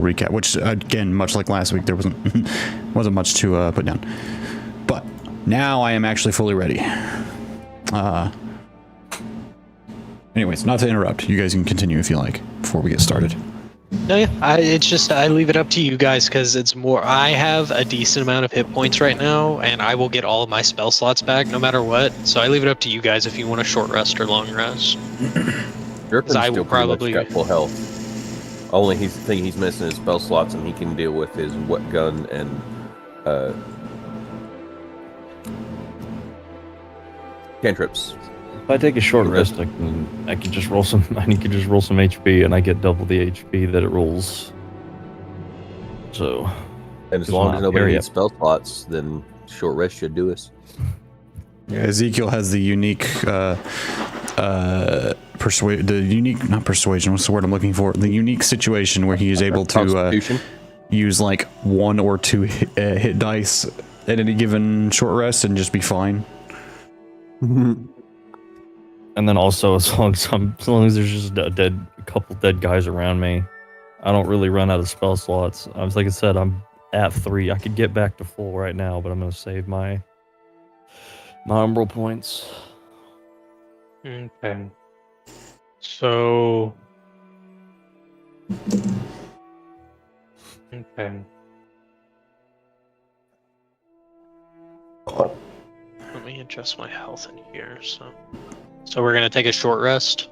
recap, which again, much like last week, there wasn't much to put down. But now I am actually fully ready. Anyways, not to interrupt. You guys can continue if you like before we get started. No, yeah. It's just I leave it up to you guys because it's more. I have a decent amount of hit points right now, and I will get all of my spell slots back no matter what. So I leave it up to you guys if you want a short rest or long rest. Griffin I still will pretty probably much got full health. Only thing he's missing is spell slots, and he can deal with his wet gun and cantrips. If I take a short rest, I can just roll some. I can just roll some HP, and I get double the HP that it rolls. So, and as long as nobody needs spell slots, then short rest should do us. Yeah, Ezekiel has the unique not persuasion. What's the word I'm looking for? The unique situation where he is able to use like 1 or 2 hit dice at any given short rest and just be fine. And then also, as long as there's just a couple dead guys around me, I don't really run out of spell slots. Like I said, I'm at 3. I could get back to full right now, but I'm gonna save my umbral points. Okay. So. Okay. Let me adjust my health in here. So we're gonna take a short rest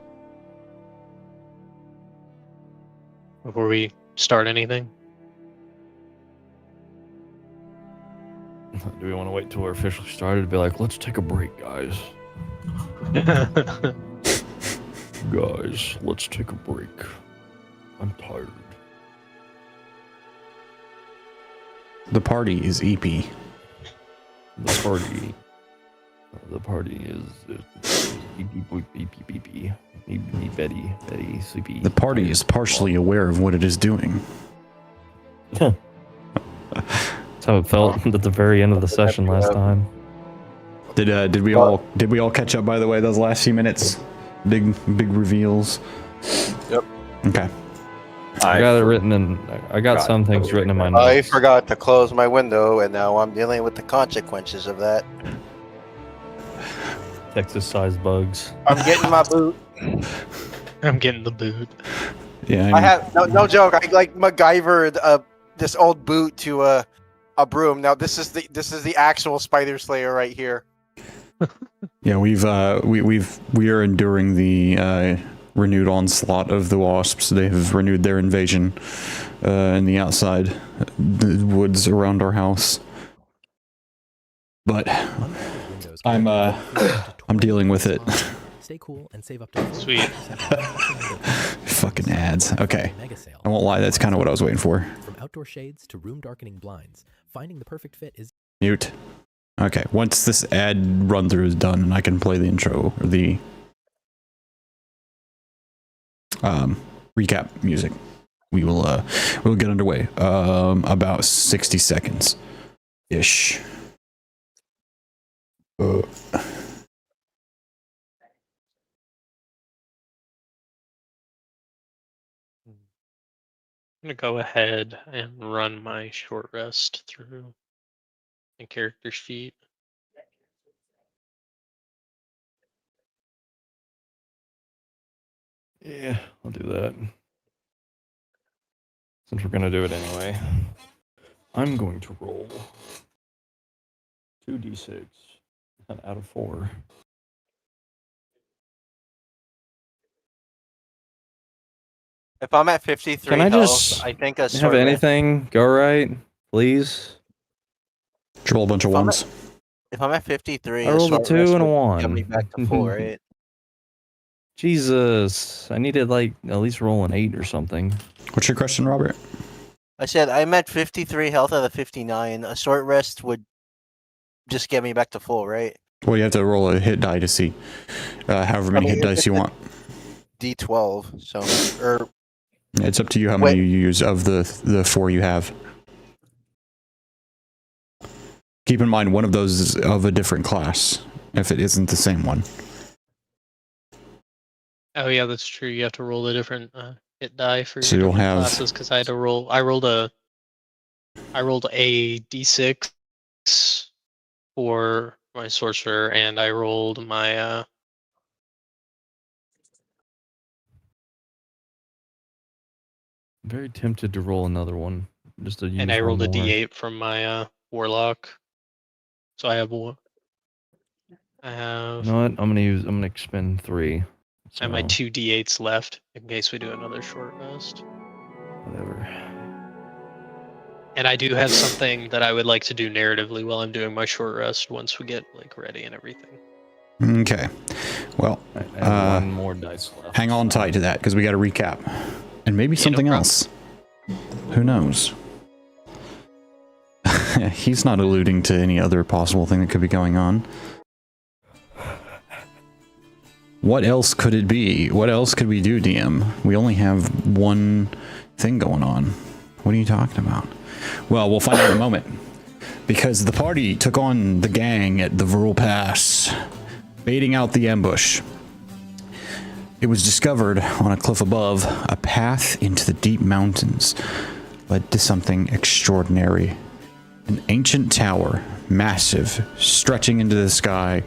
before we start anything. Do we want to wait till we're officially started to be like, let's take a break, guys? Guys, let's take a break. I'm tired. The party is EP. The party is Betty, sleepy. The party is partially aware of what it is doing. That's how it felt at the very end of the session last time. Did we all catch up, by the way, those last few minutes? Big reveals. Yep. Okay. I got it written in. I got some things written in my notes. I forgot to close my window, and now I'm dealing with the consequences of that. Texas-sized bugs. I'm getting my boot. I'm getting the boot. Yeah. I have no joke. I like MacGyvered this old boot to a broom. Now this is the actual Spider Slayer right here. Yeah, we are enduring the renewed onslaught of the wasps. They have renewed their invasion in the outside the woods around our house. But I'm dealing with it. Stay cool and save up to Sweet. Fucking ads. Okay. I won't lie, that's kind of what I was waiting for. From outdoor shades to room darkening blinds, finding the perfect fit is Mute. Okay, once this ad run through is done and I can play the intro or the recap music, we'll get underway. About 60 seconds ish. I'm gonna go ahead and run my short rest through the character sheet. Yeah, I'll do that. Since we're gonna do it anyway, I'm going to roll 2d6 out of 4. If I'm at 53 Can I health, just I think a have sword anything go right, please? Roll a bunch of ones. If I'm at 53, I rolled a 2 and a 1. Get me back to full, right? Jesus, I needed like at least roll an 8 or something. What's your question, Robert? I said I'm at 53 health out of 59. A short rest would just get me back to full, right? Well, you have to roll a hit die to see however many hit dice you want. D12. So, or It's up to you how many you use of the 4 you have. Keep in mind, one of those is of a different class, if it isn't the same one. Oh yeah, that's true. You have to roll a different hit die for So your you'll different have- classes because I had to roll. I rolled a d6 for my sorcerer, and I rolled my I'm very tempted to roll another one. Just to use and I one rolled a more. d8 from my warlock. So I have one. I have You know what? I'm gonna expend 3. I have my So, 2 d8s left in case we do another short rest. whatever. And I do have something that I would like to do narratively while I'm doing my short rest once we get like ready and everything. Okay. Well, I have 1 more dice left. hang on tight to that because we got to recap. And maybe Yeah, no something problem. else. Who knows? He's not alluding to any other possible thing that could be going on. What else could it be? What else could we do, DM? We only have one thing going on. What are you talking about? Well, we'll find out in a moment. Because the party took on the gang at the Vural Pass, baiting out the ambush. It was discovered on a cliff above, a path into the deep mountains led to something extraordinary. An ancient tower, massive, stretching into the sky,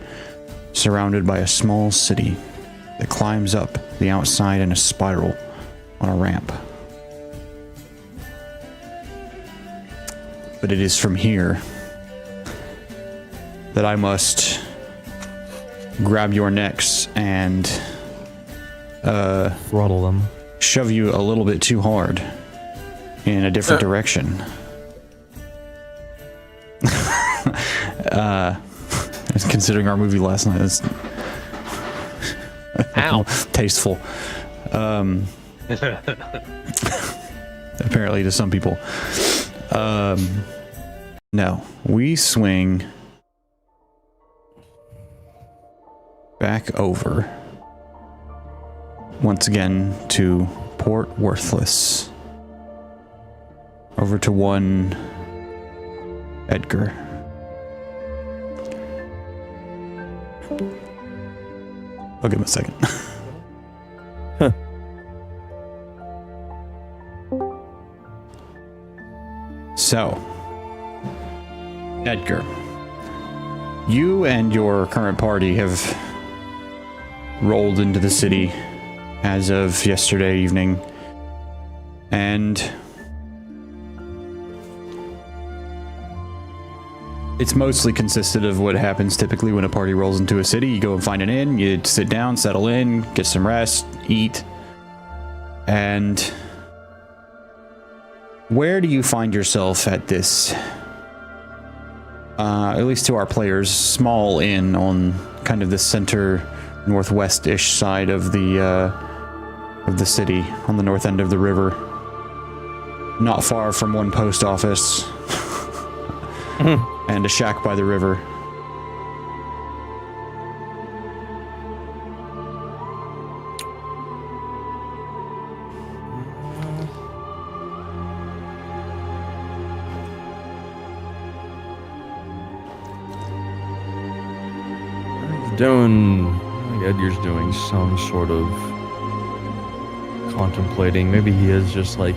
surrounded by a small city that climbs up the outside in a spiral on a ramp. But it is from here that I must grab your necks and Throttle them. shove you a little bit too hard in a different direction. Considering our movie last night, that's Ow. tasteful. Apparently to some people. No, we swing back over once again to Port Worthless. Over to one Edgar. I'll give him a second. So, Edgar, you and your current party have rolled into the city as of yesterday evening, and it's mostly consisted of what happens typically when a party rolls into a city. You go and find an inn, you sit down, settle in, get some rest, eat, and where do you find yourself at this, at least to our players, small inn on kind of the center northwest-ish side of the city, on the north end of the river, not far from one post office and a shack by the river. I think Edgar's doing some sort of contemplating. Maybe he is just like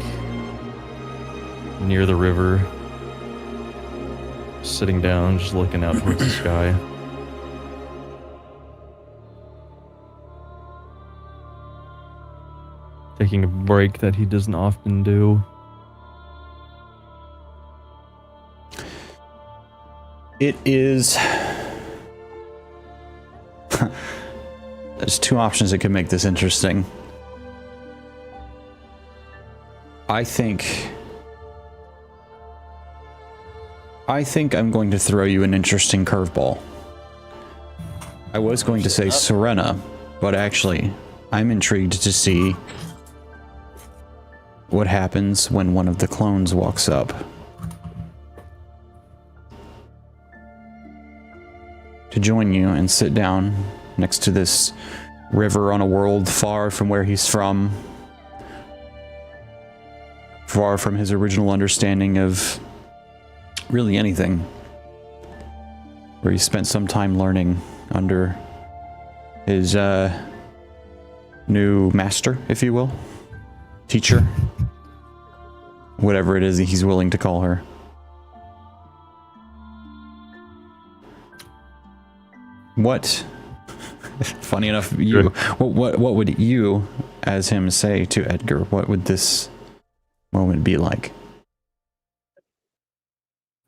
near the river, sitting down, just looking out towards the sky. Taking a break that he doesn't often do. It is... There's two options that could make this interesting. I think I'm going to throw you an interesting curveball. I was going to say Serena, but actually, I'm intrigued to see what happens when one of the clones walks up. To join you and sit down next to this river on a world far from where he's from, far from his original understanding of really anything, where he spent some time learning under his new master, if you will. teacher, whatever it is that he's willing to call her. What? Funny enough, you. What would you, as him, say to Edgar? What would this moment be like?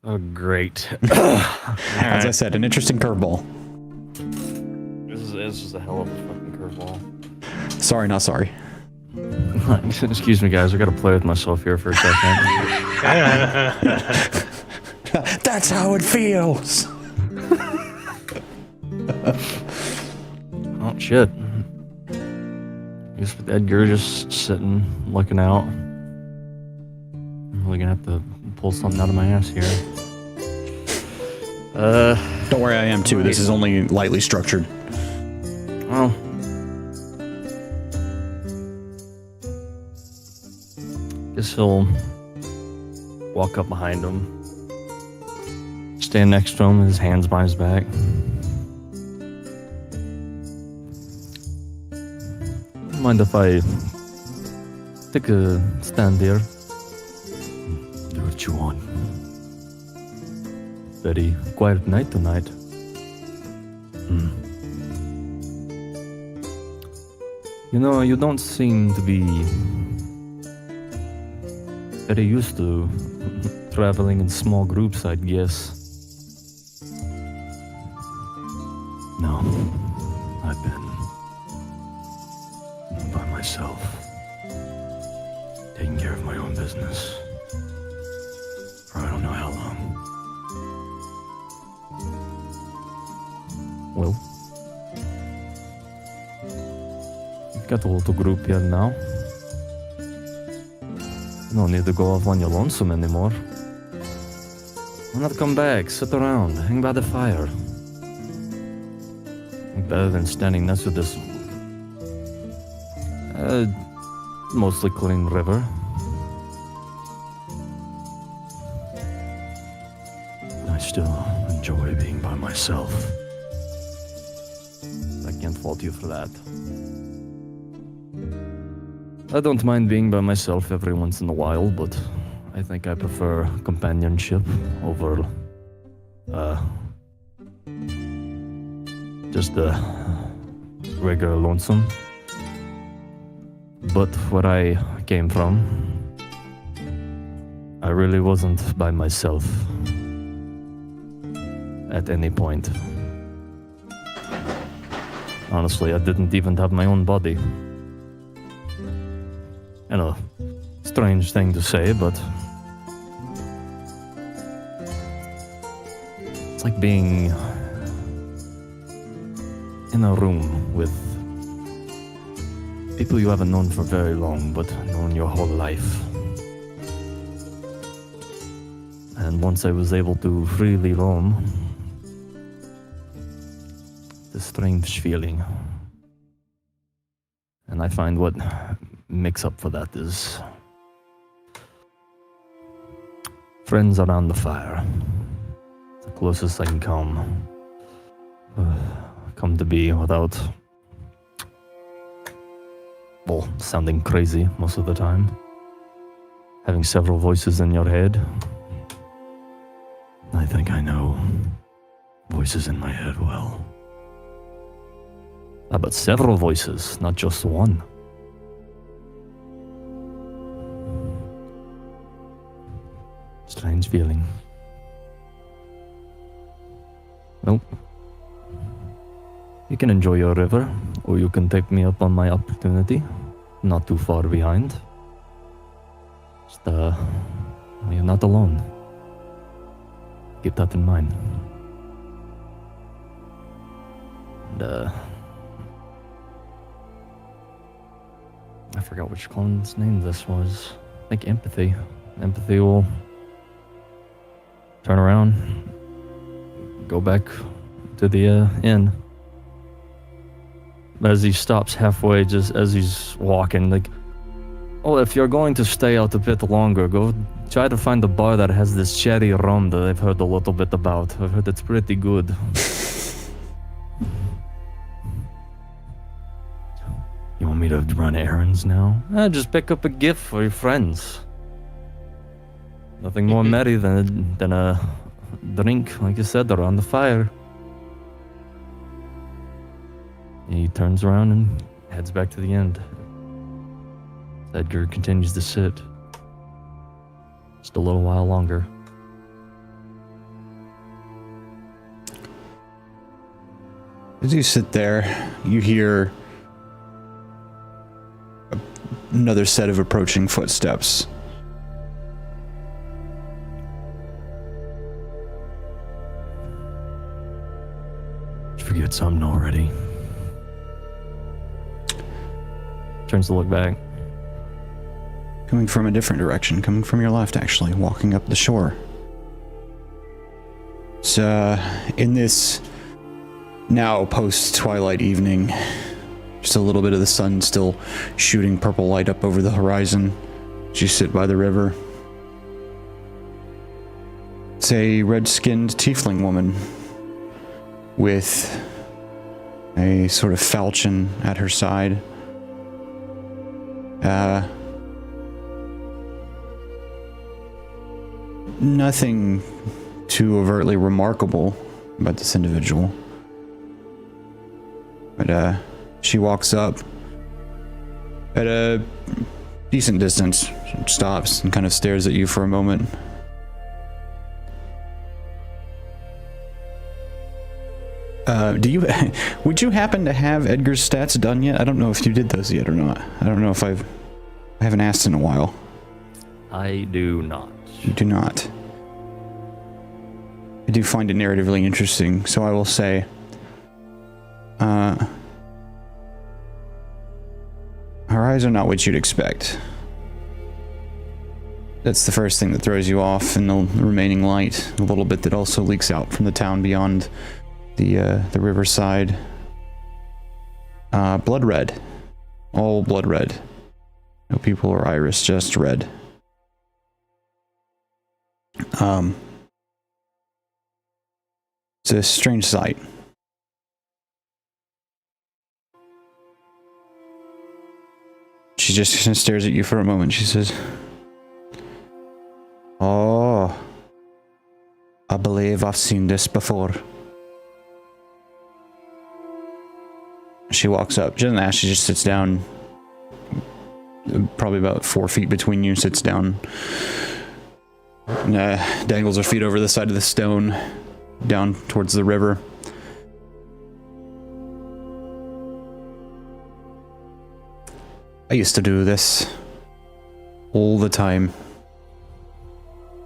Oh, great. As I said, an interesting curveball. This is a hell of a fucking curveball. Sorry, not sorry. Excuse me, guys. I gotta play with myself here for a second. That's how it feels. Oh shit. I guess with Edgar just sitting, looking out. I'm really gonna have to pull something out of my ass here. Don't worry, I am too. This is only lightly structured. Well. Guess he'll walk up behind him. Stand next to him, his hands behind his back. Mind if I take a stand here? Do what you want. Very quiet night tonight. You know, you don't seem to be very used to traveling in small groups, I'd guess. No, I've been by myself, taking care of my own business for I don't know how long. Well, you've got a little group here now. You don't need to go off on your lonesome anymore. Why not come back, sit around, hang by the fire? Better than standing next to this mostly clean river. I still enjoy being by myself. I can't fault you for that. I don't mind being by myself every once in a while, but I think I prefer companionship over, just regular lonesome. But where I came from, I really wasn't by myself at any point. Honestly, I didn't even have my own body. You know, strange thing to say, but it's like being in a room with people you haven't known for very long, but known your whole life. And once I was able to freely roam, the strange feeling. And I find what makes up for that is friends around the fire. The closest I can come to be without, well, sounding crazy most of the time. Having several voices in your head. I think I know voices in my head well. But several voices, not just one. Strange feeling. Well, you can enjoy your river, or you can take me up on my opportunity. Not too far behind. Just, you're not alone. Keep that in mind. And, I forgot which clone's name this was. I think Empathy. Empathy will turn around, go back to the inn. As he stops halfway, just as he's walking, like, oh, if you're going to stay out a bit longer, go try to find a bar that has this cherry rum that I've heard a little bit about. I've heard it's pretty good. You want me me to run errands now? Just pick up a gift for your friends. Nothing more merry than a drink, like you said, around the fire. He turns around and heads back to the end. Edgar continues to sit. Just a little while longer. As you sit there, you hear another set of approaching footsteps. Did you forget something already? Turns to look back. Coming from a different direction, coming from your left, actually, walking up the shore. It's, in this now post-twilight evening, just a little bit of the sun still shooting purple light up over the horizon as you sit by the river. It's a red-skinned tiefling woman with a sort of falchion at her side. Nothing too overtly remarkable about this individual. But she walks up at a decent distance, stops and kind of stares at you for a moment. Would you happen to have Edgar's stats done yet? I don't know if you did those yet or not. I don't know if I haven't asked in a while. I do not. You do not. I do find it narratively interesting, so I will say, her eyes are not what you'd expect. That's the first thing that throws you off, and the remaining light, a little bit that also leaks out from the town beyond the riverside. Blood red. All blood red. No people or iris, just red. It's a strange sight. She just kind of stares at you for a moment. She says, "Oh, I believe I've seen this before." She walks up. She doesn't ask, she just sits down. Probably about 4 feet between you, sits down. And, dangles her feet over the side of the stone, down towards the river. I used to do this all the time.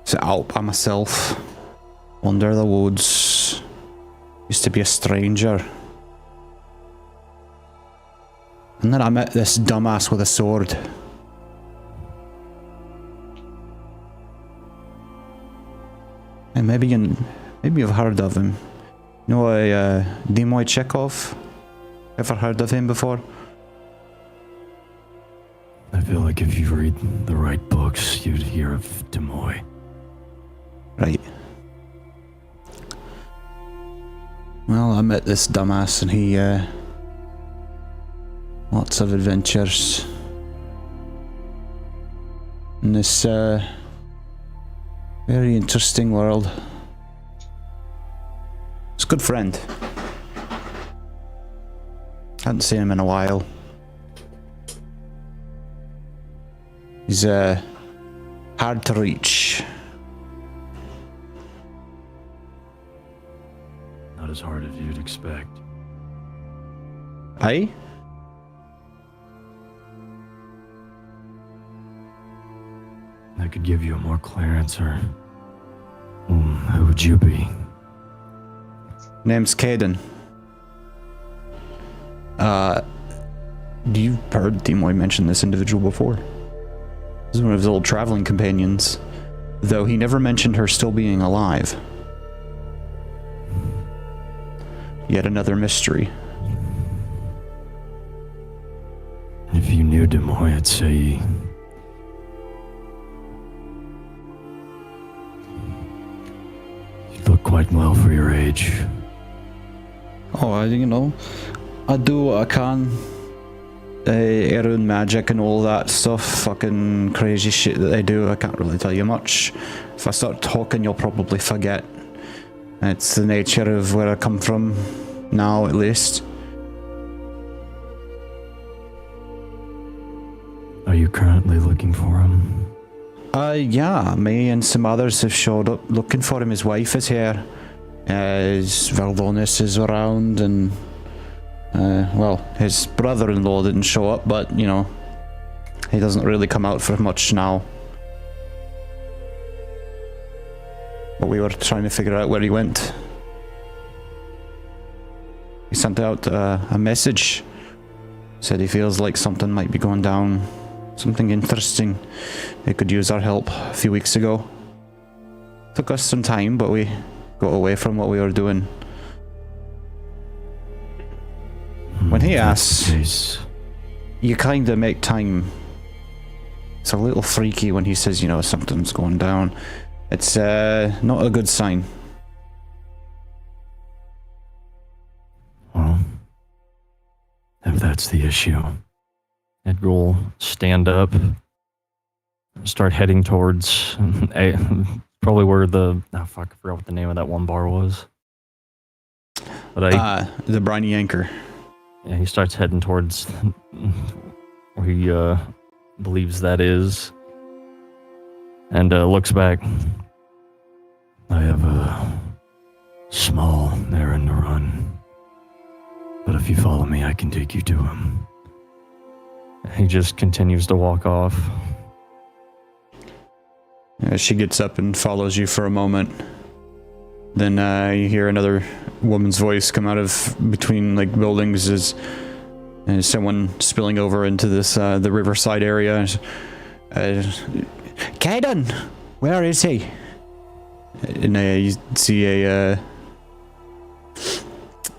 Sit out by myself, wander the woods. Used to be a stranger. And then I met this dumbass with a sword. And maybe you've heard of him. You know Dimoy Chekhov? Ever heard of him before? I feel like if you read the right books, you'd hear of Demoy. Right. Well, I met this dumbass and he, lots of adventures. In this, very interesting world. He's a good friend. Hadn't seen him in a while. He's, hard to reach. Not as hard as you'd expect. Aye? I could give you a more clear answer. Who would you be? Name's Caden. You've heard Dimoy mention this individual before. This is one of his old traveling companions, though he never mentioned her still being alive. Yet another mystery. If you knew Demoy, I'd say you look quite well for your age. Oh, I do what I can. their own magic and all that stuff, fucking crazy shit that they do. I can't really tell you much. If I start talking, you'll probably forget. It's the nature of where I come from, now at least. Are you currently looking for him? Yeah, me and some others have showed up looking for him. His wife is here. His Valdonis is around, and well, his brother-in-law didn't show up, but you know, he doesn't really come out for much now. But we were trying to figure out where he went. He sent out a message. Said he feels like something might be going down. Something interesting. They could use our help a few weeks ago. Took us some time, but we got away from what we were doing. When he asks, you kind of make time. It's a little freaky when he says, you know, something's going down. It's not a good sign. Well, if that's the issue, Edgar will stand up, start heading towards probably where the I forgot what the name of that one bar was. But the Briny Anchor. yeah, he starts heading towards where he believes that is, and looks back. I have a small errand to run, but if you follow me, I can take you to him. He just continues to walk off. She gets up and follows you for a moment. Then you hear another woman's voice come out of between like buildings as someone spilling over into this the riverside area. Caden, where is he? And you see a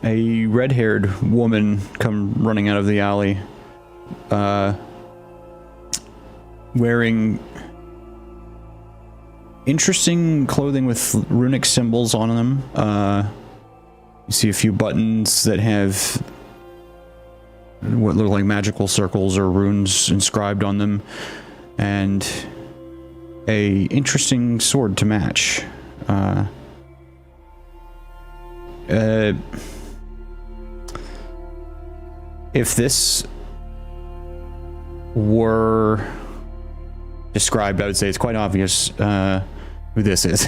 red-haired woman come running out of the alley, wearing interesting clothing with runic symbols on them. You see a few buttons that have what look like magical circles or runes inscribed on them, and a interesting sword to match. If this were described, I would say it's quite obvious who this is.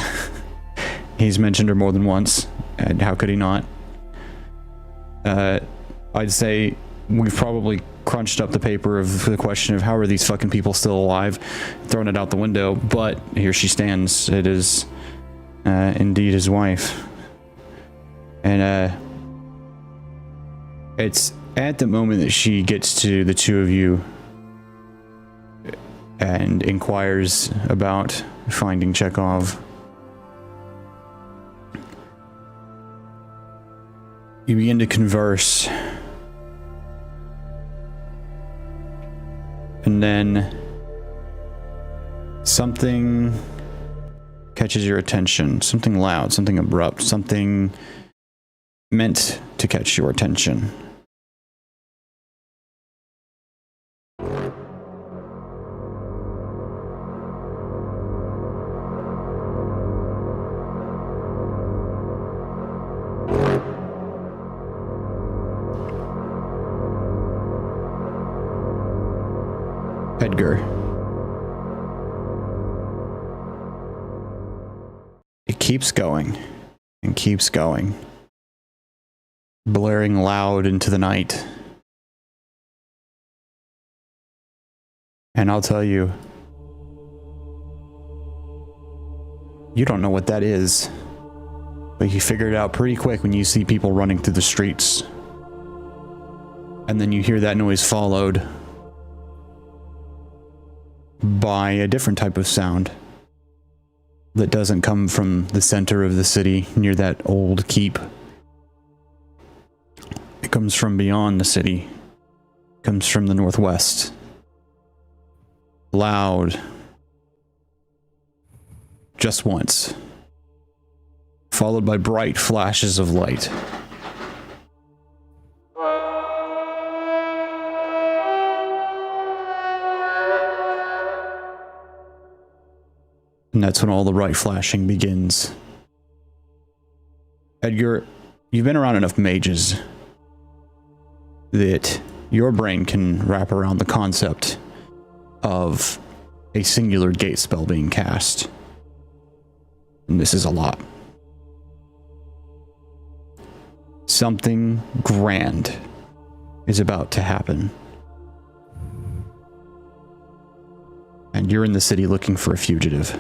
He's mentioned her more than once, and how could he not? I'd say we've probably crunched up the paper of the question of how are these fucking people still alive, thrown it out the window, but here she stands. It is indeed his wife. And it's at the moment that she gets to the two of you and inquires about finding Chekhov. You begin to converse. And then something catches your attention. Something loud, something abrupt, something meant to catch your attention. Edgar. It keeps going and keeps going, blaring loud into the night. And I'll tell you, you don't know what that is, but you figure it out pretty quick when you see people running through the streets. And then you hear that noise followed by a different type of sound that doesn't come from the center of the city near that old keep. It comes from beyond the city. It comes from the northwest. Loud. Just once. Followed by bright flashes of light. that's when all the bright flashing begins. Edgar, you've been around enough mages that your brain can wrap around the concept of a singular gate spell being cast. And this is a lot. Something grand is about to happen. And you're in the city looking for a fugitive.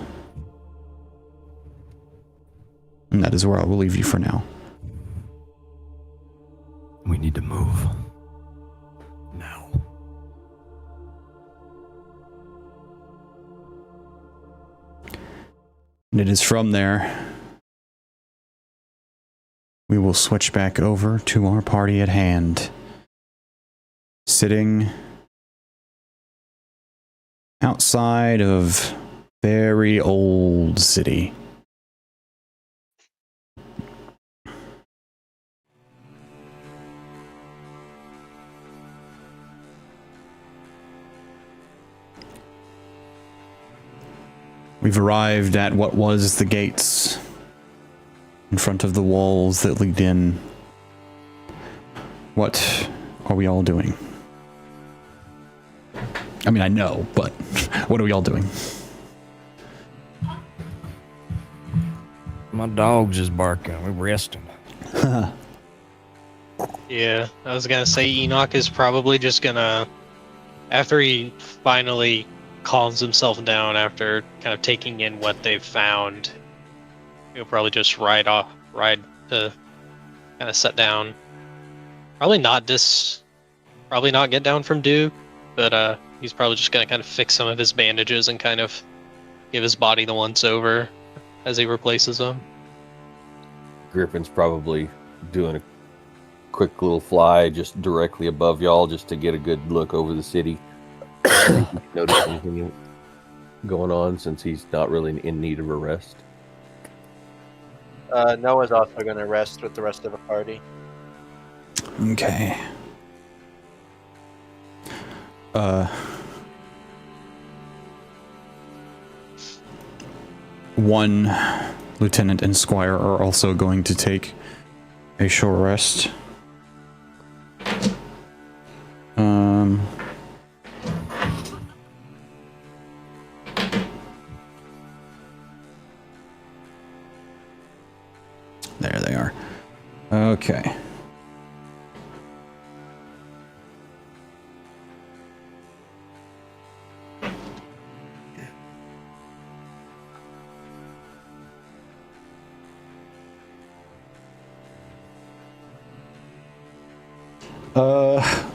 And that is where I will leave you for now. We need to move. Now. And it is from there we will switch back over to our party at hand. Sitting outside of very old city. We've arrived at what was the gates in front of the walls that lead in. What are we all doing? I mean, I know, but what are we all doing? My dog's just barking. We're resting. Yeah, I was gonna say Enoch is probably just gonna, after he finally calms himself down after kind of taking in what they've found, he'll probably just ride to kind of set down. Probably not get down from Duke, but he's probably just gonna kind of fix some of his bandages and kind of give his body the once over as he replaces them. Griffin's probably doing a quick little fly just directly above y'all just to get a good look over the city. Notice anything going on since he's not really in need of a rest? Noah's also going to rest with the rest of the party. Okay. One lieutenant and squire are also going to take a short rest. There they are. Okay.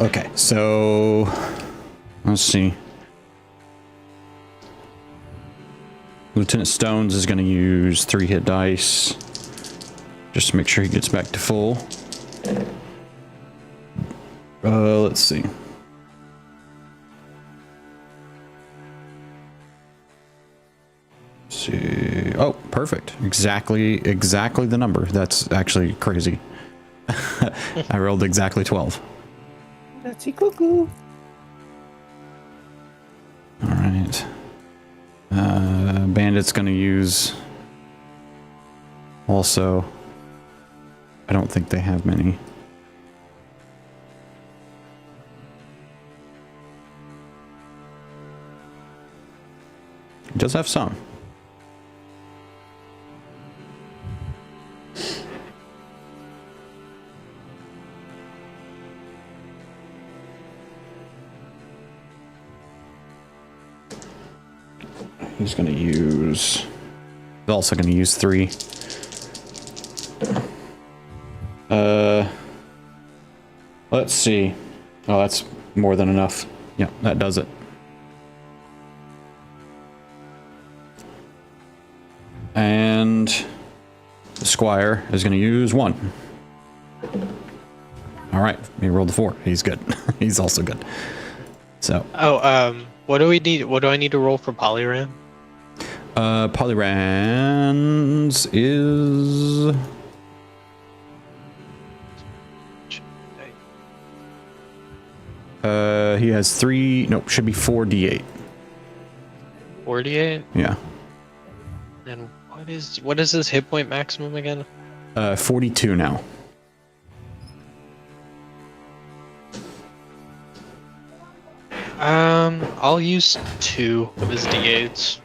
Okay, so let's see. Lieutenant Stones is going to use 3 hit dice just to make sure he gets back to full. Let's see. See. Oh, perfect. Exactly the number. That's actually crazy. I rolled exactly 12. That's a cuckoo. All right. Bandit's gonna use. Also, I don't think they have many. He does have some. He's going to use... He's also going to use 3. Let's see. Oh, that's more than enough. Yeah, that does it. And the squire is going to use 1. All right, he rolled a 4. He's good. He's also good. So. What do we need? What do I need to roll for Polyram? Polyran's is... he has 3... Nope, should be 4d8. 4d8? Yeah. And what is this hit point maximum again? 42 now. I'll use 2 of his D8s.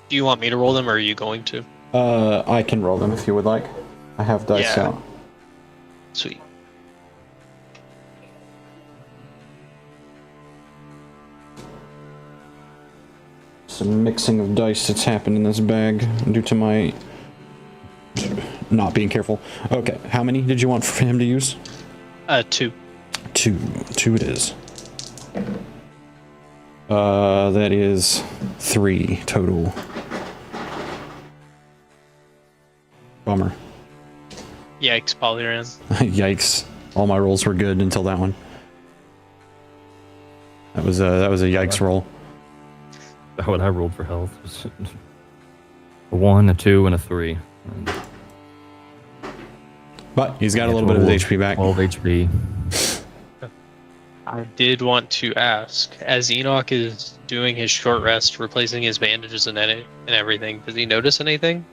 Do you want me to roll them, or are you going to? I can roll them if you would like. I have dice Yeah. out. Sweet. Some mixing of dice that's happened in this bag due to my not being careful. Okay, how many did you want for him to use? 2. Two it is. That is 3 total. Bummer. Yikes, Polyran. Yikes. All my rolls were good until that one. That was a yikes roll. What I rolled for health was a 1, a 2, and a 3. But he's got a little bit of his HP back. 12 HP. I did want to ask, as Enoch is doing his short rest, replacing his bandages and everything, does he notice anything?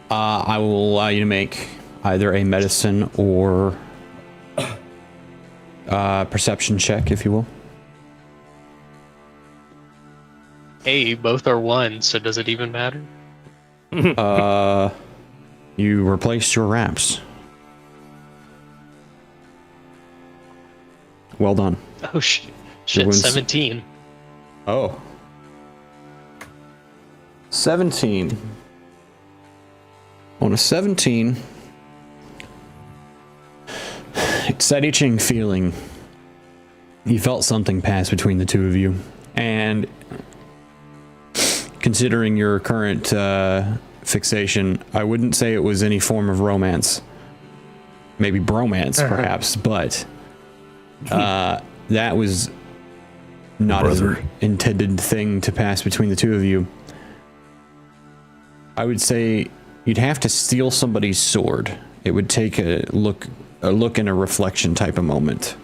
I will allow you to make either a medicine or perception check, if you will. Hey, both are 1, so does it even matter? You replaced your wraps. Well done. Oh shit, wounds- 17. Oh. 17. On a 17, it's that itching feeling. You felt something pass between the two of you. And considering your current fixation, I wouldn't say it was any form of romance. Maybe bromance, perhaps, but that was not an intended thing to pass between the two of you. I would say you'd have to steal somebody's sword. It would take a look and a reflection type of moment.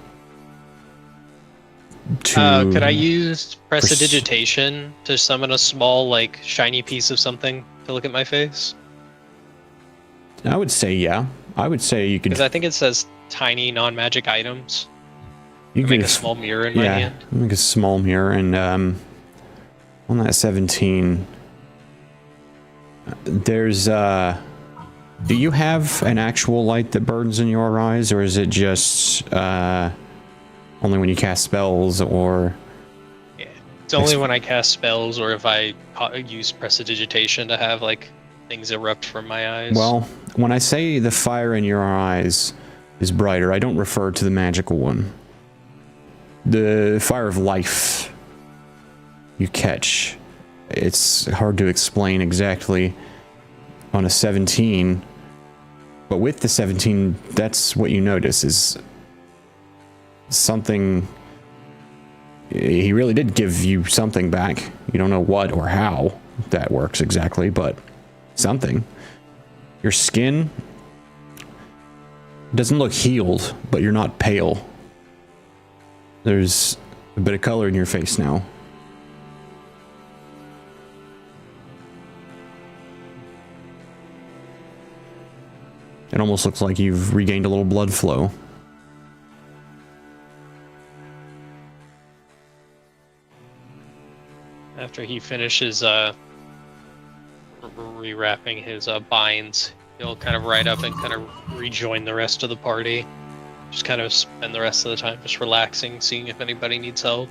Could I use prestidigitation to summon a small, like, shiny piece of something to look at my face? I would say, yeah. I would say you could. Because I think it says tiny non-magic items. You Make a small mirror in my hand. Make a small mirror, and on that 17, there's do you have an actual light that burns in your eyes, or is it just only when you cast spells, or? Yeah, it's only when I cast spells, or if I use prestidigitation to have like things erupt from my eyes. Well, when I say the fire in your eyes is brighter, I don't refer to the magical one. The fire of life you catch. It's hard to explain exactly on a 17, but with the 17, that's what you notice is something. He really did give you something back. You don't know what or how that works exactly, but something. Your skin doesn't look healed, but you're not pale. There's a bit of color in your face now. It almost looks like you've regained a little blood flow. After he finishes rewrapping his binds, he'll kind of ride up and kind of rejoin the rest of the party. Just kind of spend the rest of the time just relaxing, seeing if anybody needs help.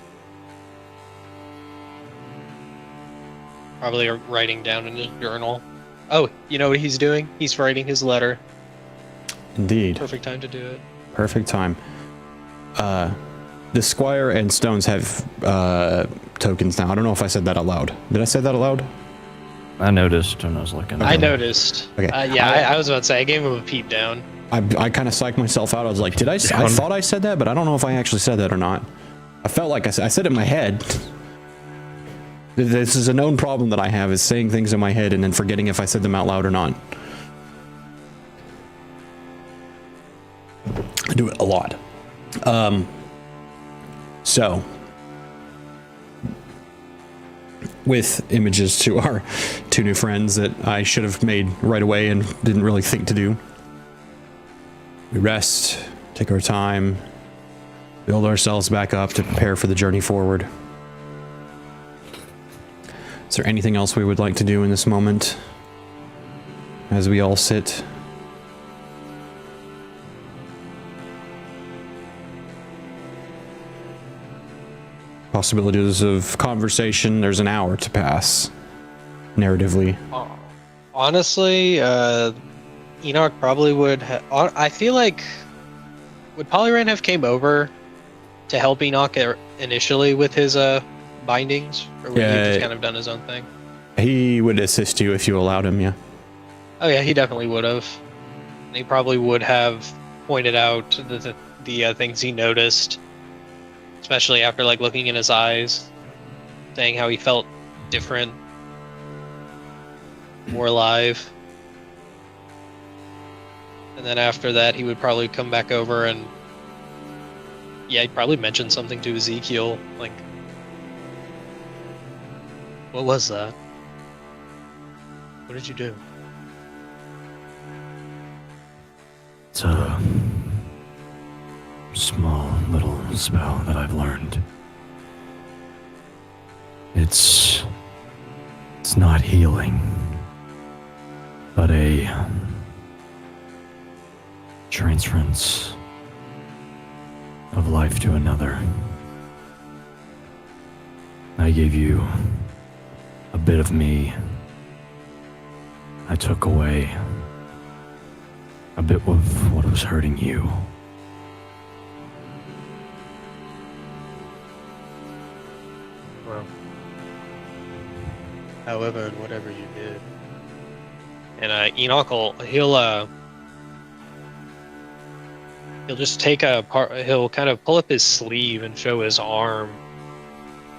Probably writing down in his journal. Oh, you know what he's doing? He's writing his letter. Indeed. Perfect time to do it. Perfect time. The Squire and Stones have tokens now. I don't know if I said that out loud. Did I say that out loud? I noticed when I was looking. I noticed. Okay. I was about to say, I gave him a peep down. I kind of psyched myself out. I was like, did I? I thought I said that, but I don't know if I actually said that or not. I felt like I said it in my head. This is a known problem that I have, is saying things in my head and then forgetting if I said them out loud or not. a lot. So, with images to our two new friends that I should have made right away and didn't really think to do, we rest, take our time, build ourselves back up to prepare for the journey forward. Is there anything else we would like to do in this moment as we all sit? Possibilities of conversation. There's an hour to pass, narratively. Honestly, Enoch probably would I feel like, would Polyran have came over to help Enoch initially with his bindings? Or would he have just kind of done his own thing? He would assist you if you allowed him, yeah. Oh yeah, he definitely would have. And he probably would have pointed out the things he noticed, especially after like looking in his eyes, saying how he felt different, more alive. And then after that, he would probably come back over and, yeah, he'd probably mention something to Ezekiel, like, what was that? What did you do? It's a small little spell that I've learned. It's not healing, but a transference of life to another. I gave you a bit of me. I took away a bit of what was hurting you. Well, however and whatever you did. And Enoch he'll just take he'll kind of pull up his sleeve and show his arm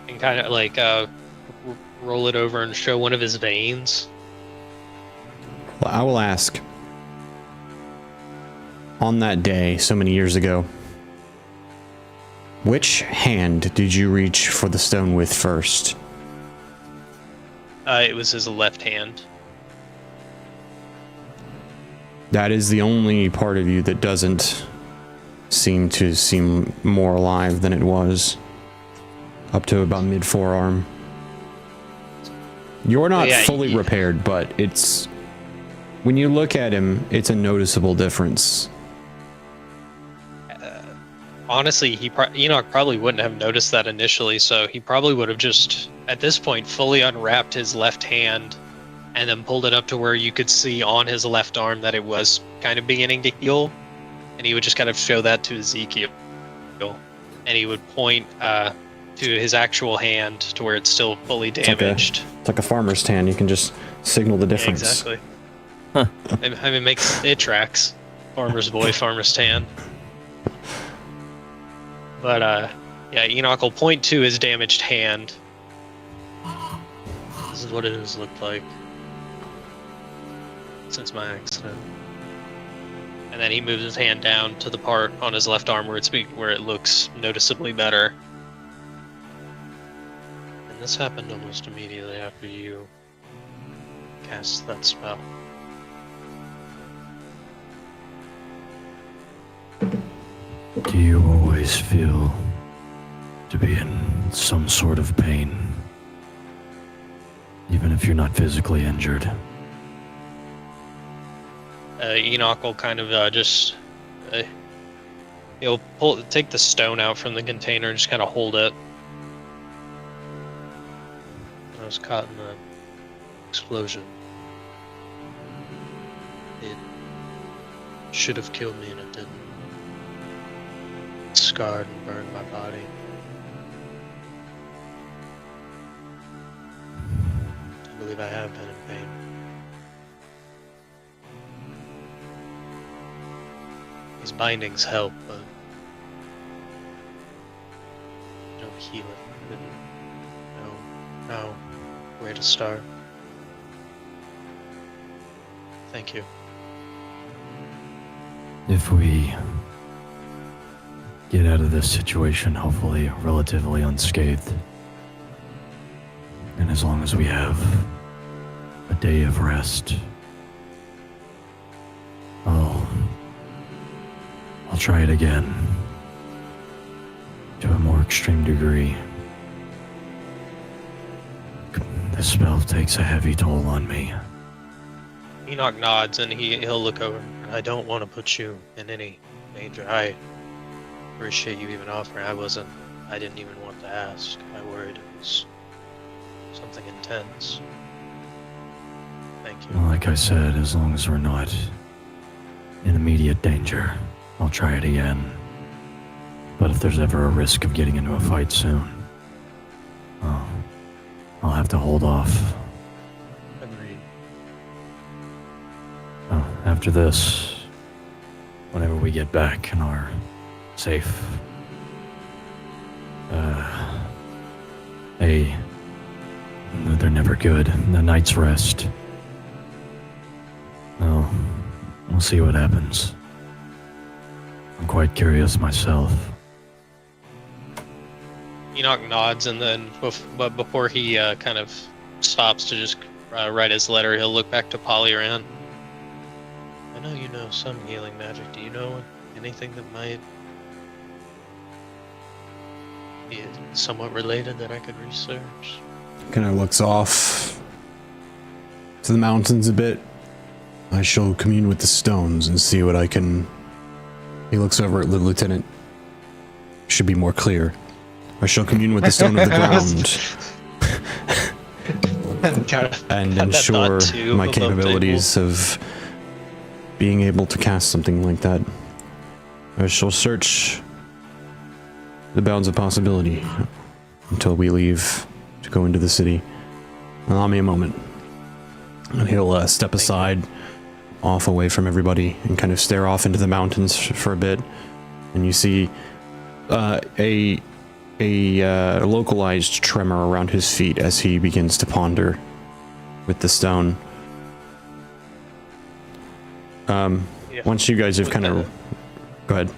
and kind of like roll it over and show one of his veins. Well, I will ask, on that day so many years ago, which hand did you reach for the stone with first? It was his left hand. That is the only part of you that doesn't seem more alive than it was. Up to about mid forearm. You're not fully repaired, but it's, when you look at him, it's a noticeable difference. Honestly, Enoch probably wouldn't have noticed that initially, so he probably would have just, at this point, fully unwrapped his left hand and then pulled it up to where you could see on his left arm that it was kind of beginning to heal, and he would just kind of show that to Ezekiel, and he would point to his actual hand to where it's still fully damaged. It's like a farmer's tan. You can just signal the difference. Yeah, exactly. Huh. I mean, it tracks. Farmer's boy, farmer's tan. But yeah, Enoch will point to his damaged hand. This is what it has looked like since my accident. And then he moves his hand down to the part on his left arm where it looks noticeably better. And this happened almost immediately after you cast that spell. Do you always feel to be in some sort of pain, even if you're not physically injured? Enoch will kind of he'll take the stone out from the container and just kind of hold it. I was caught in the explosion. It should have killed me and it didn't. It scarred and burned my body. I believe I have been in pain. These bindings help, but don't heal it. I didn't know where to start. Thank you. If we get out of this situation, hopefully relatively unscathed. And as long as we have a day of rest, I'll try it again to a more extreme degree. The spell takes a heavy toll on me. Enoch nods and he'll look over. I don't want to put you in any danger. I appreciate you even offering. I didn't even want to ask. I worried it was something intense. Thank you. Well, like I said, as long as we're not in immediate danger, I'll try it again. But if there's ever a risk of getting into a fight soon, I'll have to hold off. Agreed. After this, whenever we get back in our safe, they're never good. The night's rest. Well, we'll see what happens. I'm quite curious myself. Enoch nods, and then but before he kind of stops to just write his letter, he'll look back to Polyaran. I know you know some healing magic. Do you know anything that might be somewhat related that I could research? Kind of looks off to the mountains a bit. I shall commune with the stones and see what I can... He looks over at the lieutenant. Should be more clear. I shall commune with the stone of the ground and ensure my capabilities of being able to cast something like that. I shall search the bounds of possibility until we leave to go into the city. Allow me a moment. And he'll step aside, off away from everybody, and kind of stare off into the mountains for a bit. And you see a localized tremor around his feet as he begins to ponder with the stone. Once you guys have kind of... Go ahead.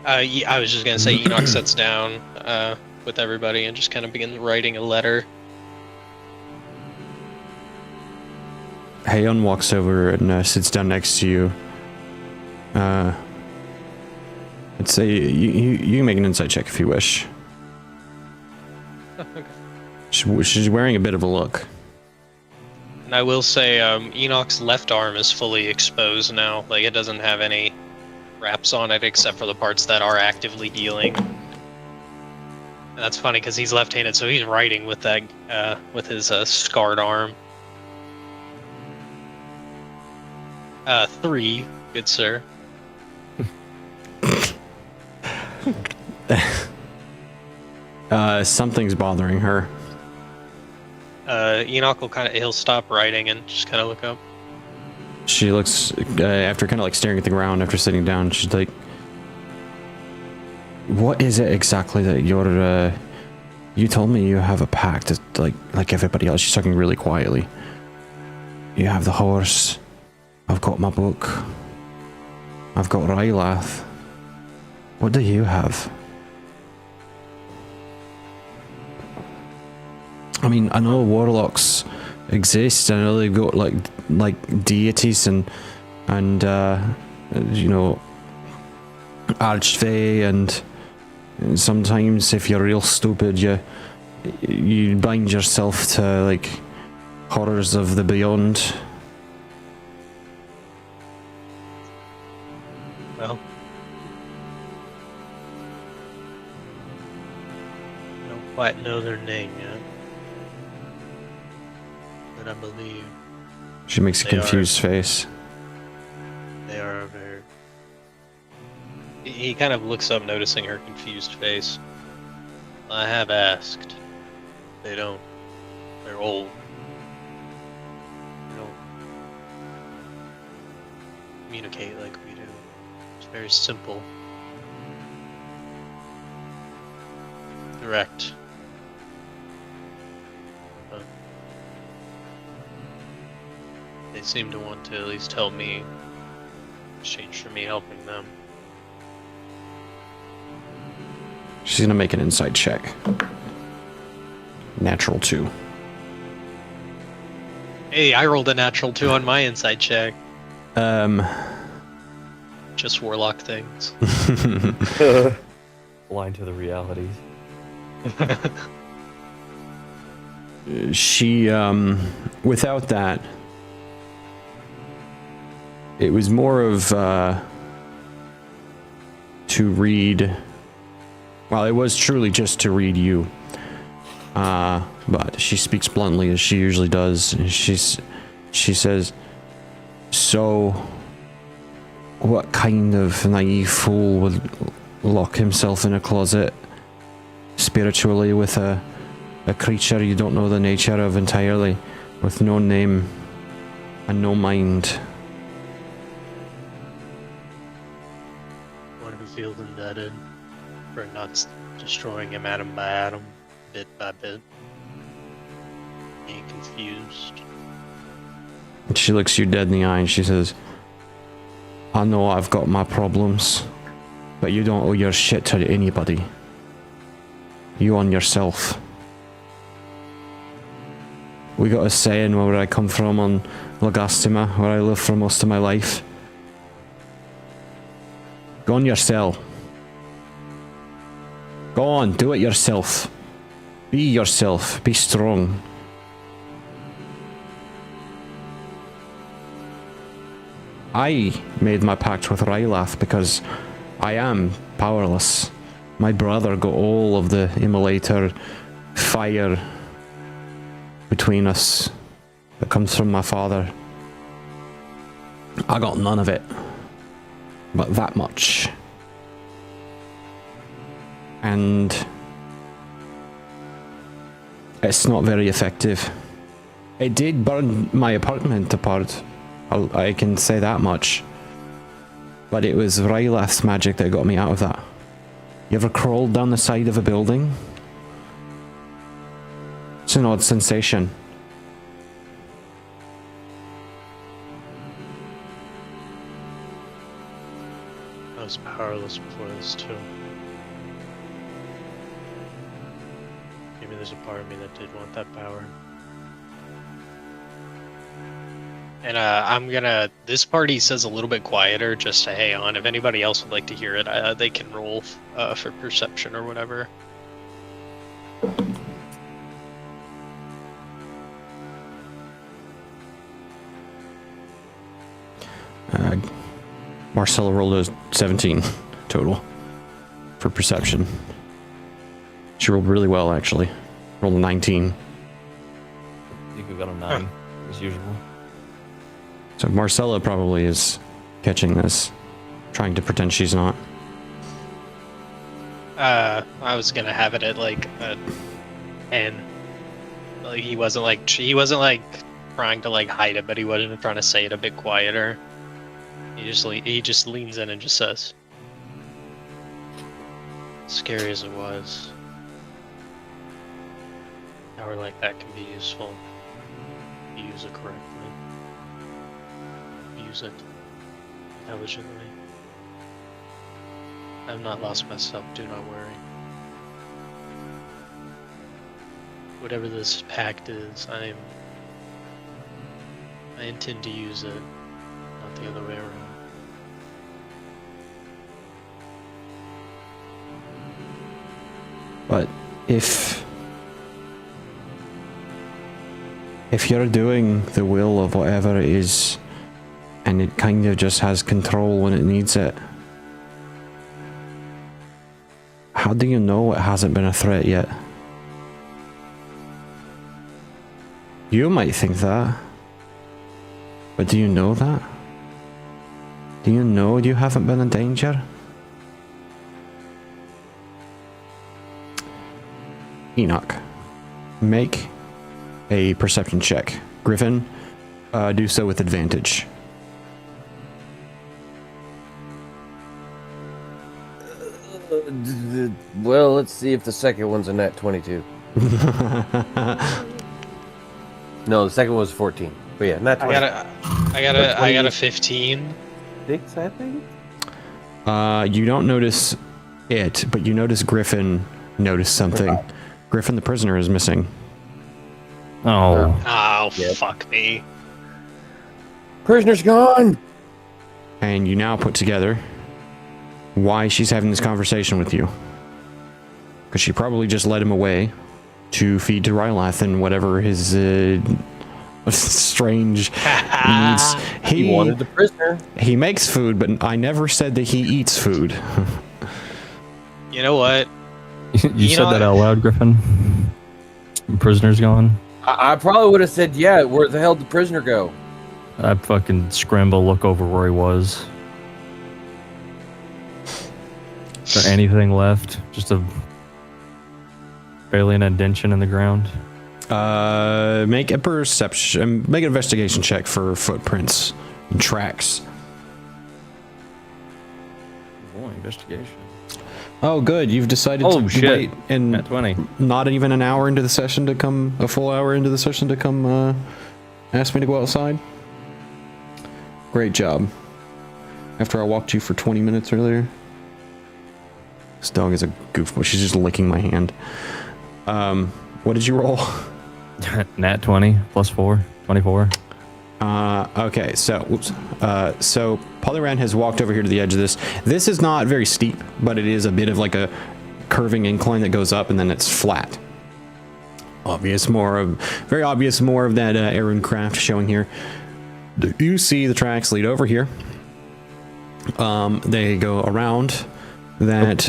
I was just going to say Enoch sits down with everybody and just kind of begins writing a letter. Heion walks over and sits down next to you. I'd say you can make an insight check if you wish. Okay. She's wearing a bit of a look. And I will say Enoch's left arm is fully exposed now. Like, it doesn't have any wraps on it except for the parts that are actively healing. And that's funny because he's left-handed, so he's writing with that with his scarred arm. 3, good sir. Something's bothering her. Enoch will he'll stop writing and just kind of look up. She looks, after kind of like staring at the ground after sitting down, she's like, what is it exactly that you're, you told me you have a pact, like everybody else. She's talking really quietly. You have the horse. I've got my book. I've got Rylath. What do you have? I mean, I know warlocks exist. I know they've got like deities and you know, archfey, and sometimes if you're real stupid, you bind yourself to like horrors of the beyond. Well, I don't quite know their name yet, but I believe She makes a confused face. they are very... He kind of looks up, noticing her confused face. I have asked. They don't. They're old. They don't communicate like we do. It's very simple. Direct. But they seem to want to at least help me in exchange for me helping them. She's gonna make an insight check. Natural 2. Hey, I rolled a natural 2 on my inside check. Just warlock things. Blind to the realities. She, without that, it was more of, to read, well, it was truly just to read you. But she speaks bluntly as she usually does. She says, so, what kind of naive fool would lock himself in a closet spiritually with a creature you don't know the nature of entirely, with no name and no mind? Want to feel indebted for not destroying him atom by atom, bit by bit. Being confused. And she looks you dead in the eye and she says, I know I've got my problems, but you don't owe your shit to anybody. You on yourself. We got a saying where I come from on Lagastima, where I lived for most of my life. Go on yourself. Go on, do it yourself. Be yourself. Be strong. I made my pact with Rylath because I am powerless. My brother got all of the immolator fire between us that comes from my father. I got none of it, but that much. And it's not very effective. It did burn my apartment apart. I can say that much. But it was Rylath's magic that got me out of that. You ever crawled down the side of a building? It's an odd sensation. I was powerless before this too. Maybe there's a part of me that did want that power. And this party says a little bit quieter just to hang on. If anybody else would like to hear it, they can roll for perception or whatever. Marcella rolled a 17 total for perception. She rolled really well, actually. Rolled a 19. I think we got a 9, as usual. So Marcella probably is catching this, trying to pretend she's not. I was gonna have it at like a 10. Like he wasn't like trying to like hide it, but he wasn't trying to say it a bit quieter. He just leans in and just says, "Scary as it was, power like that can be useful. If you use it correctly. Use it intelligently. I have not lost myself, do not worry. Whatever this pact is, I intend to use it, not the other way around." But if you're doing the will of whatever it is, and it kind of just has control when it needs it, how do you know it hasn't been a threat yet? You might think that, but do you know that? Do you know you haven't been in danger? Enoch, make a perception check. Griffin, do so with advantage. Well, let's see if the second one's a nat 22. No, the second one was 14. But yeah, nat 20. I got a 15. 6, I think. You don't notice it, but you notice Griffin noticed something. Griffin, the prisoner, is missing. Oh, Oh, Yep. fuck me. Prisoner's gone. And you now put together why she's having this conversation with you. Because she probably just led him away to feed to Rylath and whatever his strange needs. He wanted the prisoner. He makes food, but I never said that he eats food. You know what? you said know- that out loud, Griffin. Prisoner's gone. I probably would have said, yeah, where the hell did the prisoner go? I fucking scramble, look over where he was. Is there anything left? Just barely an indentation in the ground. Make a perception, make an investigation check for footprints and tracks. Boy, investigation. Oh, good. You've decided Oh, to shit. wait and At 20. not even an hour into the session to come, a full hour into the session to come ask me to go outside. Great job. After I walked you for 20 minutes earlier. This dog is a goofball. She's just licking my hand. What did you roll? Nat 20 plus 4, 24. Okay, so Polyran has walked over here to the edge of this. This is not very steep, but it is a bit of like a curving incline that goes up and then it's flat. Very obvious more of that Aaron craft showing here. You see the tracks lead over here. They go around that.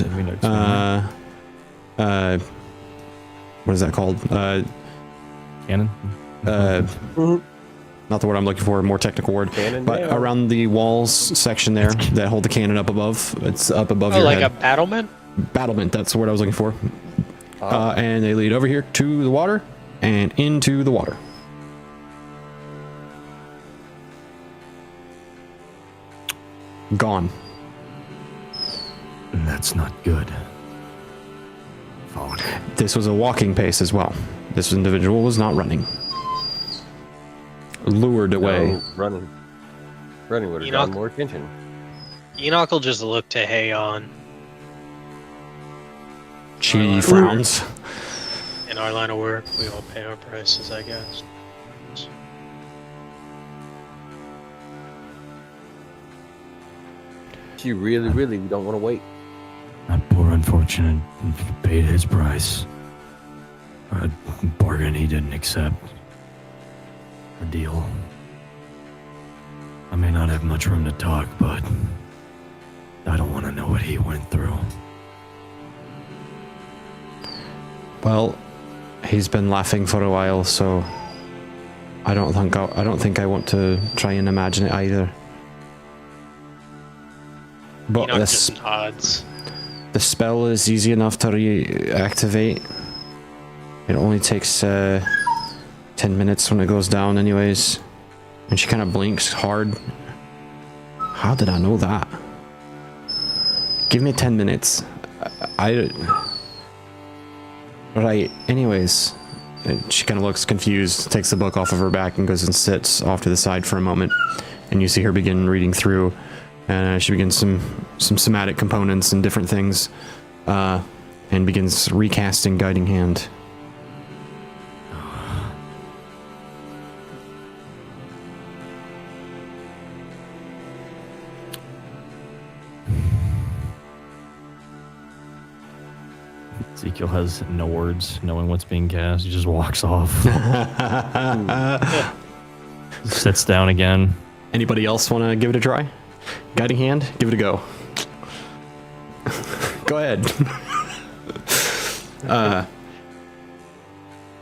What is that called? Cannon? Not the word I'm looking for, a more technical word. Cannon But down. around the walls section there that hold the cannon up above. It's up above Oh, your like head. a battlement? Battlement, that's the word I was looking for. And they lead over here to the water and into the water. Gone. That's not good. Fuck. This was a walking pace as well. This individual was not running. Lured away. No, running. Running would have You drawn know- more attention. Enoch will just look to Hayon. She frowns. In our line of work, we all pay our prices, I guess. She really don't want to wait. That poor unfortunate paid his price. A bargain he didn't accept. A deal. I may not have much room to talk, but I don't want to know what he went through. Well, he's been laughing for a while, so I don't think I want to try and imagine it either. But Enoch this, just nods. the spell is easy enough to reactivate. It only takes 10 minutes when it goes down anyways. And she kind of blinks hard. How did I know that? Give me 10 minutes. Right, anyways. And she kind of looks confused, takes the book off of her back and goes and sits off to the side for a moment. And you see her begin reading through. And she begins some somatic components and different things. And begins recasting Guiding Hand. Ezekiel has no words, knowing what's being cast. He just walks off. Sits down again. Anybody else want to give it a try? Guiding Hand, give it a go. Go ahead.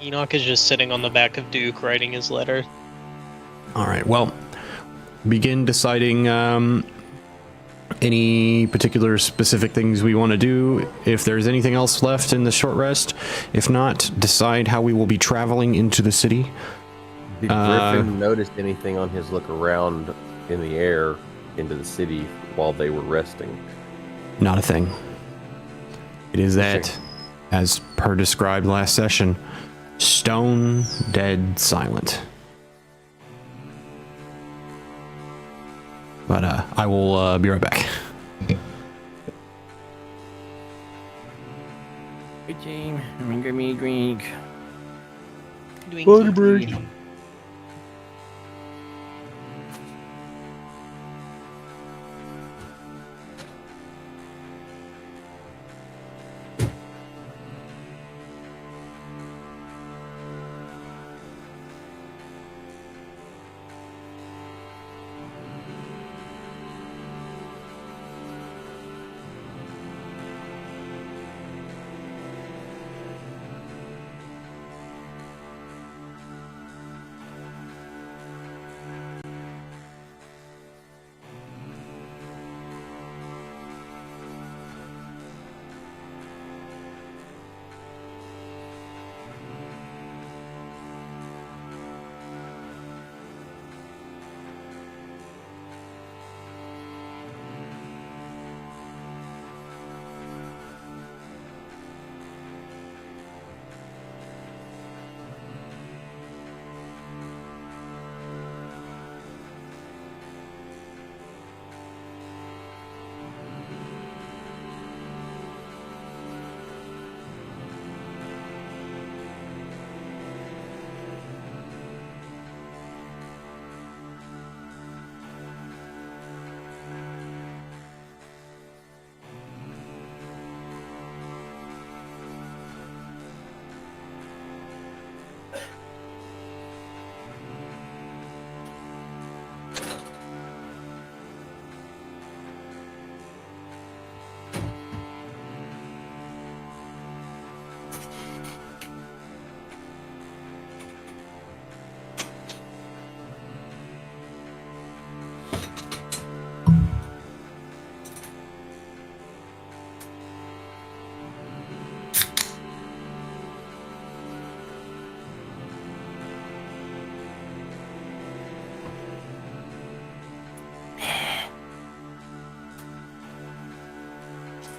Enoch is just sitting on the back of Duke writing his letter. All right. Well, begin deciding any particular specific things we want to do. If there's anything else left in the short rest, if not, decide how we will be traveling into the city. Did Griffin notice anything on his look around in the air into the city while they were resting? Not a thing. It is that, as per described last session, stone dead silent. But I will be right back. Good team. Give me a drink. Doing kiki.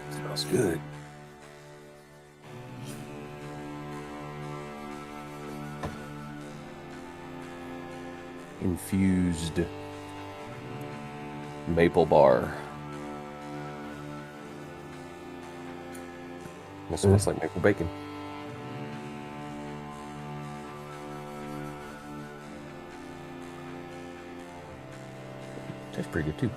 Smells good. Infused maple bar. Almost smells like maple bacon. Tastes pretty good too.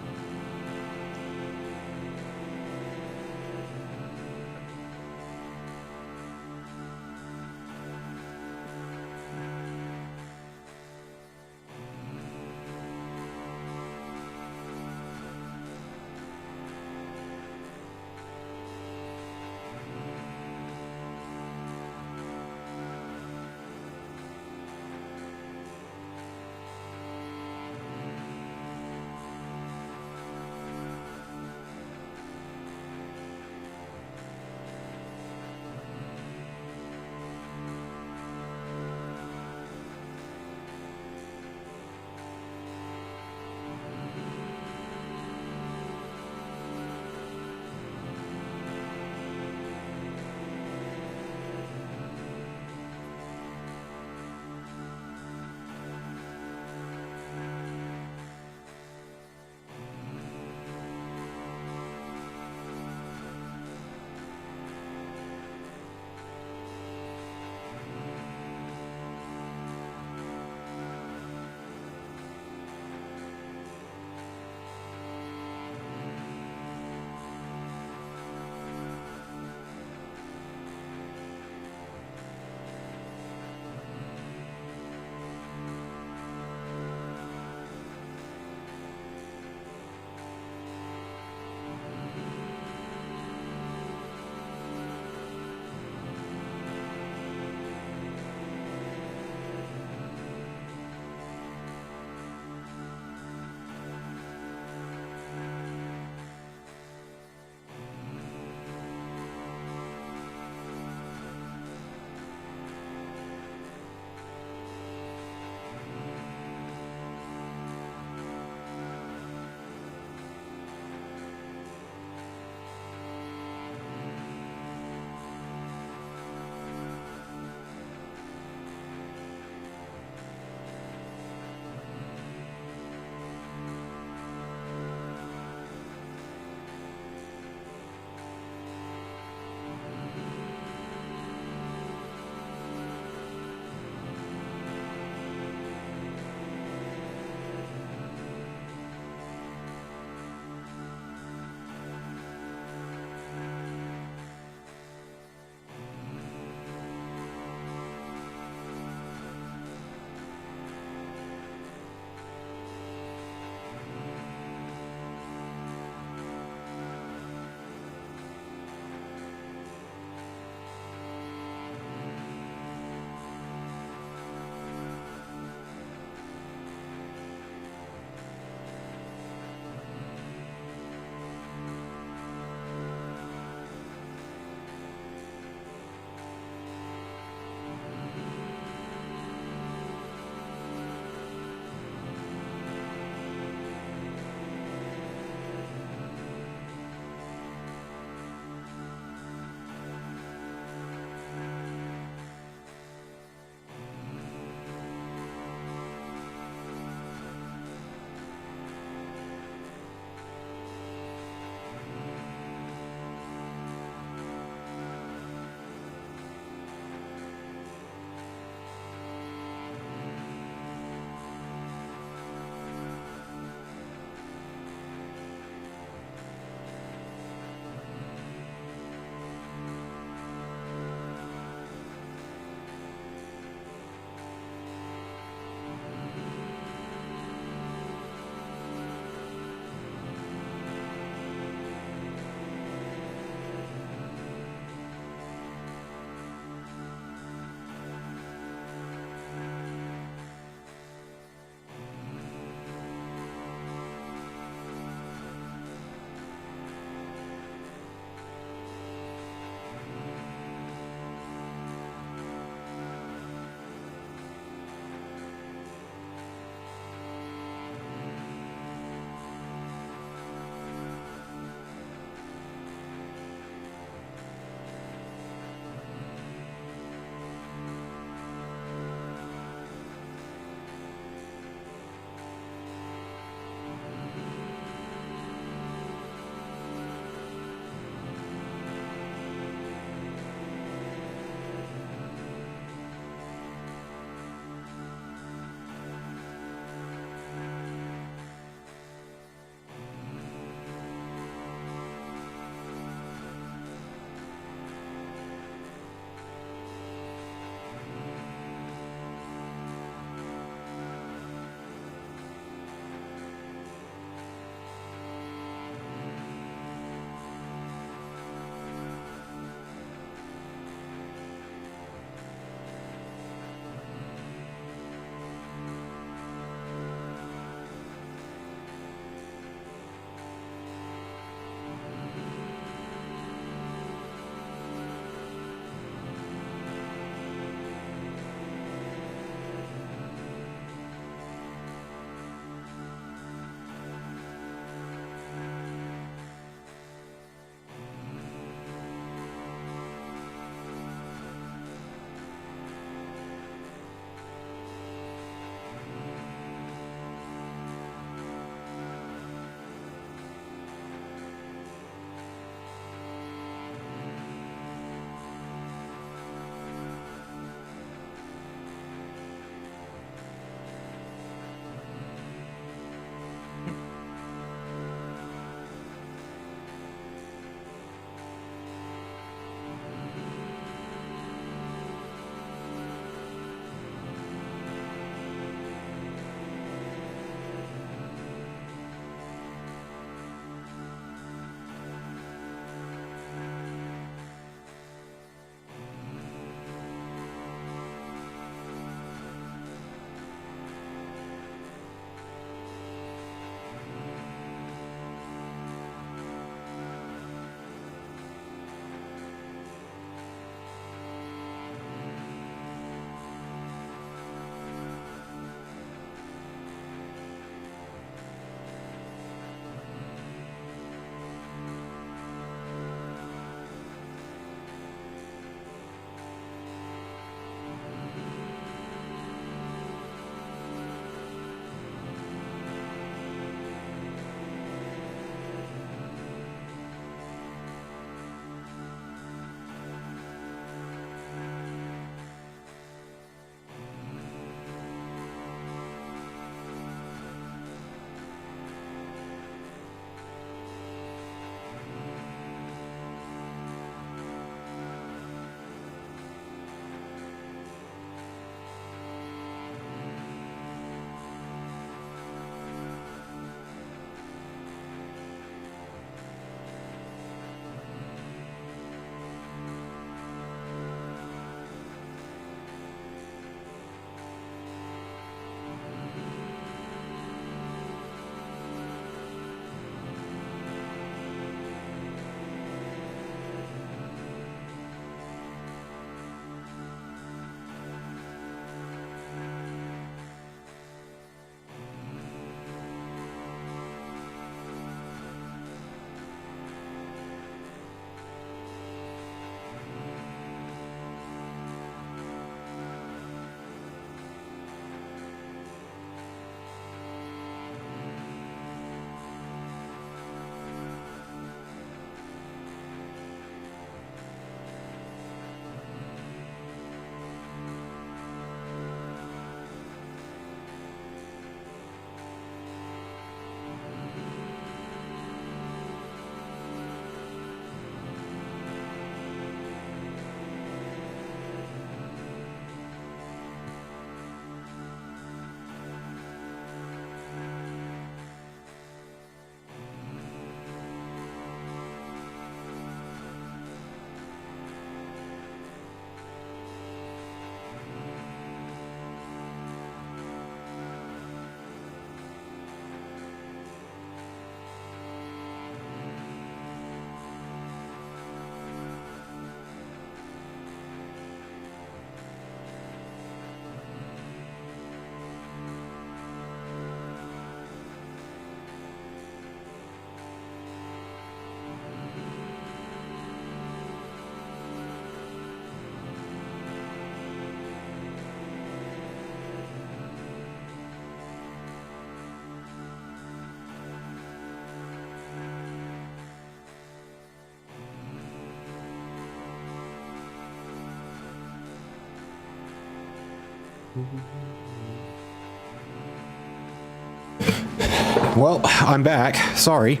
Well, I'm back. Sorry.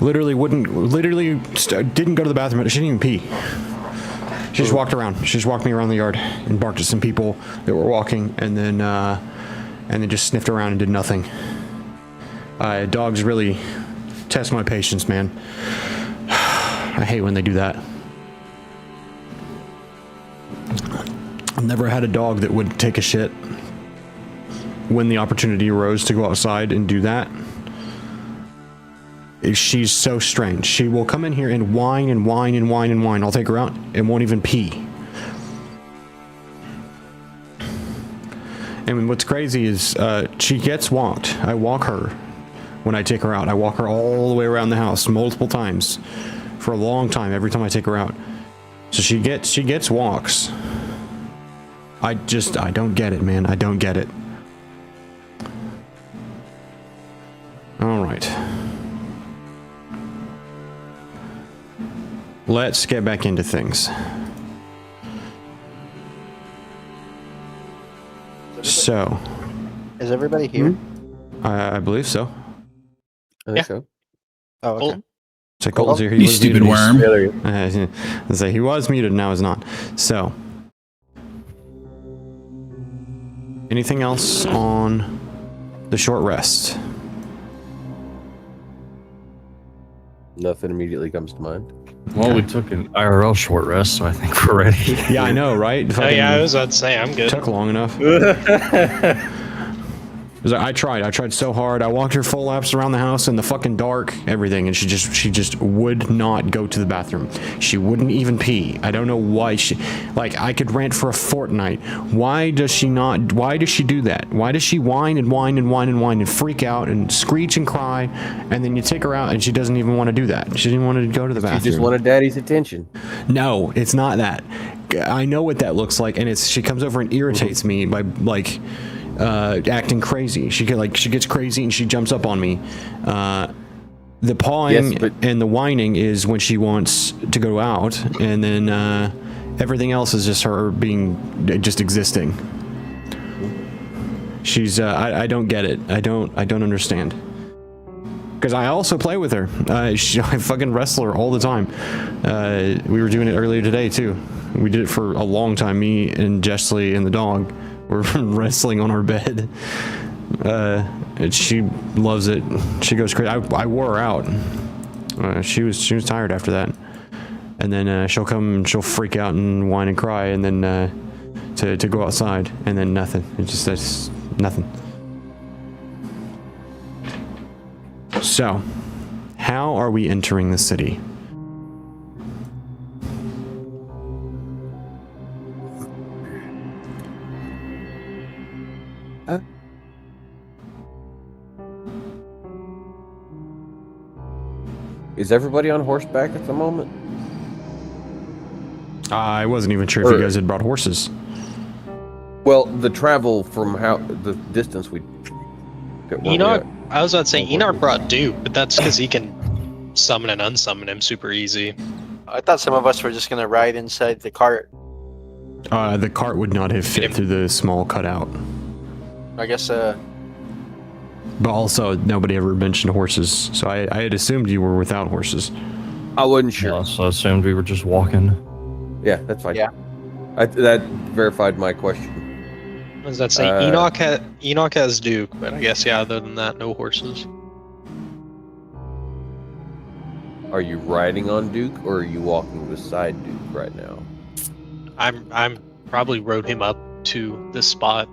Literally didn't go to the bathroom. She didn't even pee. She just walked around. She just walked me around the yard and barked at some people that were walking, and then just sniffed around and did nothing. Dogs really test my patience, man. I hate when they do that. I've never had a dog that would take a shit when the opportunity arose to go outside and do that. She's so strange. She will come in here and whine and whine and whine and whine. I'll take her out and won't even pee. And what's crazy is she gets walked. I walk her when I take her out. I walk her all the way around the house multiple times for a long time every time I take her out. So she gets walks. I don't get it, man. I don't get it. All right. Let's get back into things. So, Is everybody here? I believe so. I think so. Oh, okay. Colton? So Colton's here. He You was stupid muted. worm. Yeah, there you go. I say he was muted, now he's not. So, anything else on the short rest? Nothing immediately comes to mind. Well, we took an IRL short rest, so I think we're ready. Yeah, I know, right? Oh yeah, I was about to say I'm good. Took long enough. I tried so hard. I walked her full laps around the house in the fucking dark, everything, and she just would not go to the bathroom. She wouldn't even pee. I don't know why I could rant for a fortnight. Why does she do that? Why does she whine and whine and whine and whine and freak out and screech and cry, and then you take her out and she doesn't even want to do that. She didn't want to go to the bathroom. She just wanted daddy's attention. No, it's not that. I know what that looks like, and she comes over and irritates me by acting crazy. She gets crazy and she jumps up on me. The pawing and the whining is when she wants to go out, and then everything else is just her being just existing. She's I don't get it. I don't understand. Because I also play with her. I fucking wrestle her all the time. We were doing it earlier today too. We did it for a long time. Me and Jessley and the dog were wrestling on our bed. And she loves it. She goes crazy. I wore her out. She was tired after that. And then she'll come and she'll freak out and whine and cry, and then to go outside, and then nothing. That's nothing. So, how are we entering the city? Is everybody on horseback at the moment? I wasn't even sure if you guys had brought horses. Well, the travel from the distance we. Enoch, I was about to say Enoch brought Duke, but that's because he can summon and unsummon him super easy. I thought some of us were just gonna ride inside the cart. The cart would not have fit through the small cutout. I guess. But also, nobody ever mentioned horses, so I had assumed you were without horses. I wasn't sure. Yeah, so I assumed we were just walking. Yeah, that's fine. Yeah. That verified my question. What does that say? Enoch has Duke, but I guess other than that, no horses. Are you riding on Duke, or are you walking beside Duke right now? I'm probably rode him up to this spot.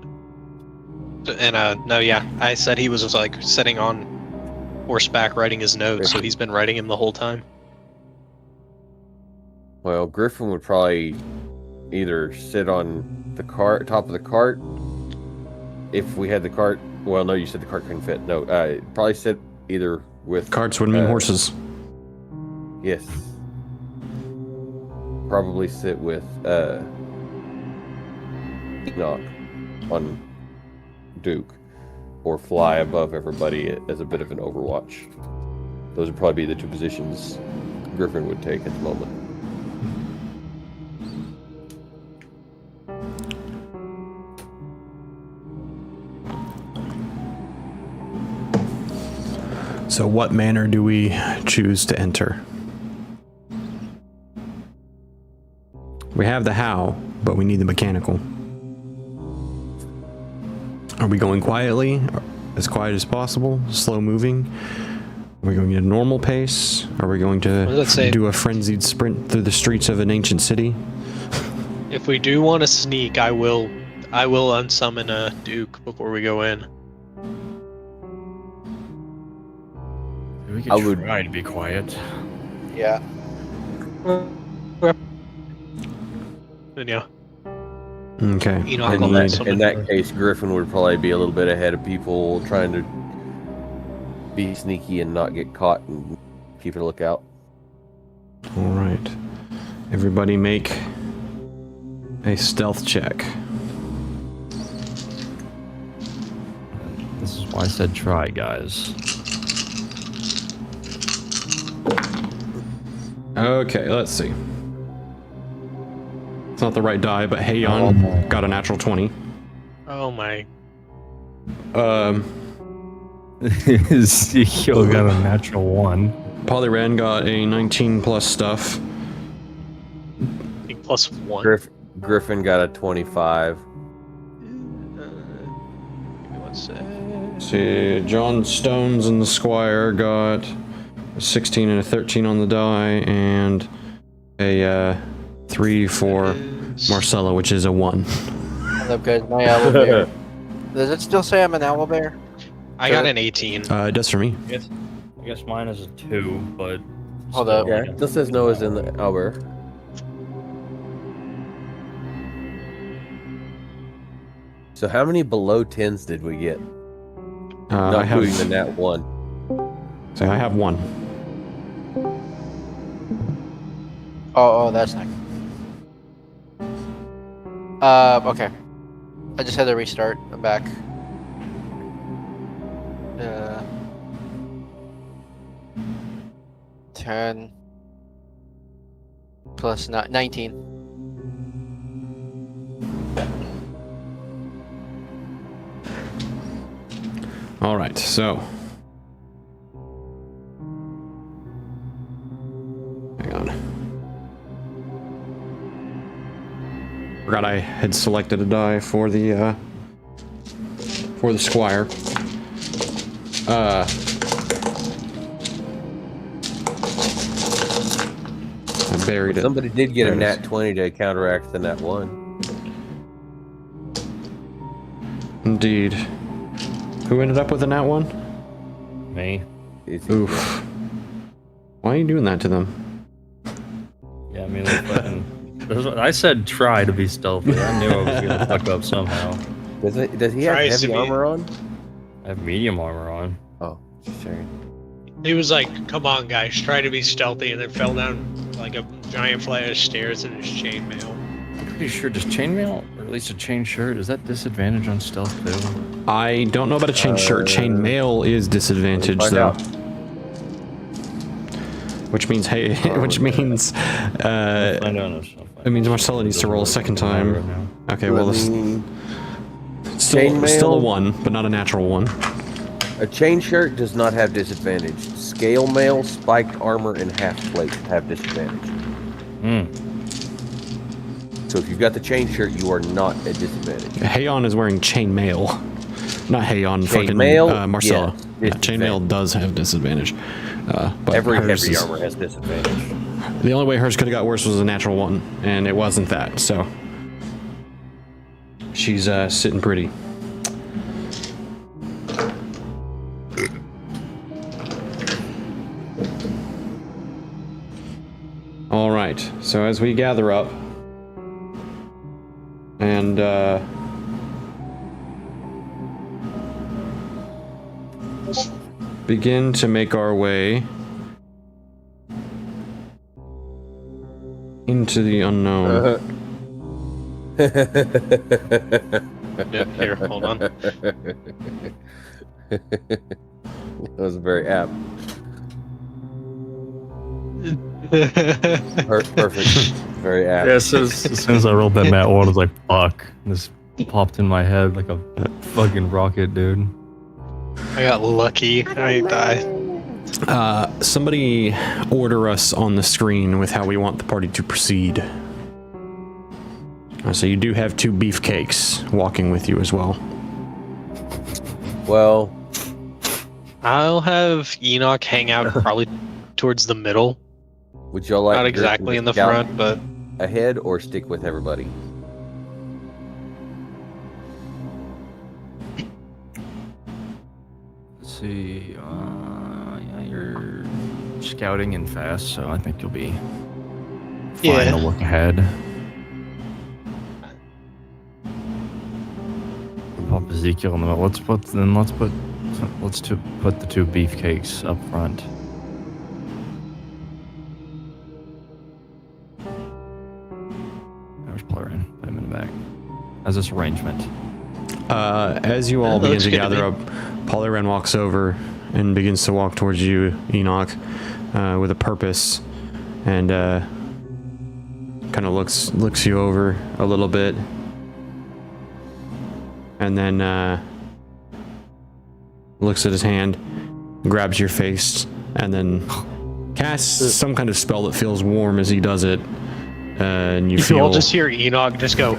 And I said he was just like sitting on horseback writing his notes, so he's been writing him the whole time. Well, Griffin would probably either sit on the top of the cart, if we had the cart. Well, no, you said the cart couldn't fit. No, probably sit either with Carts would mean horses. Yes. Probably sit with Enoch on Duke, or fly above everybody as a bit of an overwatch. Those would probably be the two positions Griffin would take at the moment. So what manner do we choose to enter? We have the how, but we need the mechanical. Are we going quietly? As quiet as possible? Slow moving? Are we going at a normal pace? Are we going to do a frenzied sprint through the streets of an ancient city? If we do want to sneak, I will unsummon a Duke before we go in. We could try to be quiet. Yeah. And yeah, Okay. Enoch In will that, summon in that her. case, Griffin would probably be a little bit ahead of people trying to be sneaky and not get caught and keep a lookout. All right. Everybody make a stealth check. This is why I said try, guys. Okay, let's see. It's not the right die, but Heian got a natural 20. Oh my! Ezekiel got a natural 1. Polyran got a 19 plus stuff. I think +1. Griffin got a 25. Give me one sec. See, John Stones and the Squire got a 16 and a 13 on the die, and a 3 for Marcella, which is a 1. What's up, guys? My owl bear. Does it still say I'm an owl bear? I got an 18. It does for me. I guess mine is a 2, but Hold up. Yeah, this says Noah's in the hour. So how many below 10s did we get? I Not have. including the nat 1. So I have 1. Oh, that's not. Okay. I just had to restart. I'm back. 10 plus 19. All right, so. Hang on. Forgot I had selected a die for the Squire. I buried it. Somebody did get There a it nat is. 20 to counteract the nat 1. Indeed. Who ended up with a nat 1? me. Oof. Why are you doing that to them? Yeah, I mean, like, fucking. I said try to be stealthy. I knew I was gonna fuck up somehow. Does he have Tries to heavy be. armor on? I have medium armor on. Oh, just checking. He was like, "Come on, guys, try to be stealthy," and then fell down like a giant flight of stairs in his chainmail. I'm pretty sure, does chainmail, or at least a chain shirt, is that disadvantage on stealth too? I don't know about a chain shirt. Chain mail is disadvantage Find though. out. Which means I it means Marcella needs to roll a second time. Okay, well, this still a Chainmail? 1, but not a natural 1. A chain shirt does not have disadvantage. Scale mail, spiked armor, and half plate have disadvantage. So if you've got the chain shirt, you are not at disadvantage. Heian is wearing chain mail, not Heian. Fucking mail? Marcella. Yeah, Chain mail does have disadvantage. But Every hers heavy is- armor has disadvantage. The only way hers could have got worse was a natural 1, and it wasn't that. So she's sitting pretty. All right. So as we gather up and begin to make our way into the unknown. Yeah, here, hold on. That was very apt. Perfect. Very apt. Yeah, so as soon as I rolled that mat one, I was like, fuck. This popped in my head like a fucking rocket, dude. I got lucky. I died. Somebody order us on the screen with how we want the party to proceed. So you do have 2 beefcakes walking with you as well. Well, I'll have Enoch hang out probably towards the middle. would y'all like Not Griffin exactly to in the scout front, but ahead or stick with everybody? Let's see. Yeah, you're scouting and fast, so I think you'll be fine Yeah. to look ahead. Pop Ezekiel in the middle. Let's put the 2 beefcakes up front. There's Plurian. Put him in the back. How's this arrangement? As you all That begin looks to good to gather me. up, Polyran walks over and begins to walk towards you, Enoch, with a purpose, and kind of looks you over a little bit, and then looks at his hand, grabs your face, and then casts some kind of spell that feels warm as he does it, and you you feel. all just hear Enoch just go.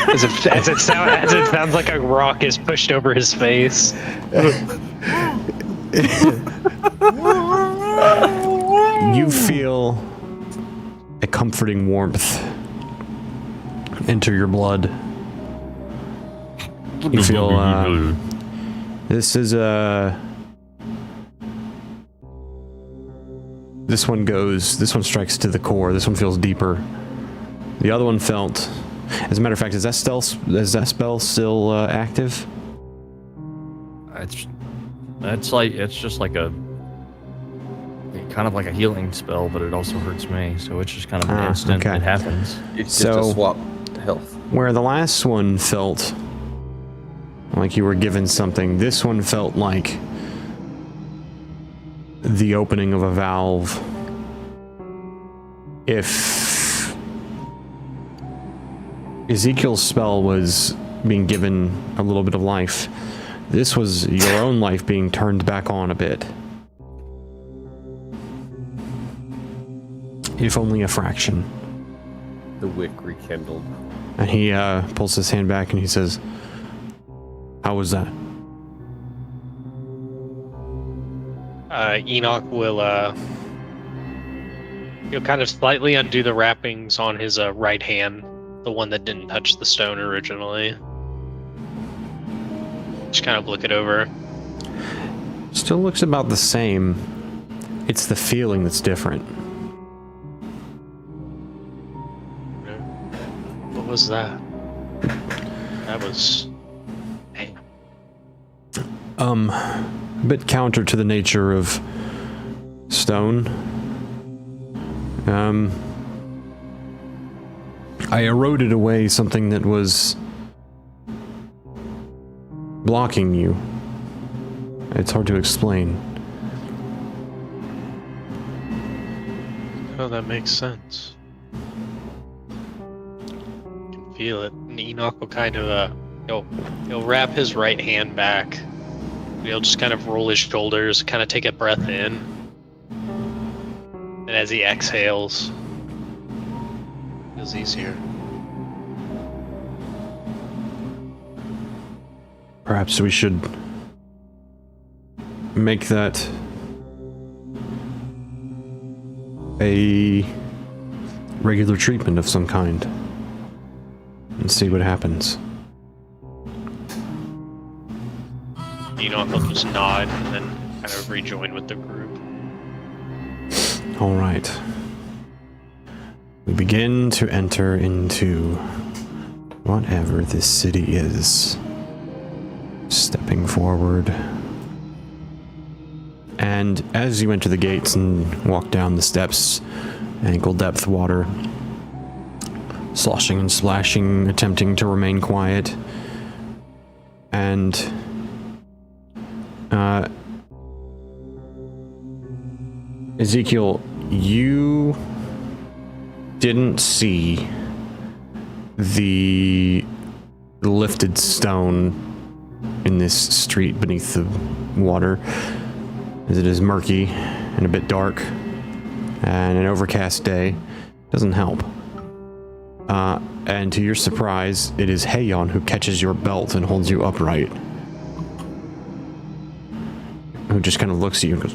As it sounds like a rock is pushed over his face. You feel a comforting warmth enter your blood. You feel this is this one strikes to the core. This one feels deeper. The other one felt. As a matter of fact, is that spell still active? It's just like a kind of like a healing spell, but it also hurts me. So it's just kind of an instant. okay. It happens. It's just a swap health. Where the last one felt like you were given something, this one felt like the opening of a valve. If Ezekiel's spell was being given a little bit of life, this was your own life being turned back on a bit. If only a fraction. The wick rekindled. And he pulls his hand back and he says, "How was that?" Enoch will he'll kind of slightly undo the wrappings on his right hand, the one that didn't touch the stone originally. Just kind of look it over. Still looks about the same. It's the feeling that's different. What was that? That was. A bit counter to the nature of stone. I eroded away something that was blocking you. It's hard to explain. Oh, that makes sense. I can feel it. And Enoch will kind of he'll wrap his right hand back. He'll just kind of roll his shoulders, kind of take a breath in. And as he exhales, it feels easier. Perhaps we should make that a regular treatment of some kind and see what happens. Enoch will just nod and then kind of rejoin with the group. All right. We begin to enter into whatever this city is. Stepping forward. And as you enter the gates and walk down the steps, ankle depth water, sloshing and splashing, attempting to remain quiet. And Ezekiel, you didn't see the lifted stone in this street beneath the water, as it is murky and a bit dark, and an overcast day doesn't help. And to your surprise, it is Heion who catches your belt and holds you upright. Who just kind of looks at you and goes,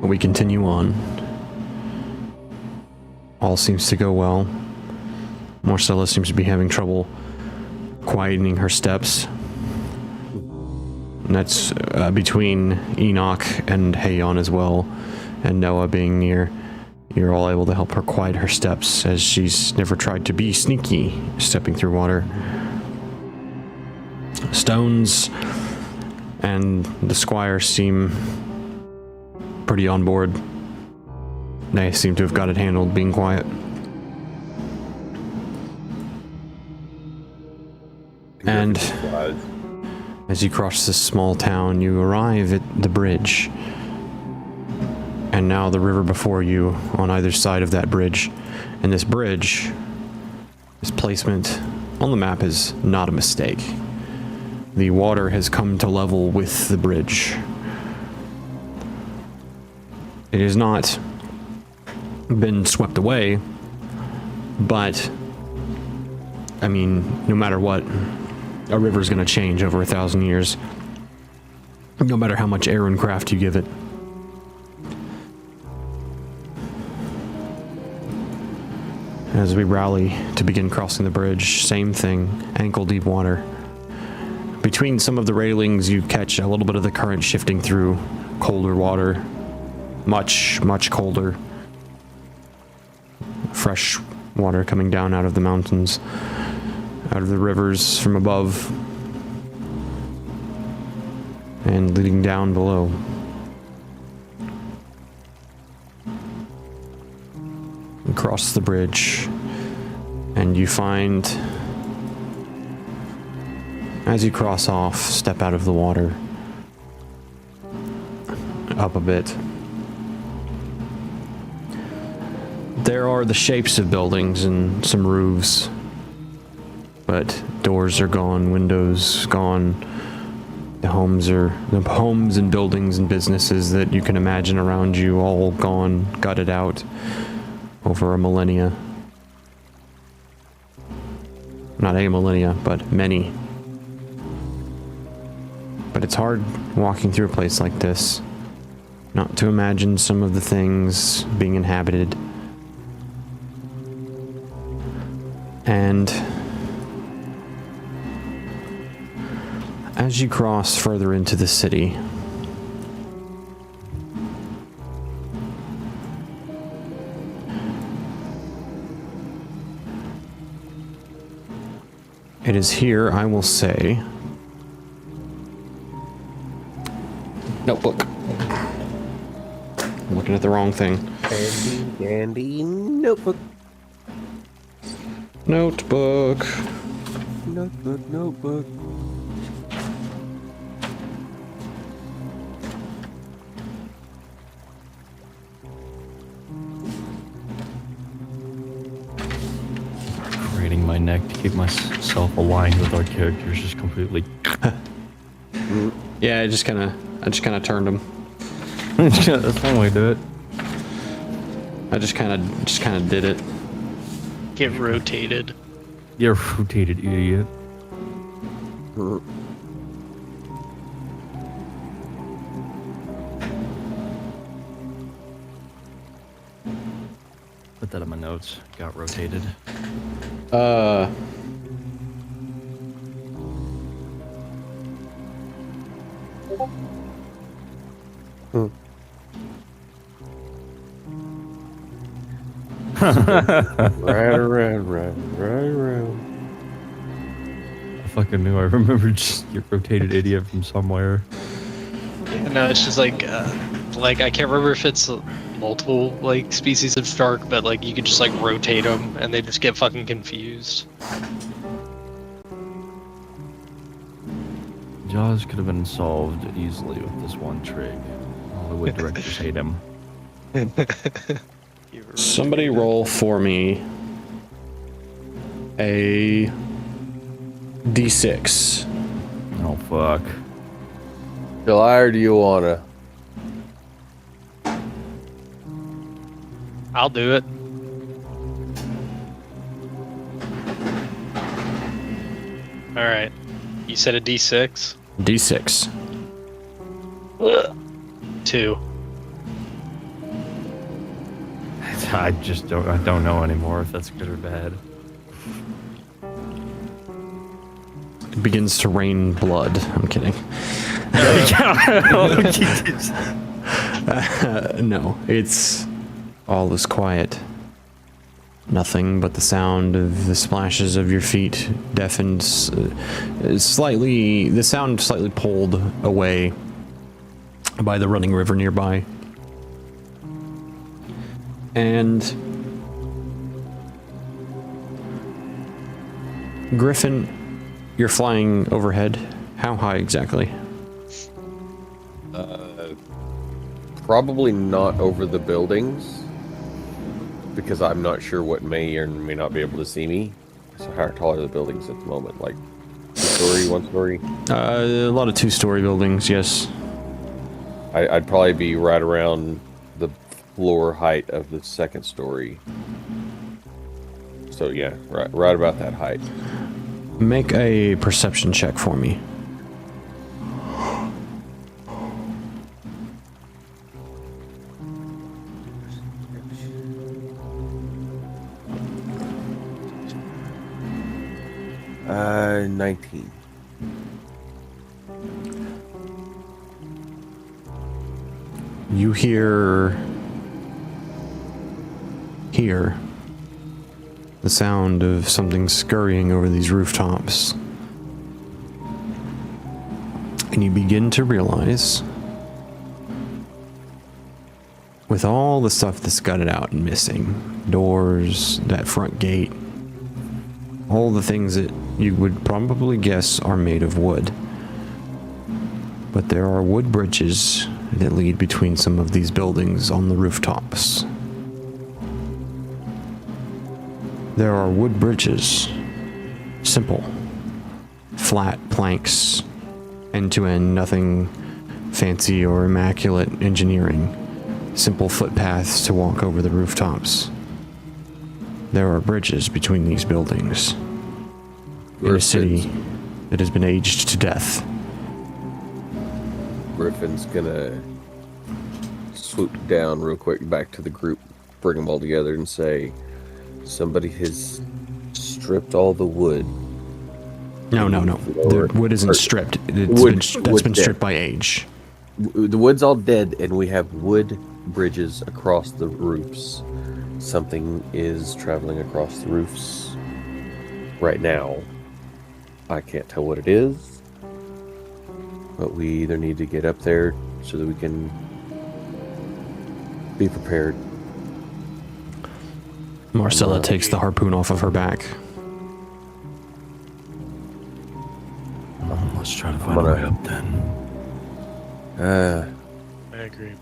We continue on. All seems to go well. Marcella seems to be having trouble quietening her steps. And that's between Enoch and Heion as well, and Noah being near. You're all able to help her quiet her steps, as she's never tried to be sneaky stepping through water. Stones and the squire seem pretty on board. They seem to have got it handled, being quiet. And as you cross this small town, you arrive at the bridge. And now the river before you on either side of that bridge. And this bridge, this placement on the map is not a mistake. The water has come to level with the bridge. It has not been swept away, but I mean, no matter what, a river's going to change over 1,000 years, no matter how much air and craft you give it. As we rally to begin crossing the bridge, same thing, ankle-deep water. Between some of the railings, you catch a little bit of the current shifting through colder water. Much, much colder. Fresh water coming down out of the mountains, out of the rivers from above, and leading down below. You cross the bridge, and you find, as you cross off, step out of the water, up a bit. There are the shapes of buildings and some roofs, but doors are gone, windows gone. The homes and buildings and businesses that you can imagine around you all gone, gutted out over a millennia. Not a millennia, but many. But it's hard walking through a place like this, not to imagine some of the things being inhabited. And as you cross further into the city, it is here, I will say, notebook. I'm looking at the wrong thing. Dandy notebook. Notebook. Notebook. Craning my neck to keep myself aligned with our characters just completely. Yeah, I just kind of turned him. That's one way to do it. I just kind of did it. Get rotated. You're a rotated idiot. Put that in my notes. Got rotated. Right around. I fucking knew. I remembered just your rotated idiot from somewhere. No, it's just like I can't remember if it's multiple like species of shark, but like you can just like rotate them and they just get fucking confused. Jaws could have been solved easily with this one trick. Hollywood directors hate him. Somebody roll for me a D6. Oh fuck. Shall I, or do you wanna? I'll do it. All right. You said a D6? D6. 2. I don't know anymore if that's good or bad. It begins to rain blood. I'm kidding. No, it's all is quiet. Nothing but the sound of the splashes of your feet deafens the sound slightly pulled away by the running river nearby. And Griffin, you're flying overhead. How high exactly? Probably not over the buildings, because I'm not sure what may or may not be able to see me. So how tall are the buildings at the moment? Like 2-story, 1-story? A lot of 2-story buildings, yes. I'd probably be right around the floor height of the 2nd story. So yeah, right about that height. Make a perception check for me. Uh, 19. You hear the sound of something scurrying over these rooftops. And you begin to realize, with all the stuff that's gutted out and missing, doors, that front gate, all the things that you would probably guess are made of wood. But there are wood bridges that lead between some of these buildings on the rooftops. There are wood bridges, simple, flat planks, end to end, nothing fancy or immaculate engineering, simple footpaths to walk over the rooftops. There are bridges between these buildings in a city that has been aged to death. Griffin's gonna swoop down real quick back to the group, bring them all together and say, somebody has stripped all the wood. No. The wood isn't stripped. That's been stripped by age. The wood's all dead, and we have wood bridges across the roofs. Something is traveling across the roofs right now. I can't tell what it is, but we either need to get up there so that we can be prepared. Marcella takes the harpoon off of her back. Let's try to find a way up then. I agree.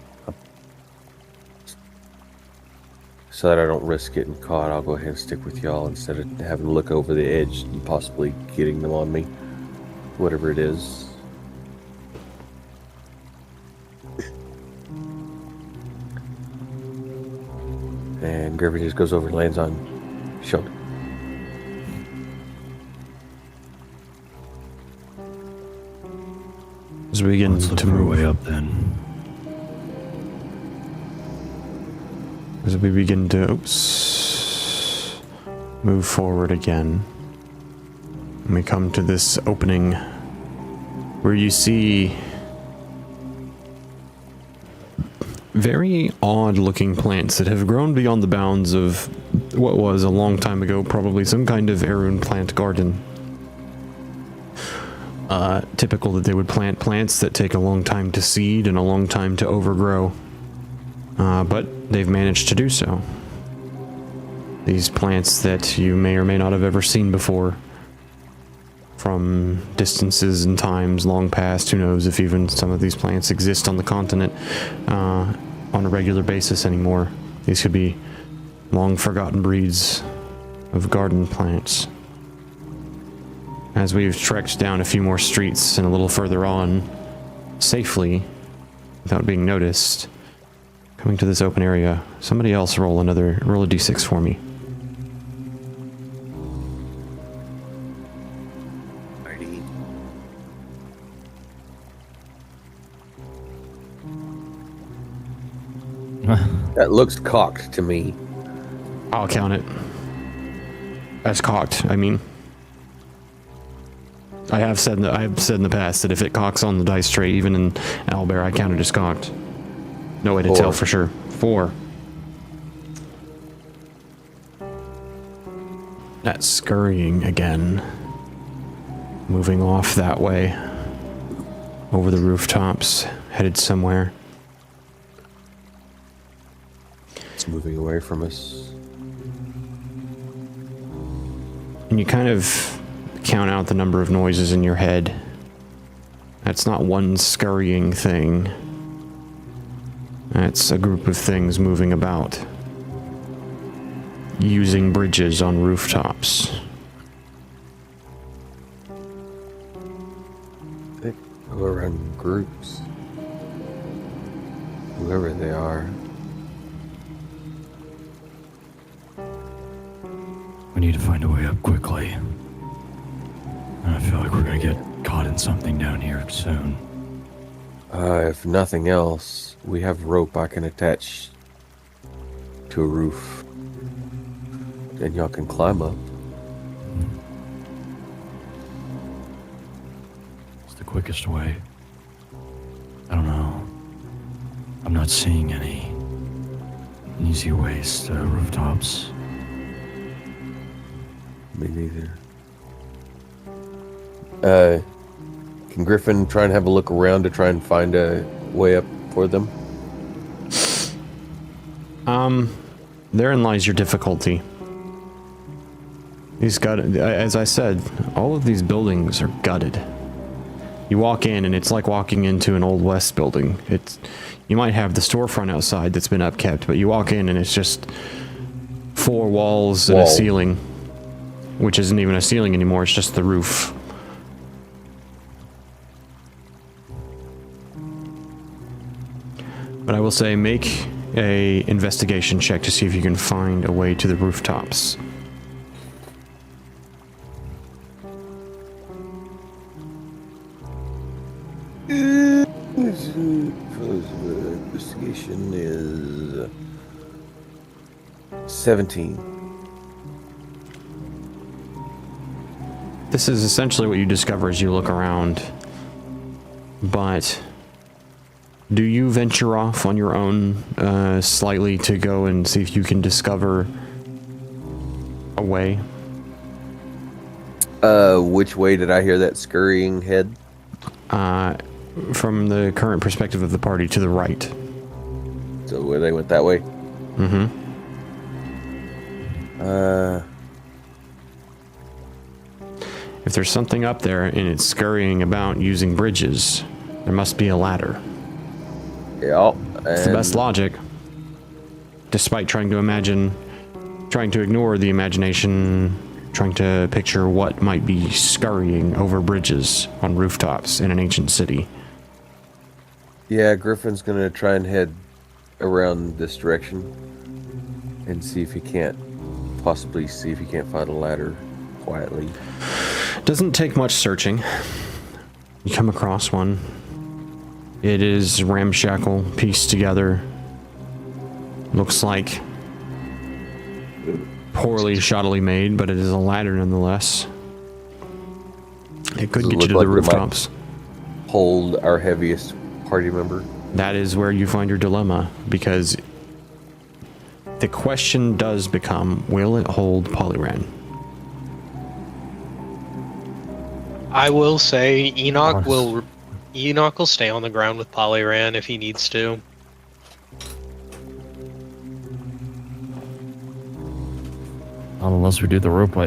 So that I don't risk getting caught, I'll go ahead and stick with y'all instead of having to look over the edge and possibly getting them on me. Whatever it is. And Griffin just goes over and lands on shoulder. As we begin Let's look to for a move way up then. As we begin to move forward again, and we come to this opening where you see very odd looking plants that have grown beyond the bounds of what was a long time ago probably some kind of heirloom plant garden. Typical that they would plant plants that take a long time to seed and a long time to overgrow. But they've managed to do so. These plants that you may or may not have ever seen before, from distances and times long past, who knows if even some of these plants exist on the continent on a regular basis anymore. These could be long forgotten breeds of garden plants. As we've trekked down a few more streets and a little further on, safely, without being noticed, coming to this open area, somebody else roll a d6 for me. Alrighty. That looks cocked to me. I'll count it as cocked. I mean, I have said in the past that if it cocks on the dice tray, even in owlbear, I count it as cocked. No way to tell for sure. 4. That's scurrying again. Moving off that way. Over the rooftops, headed somewhere. It's moving away from us. And you kind of count out the number of noises in your head. That's not one scurrying thing. That's a group of things moving about. Using bridges on rooftops. They go around groups. Whoever they are. We need to find a way up quickly. And I feel like we're gonna get caught in something down here soon. If nothing else, we have rope I can attach to a roof. And y'all can climb up. It's the quickest way. I don't know. I'm not seeing any easy ways to rooftops. Me neither. Can Griffin try and have a look around to try and find a way up for them? Therein lies your difficulty. As I said, all of these buildings are gutted. You walk in and it's like walking into an old West building. You might have the storefront outside that's been upkept, but you walk in and it's just 4 walls and a ceiling, which isn't even a ceiling anymore, it's just the roof. But I will say, make a investigation check to see if you can find a way to the rooftops. Investigation is 17. This is essentially what you discover as you look around. But do you venture off on your own slightly to go and see if you can discover a way? Which way did I hear that scurrying head? From the current perspective of the party, to the right. So where they went that way? Mm-hmm. If there's something up there and it's scurrying about using bridges, there must be a ladder. Yeah. It's the best logic. Despite trying to ignore the imagination, trying to picture what might be scurrying over bridges on rooftops in an ancient city. Yeah, Griffin's gonna try and head around this direction and see if he can't find a ladder quietly. Doesn't take much searching. You come across one. It is ramshackle, pieced together. Looks like poorly, shoddily made, but it is a ladder nonetheless. It could get you to the rooftops. Hold our heaviest party member. That is where you find your dilemma, because the question does become, will it hold Polyran? I will say Enoch will stay on the ground with Polyran if he needs to. Not unless we do the rope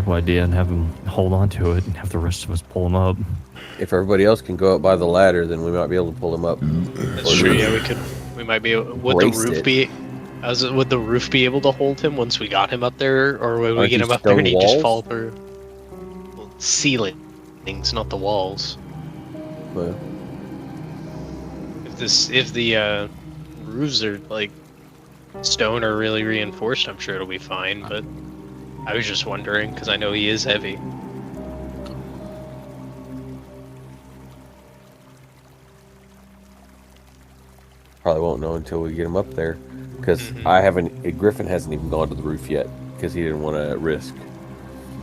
idea and have him hold on to it and have the rest of us pull him up. If everybody else can go up by the ladder, then we might be able to pull him up. That's true. Yeah, we could. We might be. Would the roof be able to hold him once we got him up there, or would we get him up there and he just fall through? ceilings, not the walls. Well, If the roofs are like stone or really reinforced, I'm sure it'll be fine. But I was just wondering because I know he is heavy. probably won't know until we get him up there, because I haven't. Griffin hasn't even gone to the roof yet because he didn't want to risk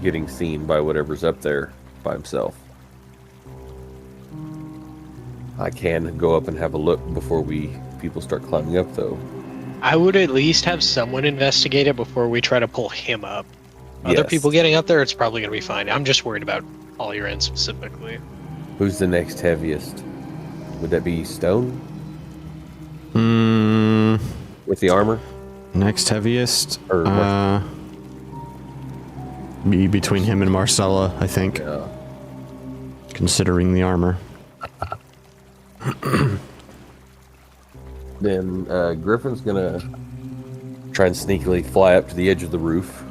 getting seen by whatever's up there by himself. I can go up and have a look before people start climbing up, though. I would at least have someone investigate it before we try to pull him up. Other Yes. people getting up there, it's probably going to be fine. I'm just worried about all your ends specifically. Who's the next heaviest? Would that be Stone with the armor? Next heaviest? Or what? Be between him and Marcella, I think, Yeah. considering the armor. Then Griffin's gonna try and sneakily fly up to the edge of the roof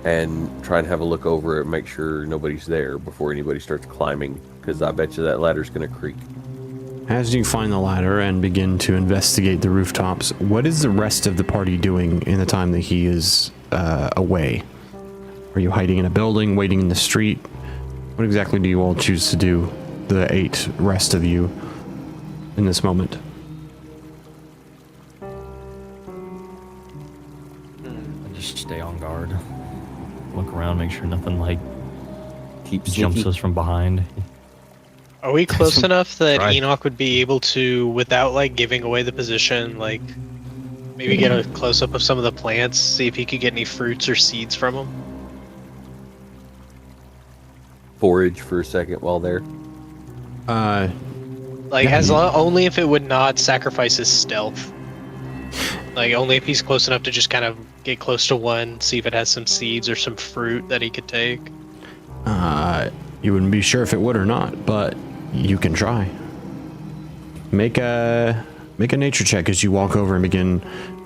and try and have a look over it, make sure nobody's there before anybody starts climbing, because I bet you that ladder's gonna creak. As you find the ladder and begin to investigate the rooftops, what is the rest of the party doing in the time that he is away? Are you hiding in a building, waiting in the street? What exactly do you all choose to do, the 8 rest of you, in this moment? I just stay on guard. Look around, make sure nothing like Keep jumps sneaky. us from behind. Are we close enough that Right. Enoch would be able to, without like giving away the position, like maybe get a close up of some of the plants, see if he could get any fruits or seeds from them? Forage for a second while there. Like Yeah, only if it would not sacrifice his stealth. Like only if he's close enough to just kind of get close to one, see if it has some seeds or some fruit that he could take. You wouldn't be sure if it would or not, but you can try. Make a nature check as you walk over and begin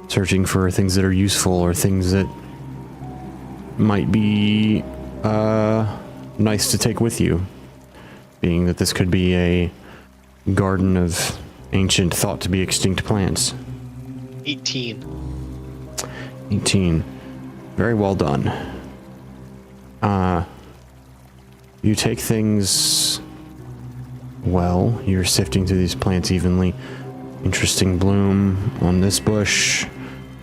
searching for things that are useful or things that might be nice to take with you. Being that this could be a garden of ancient, thought to be extinct plants. 18. 18. Very well done. You take things well. You're sifting through these plants evenly. Interesting bloom on this bush.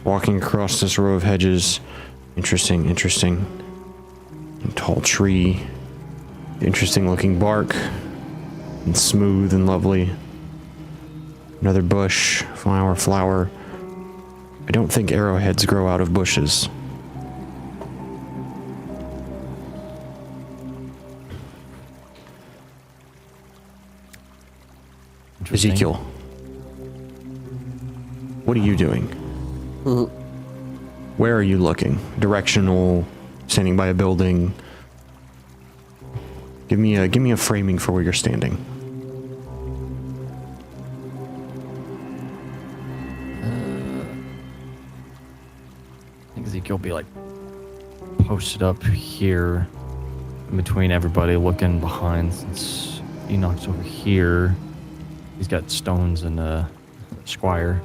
Walking across this row of hedges. Interesting. A tall tree. Interesting looking bark. And smooth and lovely. Another bush. Flower. I don't think arrowheads grow out of bushes. Interesting. Ezekiel, what are you doing? Where are you looking? Directional, standing by a building? Give me a framing for where you're standing. I think Ezekiel will be like posted up here in between everybody, looking behind. Since Enoch's over here, he's got stones and Squire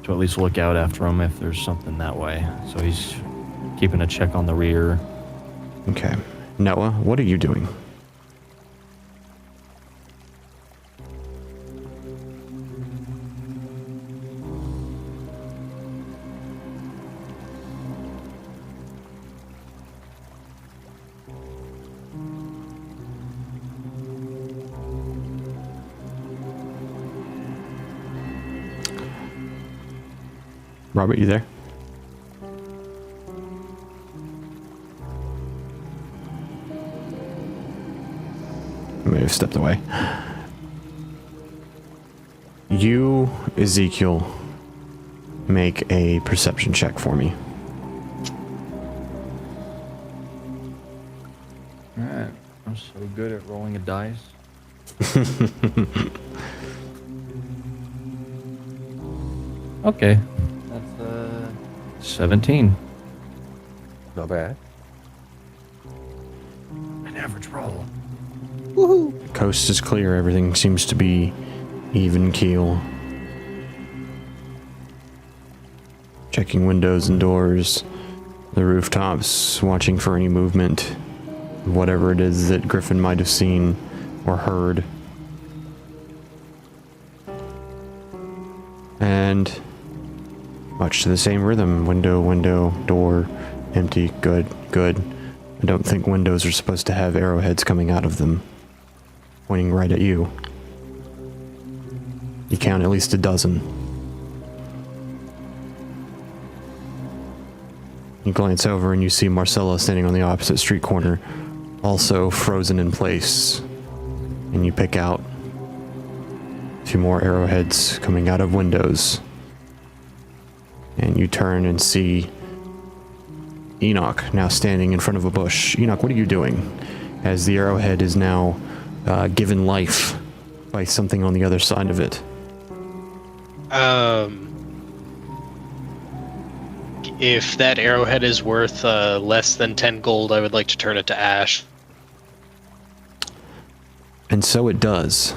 to at least look out after him if there's something that way. So he's keeping a check on the rear. Okay. Noah, what are you doing? Robert, you there? I may have stepped away. You, Ezekiel, make a perception check for me. Alright, I'm so good at rolling a dice. Okay, that's 17. Not bad. An average roll. Coast is clear. Everything seems to be even keel. Checking windows and doors, the rooftops, watching for any movement, whatever it is that Griffin might have seen or heard. And much to the same rhythm, window, door, empty, good. I don't think windows are supposed to have arrowheads coming out of them, pointing right at you. You count at least a dozen. You glance over and you see Marcella standing on the opposite street corner, also frozen in place. And you pick out 2 more arrowheads coming out of windows. And you turn and see Enoch now standing in front of a bush. Enoch, what are you doing? As the arrowhead is now given life by something on the other side of it. If that arrowhead is worth less than 10 gold, I would like to turn it to ash. And so it does.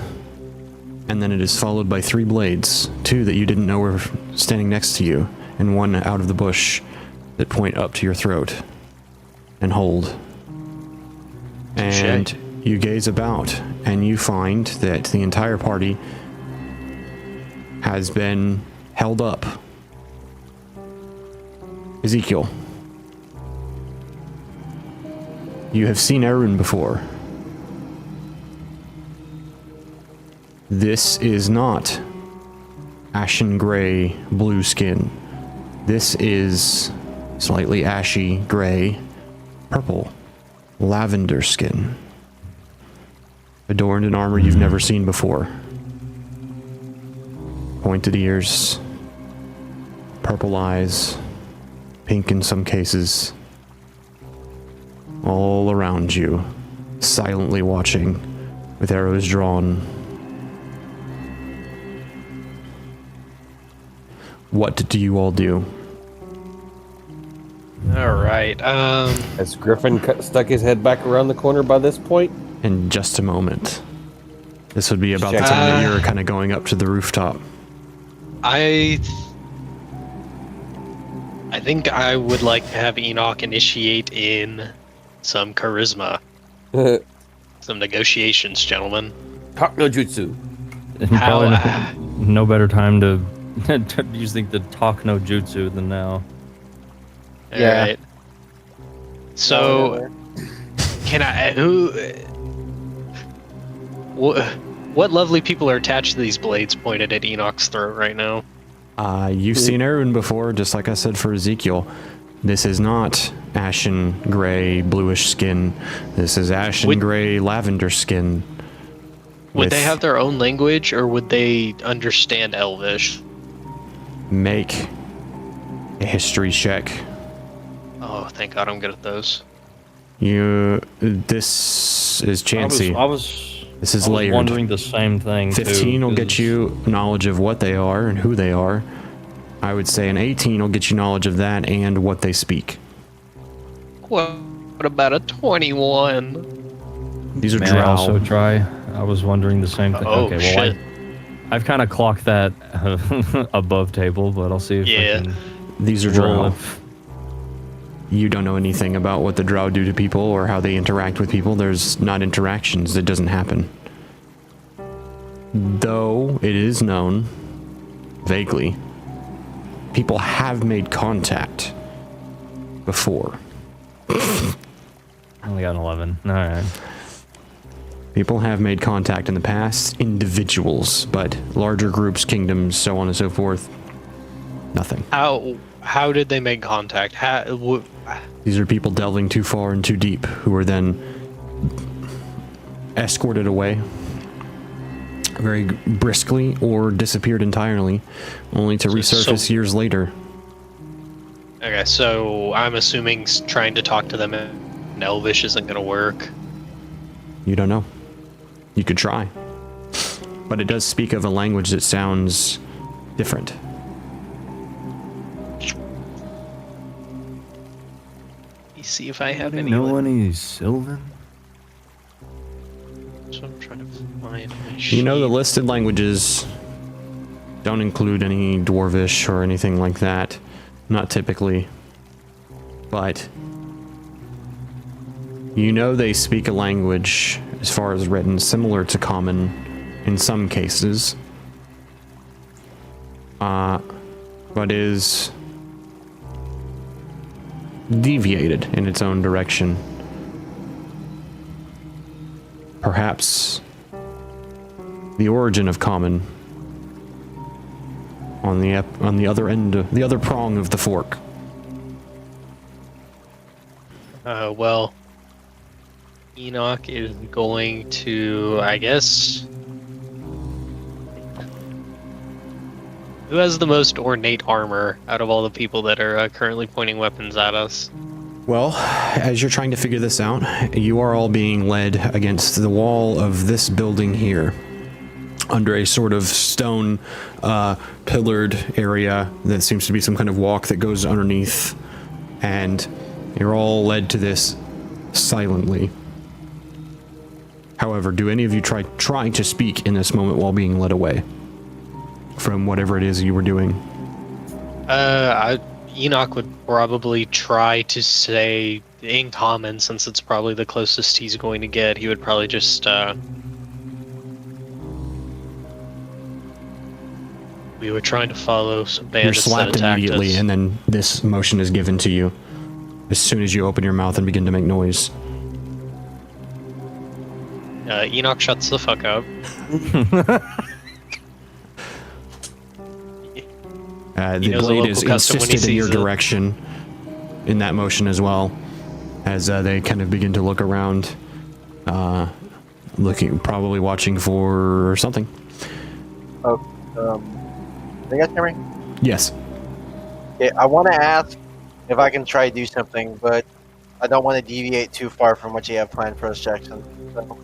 And then it is followed by 3 blades, 2 that you didn't know were standing next to you, and 1 out of the bush that point up to your throat and hold. And you gaze about, and you find that the entire party has been held up. Ezekiel, you have seen Erun before. This is not ashen gray blue skin. This is slightly ashy gray purple lavender skin, adorned in armor you've never seen before. Pointed ears, purple eyes, pink in some cases, all around you, silently watching, with arrows drawn. What do you all do? All right. Has Griffin stuck his head back around the corner by this point? In just a moment. This would be about the time that you're kind of going up to the rooftop. I think I would like to have Enoch initiate in some charisma. Some negotiations, gentlemen. Talk no jutsu. Probably no better time to use the talk no jutsu than now. Yeah. Alright. So, can I... What lovely people are attached to these blades pointed at Enoch's throat right now? You've seen Erwin before, just like I said for Ezekiel. This is not ashen gray bluish skin. This is ashen gray lavender skin. Would they have their own language, or would they understand Elvish? Make a history check. Oh, thank God I'm good at those. This is chancy. This is layered. Wondering the same thing. 15 will get you knowledge of what they are and who they are. I would say an 18 will get you knowledge of that and what they speak. What about a 21? These are May drow. I also try? I was wondering the same thing. Oh, okay, shit. well, I've kind of clocked that above table, but I'll see if I can. These are roll drow. if- You don't know anything about what the drow do to people or how they interact with people. There's not interactions. It doesn't happen. Though it is known, vaguely, people have made contact before. I only got an 11. All right. People have made contact in the past, individuals, but larger groups, kingdoms, so on and so forth, nothing. How did they make contact? These are people delving too far and too deep, who are then escorted away very briskly or disappeared entirely, only to resurface years later. Okay, so I'm assuming trying to talk to them in Elvish isn't going to work. You don't know. You could try. But it does speak of a language that sounds different. Let me see if I have any. Know any Sylvan? So I'm trying to find my You know, the sheet. listed languages don't include any Dwarvish or anything like that. Not typically. But you know they speak a language, as far as written, similar to Common in some cases. But is deviated in its own direction. Perhaps the origin of Common on the other end, the other prong of the fork. Well, Enoch is going to, I guess. Who has the most ornate armor out of all the people that are currently pointing weapons at us? Well, as you're trying to figure this out, you are all being led against the wall of this building here, under a sort of stone pillared area that seems to be some kind of walk that goes underneath, and you're all led to this silently. However, do any of you trying to speak in this moment while being led away from whatever it is you were doing? Enoch would probably try to say in common, since it's probably the closest he's going to get. He would probably just, we were trying to follow some You're bandits that slapped attacked immediately, us. and then this motion is given to you as soon as you open your mouth and begin to make noise. Enoch shuts the fuck up. The knows a blade local is custom when he insisted in your sees it. direction in that motion as well, as they kind of begin to look around, probably watching for something. Oh, you guys hear me? Yes. Yeah, I want to ask if I can try to do something, but I don't want to deviate too far from what you have planned for us, Jackson. So.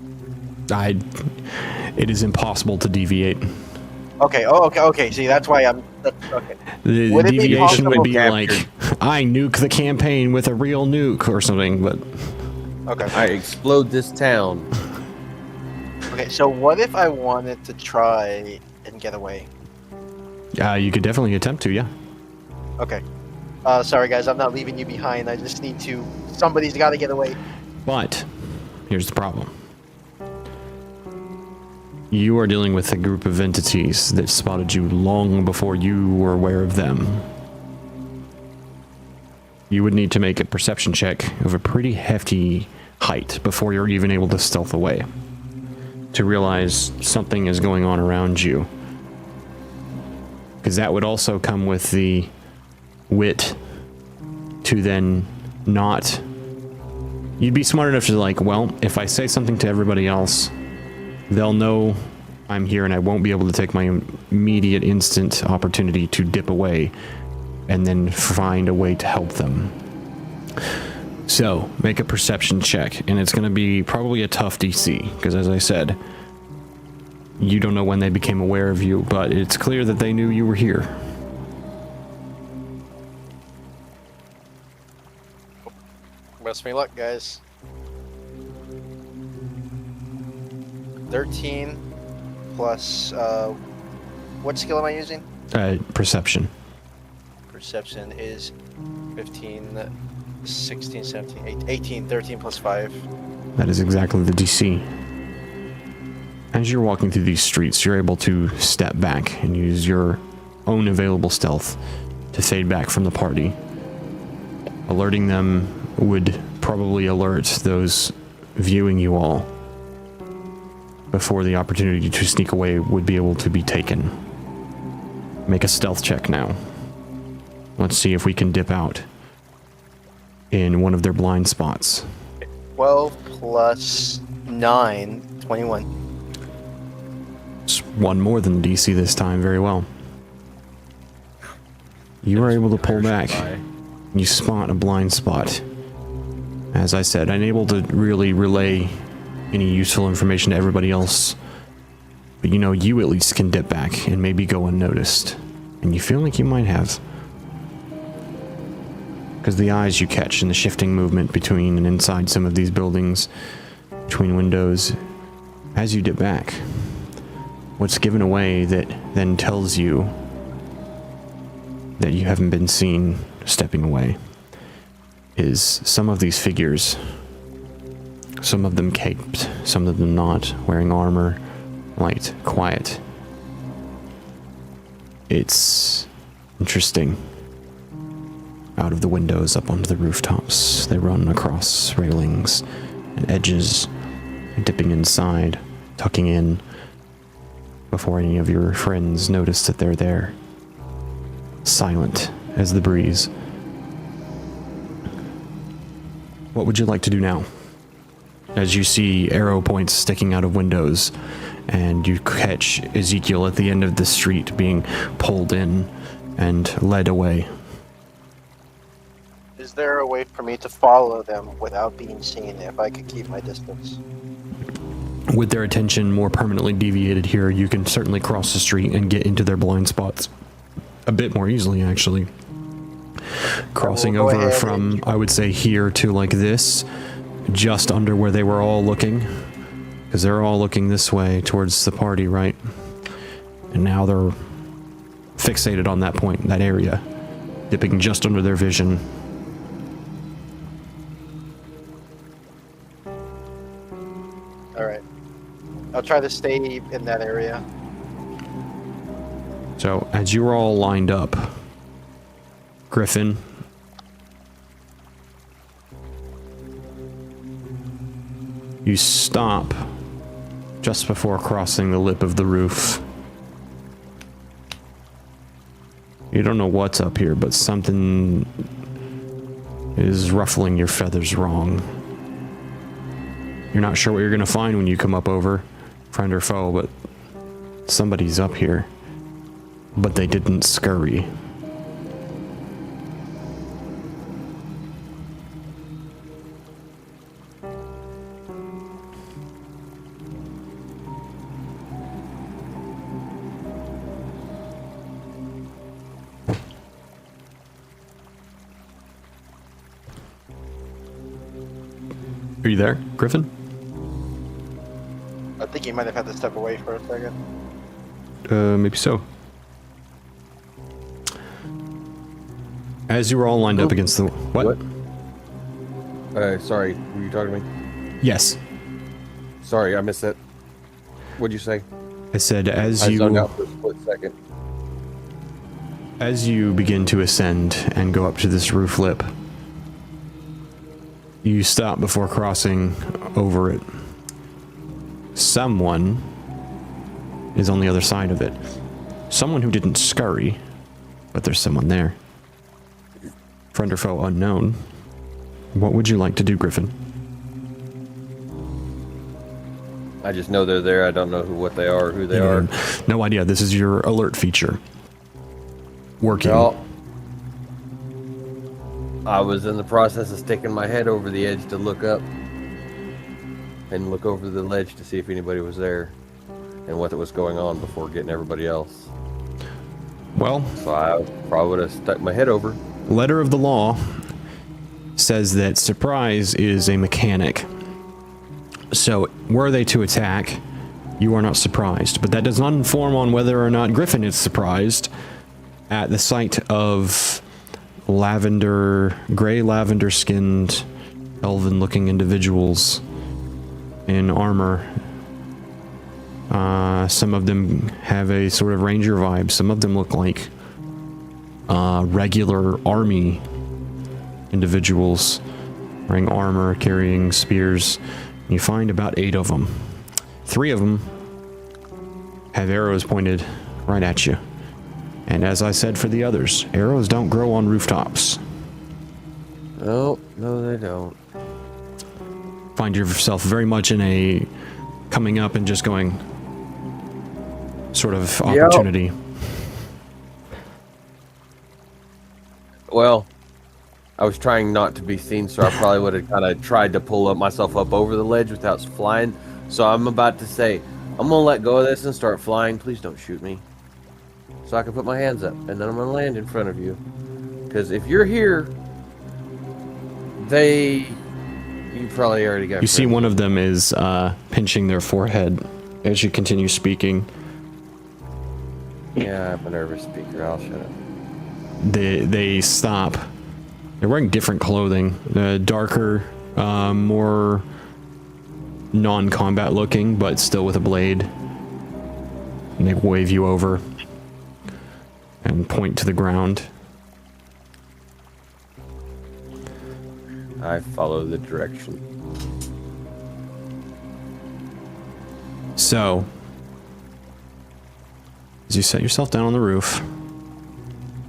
It is impossible to deviate. Okay. Oh, okay. See, that's why That's okay. The Would it be deviation would be possible like, captured? I nuke the campaign with a real nuke or something, but Okay. I explode this town. Okay. So what if I wanted to try and get away? you could definitely attempt to, yeah. Okay. Sorry guys, I'm not leaving you behind. I just need to. Somebody's got to get away. But here's the problem. You are dealing with a group of entities that spotted you long before you were aware of them. You would need to make a perception check of a pretty hefty height before you're even able to stealth away, to realize something is going on around you. Because that would also come with the wit to then not... You'd be smart enough to like, well, if I say something to everybody else, they'll know I'm here and I won't be able to take my immediate instant opportunity to dip away and then find a way to help them. So, make a perception check, and it's going to be probably a tough DC, because as I said, you don't know when they became aware of you, but it's clear that they knew you were here. Wish me luck, guys. 13 plus, what skill am I using? Perception. Perception is 15, 16, 17, 18, 13 plus 5. That is exactly the DC. As you're walking through these streets, you're able to step back and use your own available stealth to fade back from the party. Alerting them would probably alert those viewing you all before the opportunity to sneak away would be able to be taken. Make a stealth check now. Let's see if we can dip out in one of their blind spots. 12 plus 9, 21. It's one more than DC this time, very well. You are able to pull back. You spot a blind spot. As I said, unable to really relay any useful information to everybody else. But you know, you at least can dip back and maybe go unnoticed. And you feel like you might have. Because the eyes you catch and the shifting movement between and inside some of these buildings, between windows, As you dip back, what's given away that then tells you that you haven't been seen stepping away is some of these figures, some of them caped, some of them not, wearing armor, light, quiet. It's interesting. Out of the windows up onto the rooftops, they run across railings and edges, dipping inside, tucking in, before any of your friends notice that they're there. Silent as the breeze. What would you like to do now? As you see arrow points sticking out of windows, and you catch Ezekiel at the end of the street being pulled in and led away. Is there a way for me to follow them without being seen if I could keep my distance? With their attention more permanently deviated here, you can certainly cross the street and get into their blind spots a bit more easily, actually. Crossing go over ahead from, I would say, here to like this, just under where they were all looking, because they're all looking this way towards the party, right? And now they're fixated on that point, that area, dipping just under their vision. Alright. I'll try to stay in that area. So, as you're all lined up, Griffin, you stop just before crossing the lip of the roof. You don't know what's up here, but something is ruffling your feathers wrong. You're not sure what you're gonna find when you come up over, friend or foe, but somebody's up here. But they didn't scurry. Are you there, Griffin? I think you might have had to step away for a second. Maybe so. As you were all lined up against the... What? Sorry, were you talking to me? Yes. Sorry, I missed that. What'd you say? I said as I zoned you... out for a split second. As you begin to ascend and go up to this roof lip, you stop before crossing over it. Someone is on the other side of it. Someone who didn't scurry, but there's someone there. Friend or foe unknown. What would you like to do, Griffin? I just know they're there. I don't know what they are, who they are. No idea. This is your alert feature. Working. Well, I was in the process of sticking my head over the edge to look up and look over the ledge to see if anybody was there and what was going on before getting everybody else. Well, So I probably would have stuck my head over. letter of the law says that surprise is a mechanic. So, were they to attack, you are not surprised. But that does not inform on whether or not Griffin is surprised at the sight of gray lavender skinned, elven looking individuals in armor. Some of them have a sort of ranger vibe. Some of them look like regular army individuals wearing armor, carrying spears. You find about 8 of them. 3 of them have arrows pointed right at you. And as I said for the others, arrows don't grow on rooftops. Oh, no, they don't. Find yourself very much in a coming up and just going sort of opportunity. Well, I was trying not to be seen, so I probably would have kind of tried to pull myself up over the ledge without flying. So I'm about to say, I'm going to let go of this and start flying. Please don't shoot me. So I can put my hands up, and then I'm going to land in front of you. Because if you're here, they You probably already got. You see one of them is pinching their forehead as you continue speaking. Yeah, I'm a nervous speaker. I'll shut up. They stop. They're wearing different clothing, darker, more non-combat looking, but still with a blade. And they wave you over and point to the ground. I follow the direction. So, as you set yourself down on the roof,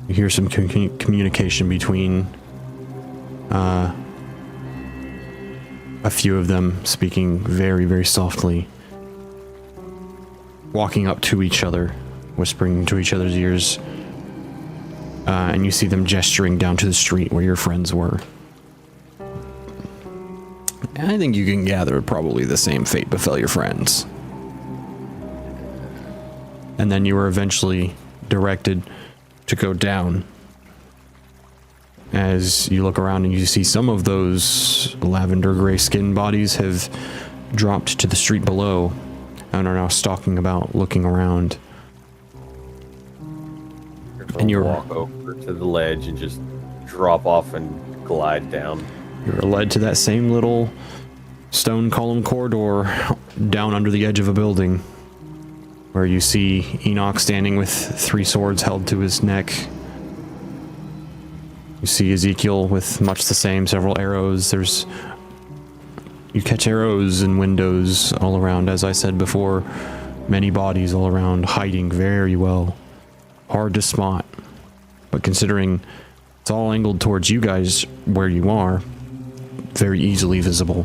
you hear some communication between a few of them speaking very, very softly, walking up to each other, whispering into each other's ears, and you see them gesturing down to the street where your friends were. And I think you can gather probably the same fate befell your friends. And then you were eventually directed to go down. As you look around and you see some of those lavender gray skin bodies have dropped to the street below and are now stalking about, looking around. And you're walk over to the ledge and just drop off and glide down. You're led to that same little stone column corridor down under the edge of a building, where you see Enoch standing with 3 swords held to his neck. You see Ezekiel with much the same, several arrows. You catch arrows in windows all around, as I said before. Many bodies all around, hiding very well. Hard to spot. But considering it's all angled towards you guys where you are, very easily visible.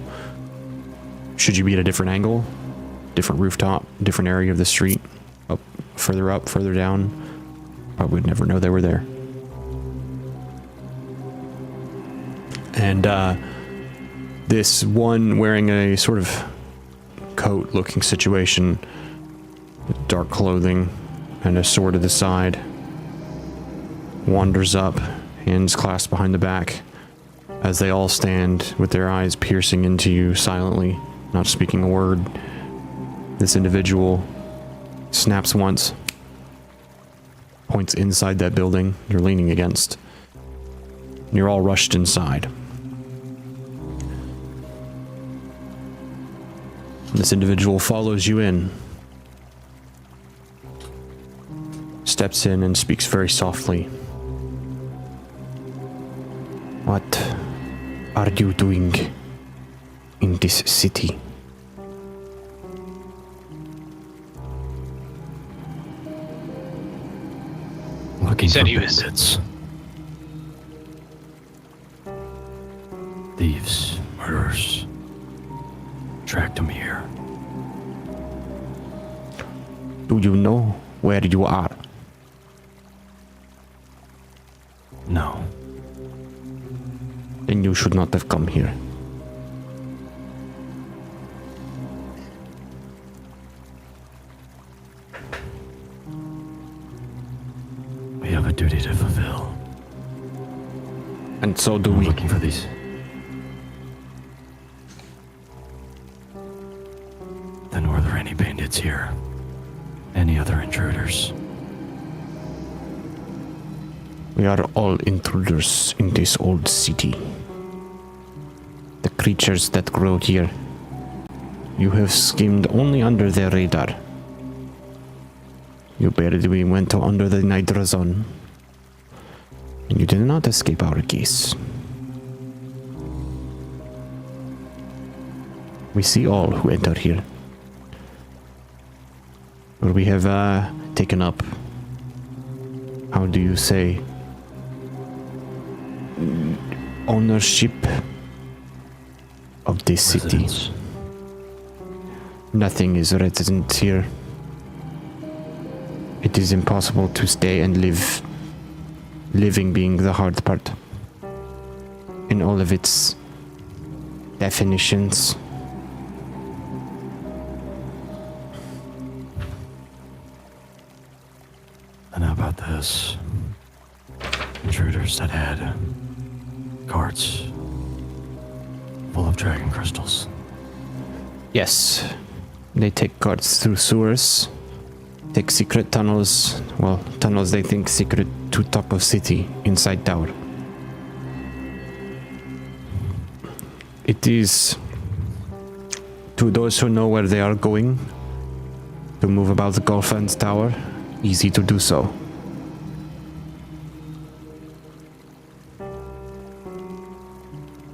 Should you be at a different angle, different rooftop, different area of the street, up, further down, I would never know they were there. And this one wearing a sort of coat looking situation, with dark clothing and a sword at the side, wanders up, hands clasped behind the back, as they all stand with their eyes piercing into you silently, not speaking a word. This individual snaps once, points inside that building you're leaning against, and you're all rushed inside. This individual follows you in, steps in and speaks very softly. What are you doing in this city? Looking said for he was- bandits. Thieves, murderers. Tracked them here. Do you know where you are? No. Then you should not have come here. We have a duty to fulfill. And so do I'm we. looking for these. Then were there any bandits here? Any other intruders? We are all intruders in this old city. The creatures that grow here. You have skimmed only under their radar. You barely went under the Nidra zone. And you did not escape our gaze. We see all who enter here. But we have taken up, how do you say, ownership of this city. Residents. Nothing is resident here. It is impossible to stay and live. Living being the hard part. In all of its definitions. And how about this? Intruders that had carts couple of dragon crystals. Yes. They take guards through sewers, take secret tunnels, well, tunnels they think secret to top of city inside tower. It is, to those who know where they are going, to move about the Golfan's tower, easy to do so.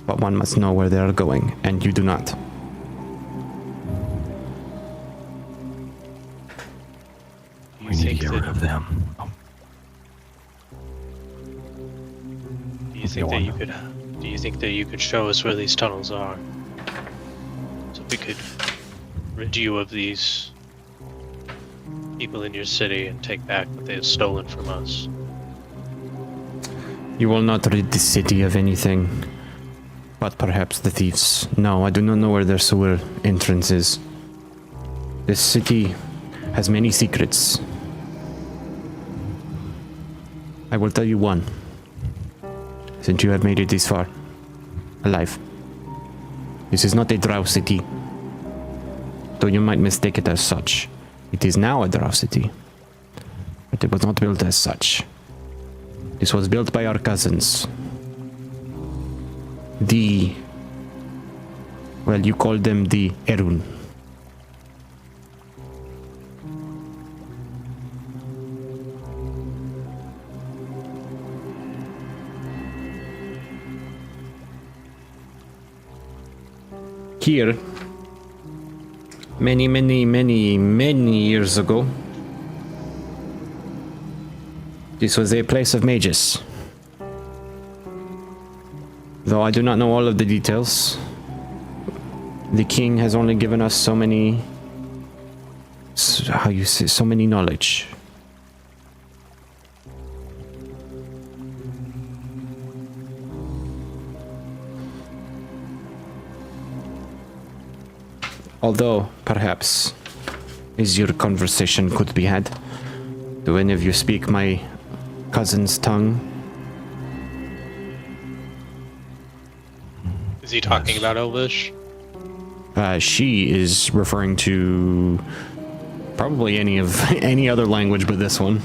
But one must know where they are going, and you do not. We need to get rid of them. Oh, Do you think that you could? Do you think that you could show us where these tunnels are, so we could rid you of these people in your city and take back what they have stolen from us? You will not rid the city of anything, but perhaps the thieves. No, I do not know where their sewer entrance is. This city has many secrets. I will tell you one. Since you have made it this far, alive. This is not a drow city, though you might mistake it as such. It is now a drow city, but it was not built as such. This was built by our cousins. Well, you call them the Erun. Here, many years ago, this was a place of mages. Though I do not know all of the details, the king has only given us so many knowledge. Although, perhaps, as your conversation could be had, do any of you speak my cousin's tongue? Is he talking about Elvish? She is referring to probably any other language but this one.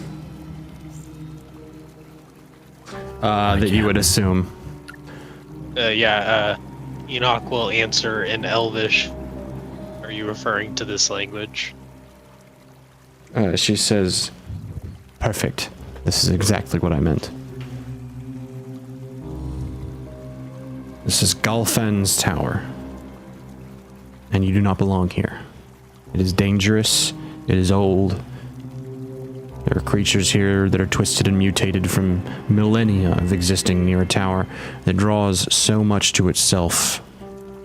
That you would assume. Enoch will answer in Elvish. Are you referring to this language? She says, perfect. This is exactly what I meant. This is Galfan's tower. And you do not belong here. It is dangerous. It is old. There are creatures here that are twisted and mutated from millennia of existing near a tower that draws so much to itself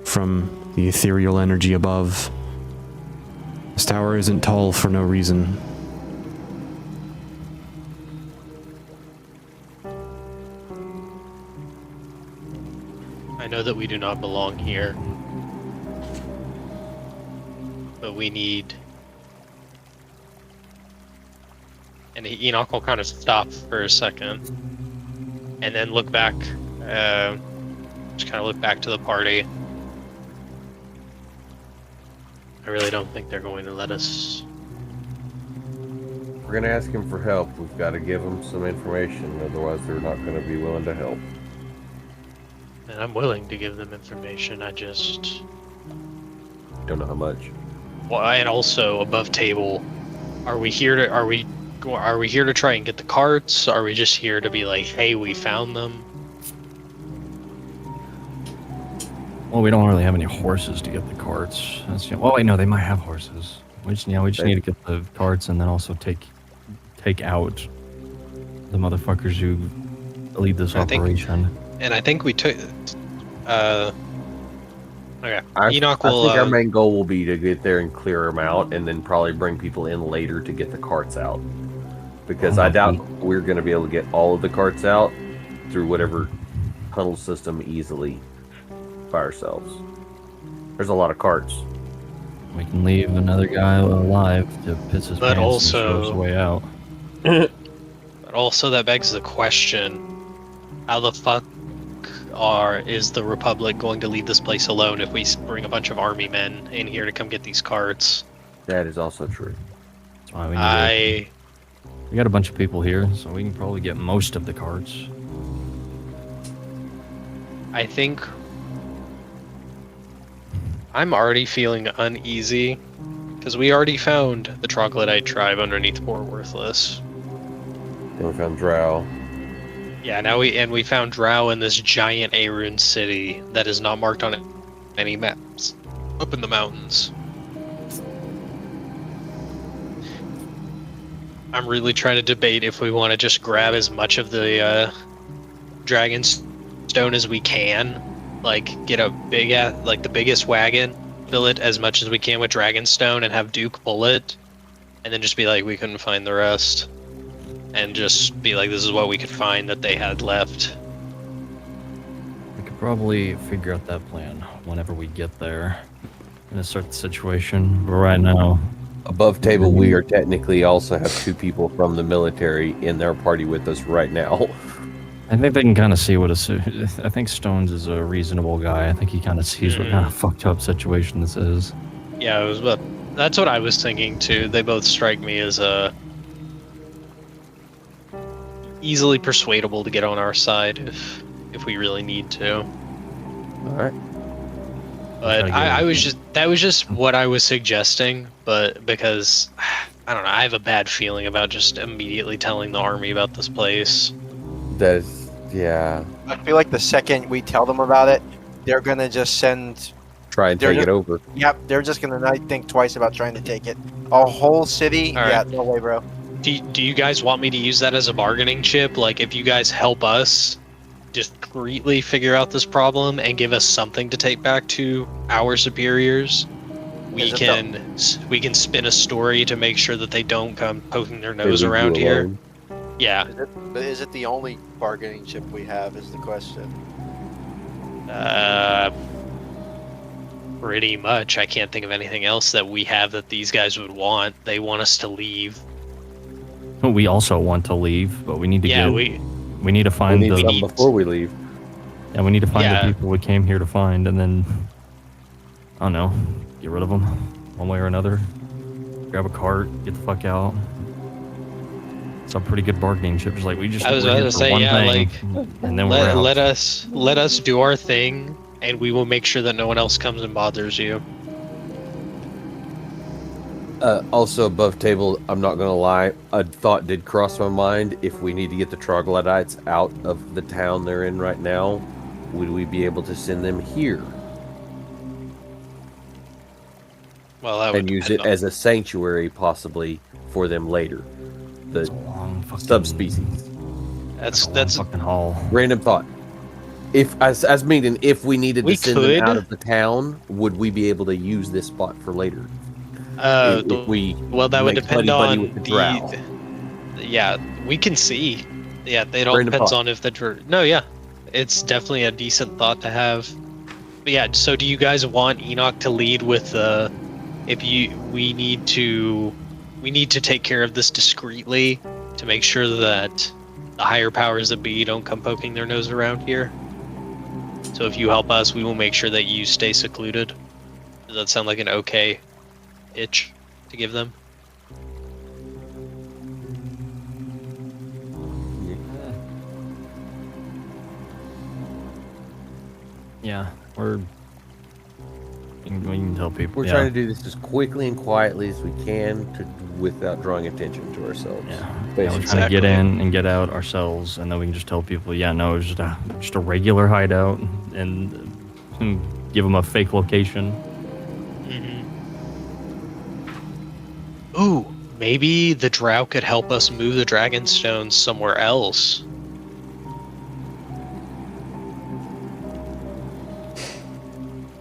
from the ethereal energy above. This tower isn't tall for no reason. I know that we do not belong here, but we need... And Enoch will kind of stop for a second, and then look back, just kind of look back to the party. I really don't think they're going to let us. We're gonna ask him for help. We've got to give him some information, otherwise they're not going to be willing to help. And I'm willing to give them information, I just... Don't know how much. Well, and also, above table, are we here to try and get the carts? Are we just here to be like, hey, we found them? Well, we don't really have any horses to get the carts. Well, wait, no, they might have horses. We just need to get the carts and then also take out the motherfuckers who lead this operation. And I think we took. Okay. Enoch I will. think our main goal will be to get there and clear them out, and then probably bring people in later to get the carts out. Because I doubt we're going to be able to get all of the carts out through whatever tunnel system easily by ourselves. There's a lot of carts. We can leave another guy alive to piss his But pants also- and show us the way out. But also, that begs the question: how the fuck is the Republic going to leave this place alone if we bring a bunch of army men in here to come get these carts? That is also true. That's why we need we got a bunch of people here, so we can probably get most of the carts. I think I'm already feeling uneasy because we already found the Troglodyte tribe underneath Poor Worthless. Then we found Drow. Yeah, now we found Drow in this giant Arun city that is not marked on any maps up in the mountains. I'm really trying to debate if we want to just grab as much of the dragon stone as we can, like get a the biggest wagon, fill it as much as we can with dragon stone, and have Duke pull it, and then just be like, we couldn't find the rest, and just be like, this is what we could find that they had left. We could probably figure out that plan whenever we get there and assert the situation. But right now, Above table, we are technically also have 2 people from the military in their party with us right now. I think they can kind of see what I think Stones is a reasonable guy. I think he kind of sees what kind of fucked up situation this is. Yeah, that's what I was thinking too. They both strike me as easily persuadable to get on our side if we really need to. All right. But that was just what I was suggesting, but because I don't know, I have a bad feeling about just immediately telling the army about this place. That is, yeah. I feel like the second we tell them about it, they're gonna just Try and take it over. Yep, they're just gonna not think twice about trying to take it. A whole city? All right. Yeah, no way, bro. Do you guys want me to use that as a bargaining chip? Like, if you guys help us discreetly figure out this problem and give us something to take back to our superiors, we can spin a story to make sure that they don't come poking their nose around here. Yeah. Is it the only bargaining chip we have is the question. Pretty much. I can't think of anything else that we have that these guys would want. They want us to leave. We also want to leave, but we need to we need to find before we leave. Yeah, we need to find the people we came here to find, and then I don't know, get rid of them one way or another. Grab a cart, get the fuck out. It's a pretty good bargaining chip. Just like we just. I was about to say, and then let us do our thing, and we will make sure that no one else comes and bothers you. Also above table, I'm not gonna lie, a thought did cross my mind. If we need to get the troglodytes out of the town they're in right now, would we be able to send them here? Well, that would and use it as a sanctuary, possibly, for them later. The subspecies. That's fucking haul. Random thought. If as meaning if we needed to send them out of the town, would we be able to use this spot for later? That would depend on yeah, we can see. Yeah, it all depends on if it's definitely a decent thought to have. But yeah, so do you guys want Enoch to lead with we need to take care of this discreetly to make sure that the higher powers that be don't come poking their nose around here? So if you help us, we will make sure that you stay secluded. Does that sound like an okay itch to give them? Yeah, we can tell people. We're trying to do this as quickly and quietly as we can without drawing attention to ourselves. Yeah, we're trying to get in and get out ourselves, and then we can just tell people, no, it's just a regular hideout, and give them a fake location. Ooh, maybe the Drow could help us move the dragon stones somewhere else.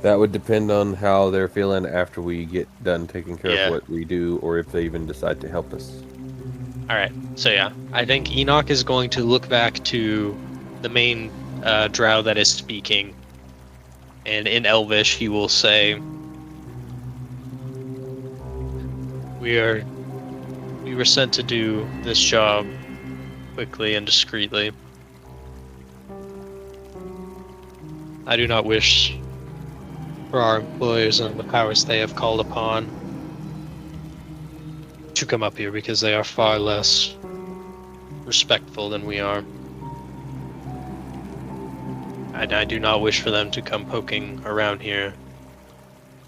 That would depend on how they're feeling after we get done taking care of what we do, or if they even decide to help us. Alright, so I think Enoch is going to look back to the main Drow that is speaking, and in Elvish he will say, We were sent to do this job quickly and discreetly. I do not wish for our employers and the powers they have called upon to come up here because they are far less respectful than we are. I do not wish for them to come poking around here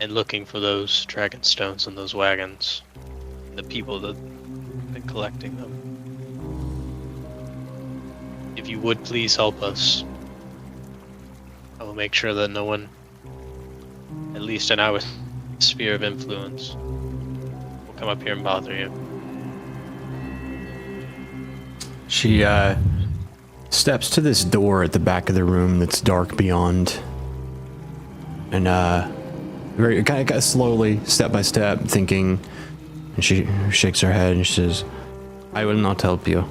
and looking for those dragon stones and those wagons, and the people that have been collecting them. If you would please help us, I will make sure that no one, at least in our sphere of influence, will come up here and bother you. She steps to this door at the back of the room that's dark beyond, and very kind of slowly, step by step, thinking, and she shakes her head and she says, "I will not help you.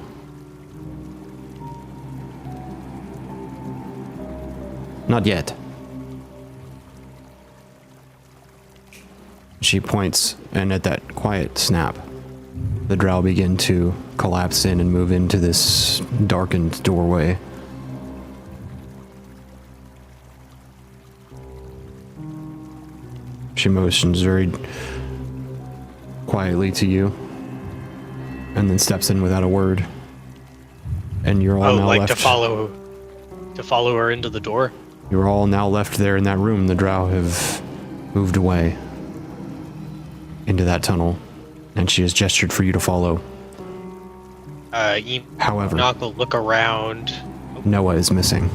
Not yet." She points, and at that quiet snap, the drow begin to collapse in and move into this darkened doorway. She motions very quietly to you, and then steps in without a word. And you're all now left. To follow her into the door? You're all now left there in that room. The drow have moved away into that tunnel, and she has gestured for you to follow. However, Enoch will look around. Noah is missing.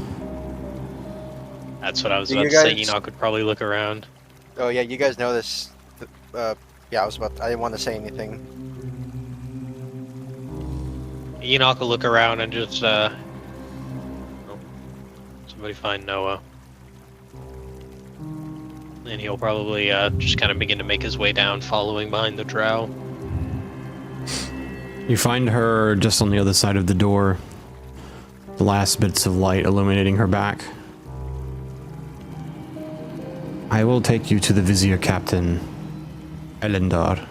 That's what I was about to say. Enoch would probably look around. Oh yeah, you guys know this. Yeah, I didn't want to say anything. Enoch will look around and just, somebody find Noah. And he'll probably, just kind of begin to make his way down, following behind the drow. You find her just on the other side of the door, the last bits of light illuminating her back. "I will take you to the Vizier Captain, Elendar.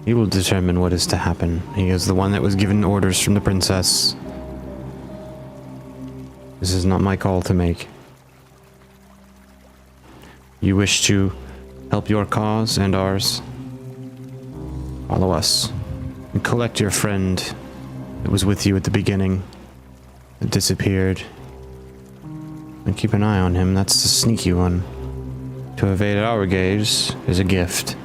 He will determine what is to happen. He is the one that was given orders from the princess. This is not my call to make. You wish to help your cause and ours? Follow us and collect your friend that was with you at the beginning, that disappeared. And keep an eye on him. That's the sneaky one. To evade our gaze is a gift.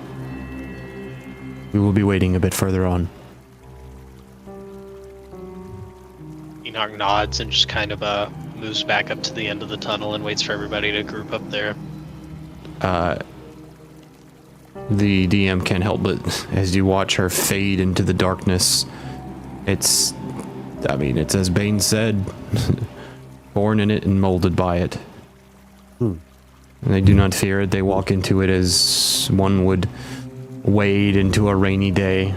We will be waiting a bit further on." Enoch nods and just kind of, moves back up to the end of the tunnel and waits for everybody to group up there. The DM can't help but, as you watch her fade into the darkness, it's as Bane said, born in it and molded by it. And they do not fear it. They walk into it as one would wade into a rainy day.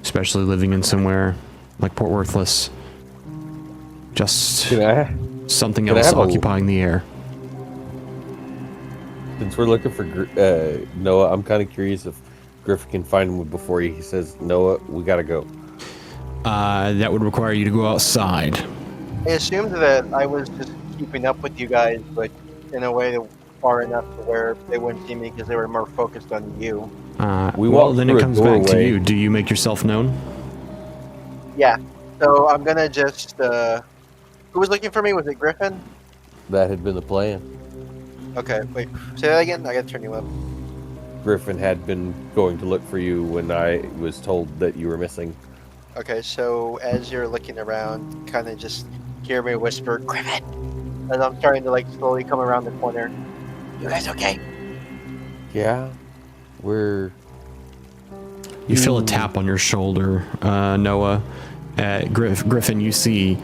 Especially living in somewhere like Port Worthless. Just something else occupying the air. Since we're looking for Noah, I'm kind of curious if Griffin can find him before he says, "Noah, we gotta go." That would require you to go outside. I assumed that I was just keeping up with you guys, but in a way that far enough to where they wouldn't see me because they were more focused on you. Well, then it comes back to you. Do you make yourself known? Yeah. So I'm gonna just. Who was looking for me? Was it Griffin? That had been the plan. Okay, wait. Say that again. I gotta turn you up. Griffin had been going to look for you when I was told that you were missing. Okay, so as you're looking around, kind of just hear me whisper, "Griffin," as I'm starting to slowly come around the corner. You guys okay? Yeah, we're... You feel a tap on your shoulder, Noah. Griffin, you see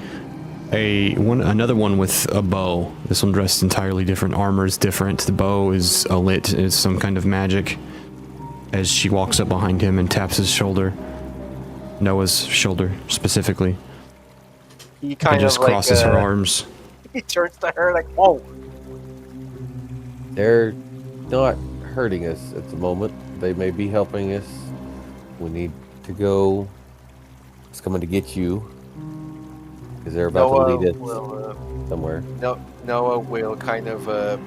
another one with a bow. This one dressed entirely different. Armor's different. The bow is lit as some kind of magic. As she walks up behind him and taps his shoulder. Noah's shoulder, specifically. He kind and just crosses her arms. He turns to her like, "Whoa." They're not hurting us at the moment. They may be helping us. We need to go. It's coming to get you. Because they're about to lead us will, somewhere. Noah will kind of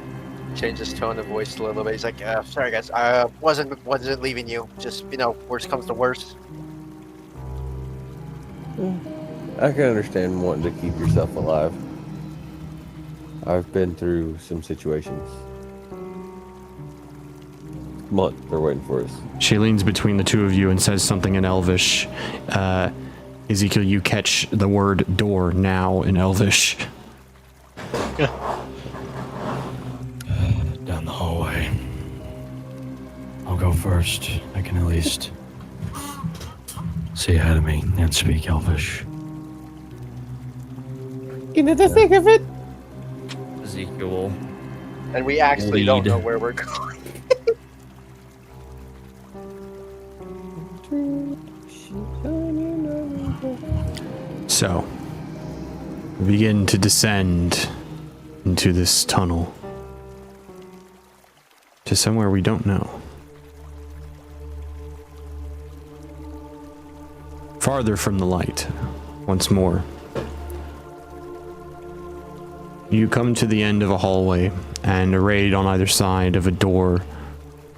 change his tone of voice a little bit. He's like, "Sorry guys, I wasn't leaving you. Just worst comes to worst." I can understand wanting to keep yourself alive. I've been through some situations. Come on, they're waiting for us. She leans between the two of you and says something in Elvish. Ezekiel, you catch the word door now in Elvish. Down the hallway. I'll go first. I can at least see ahead of me and speak Elvish. You know the thick of it. Ezekiel. And we actually don't Lead. know where we're going. So, we begin to descend into this tunnel to somewhere we don't know. Farther from the light, once more. You come to the end of a hallway, and arrayed on either side of a door,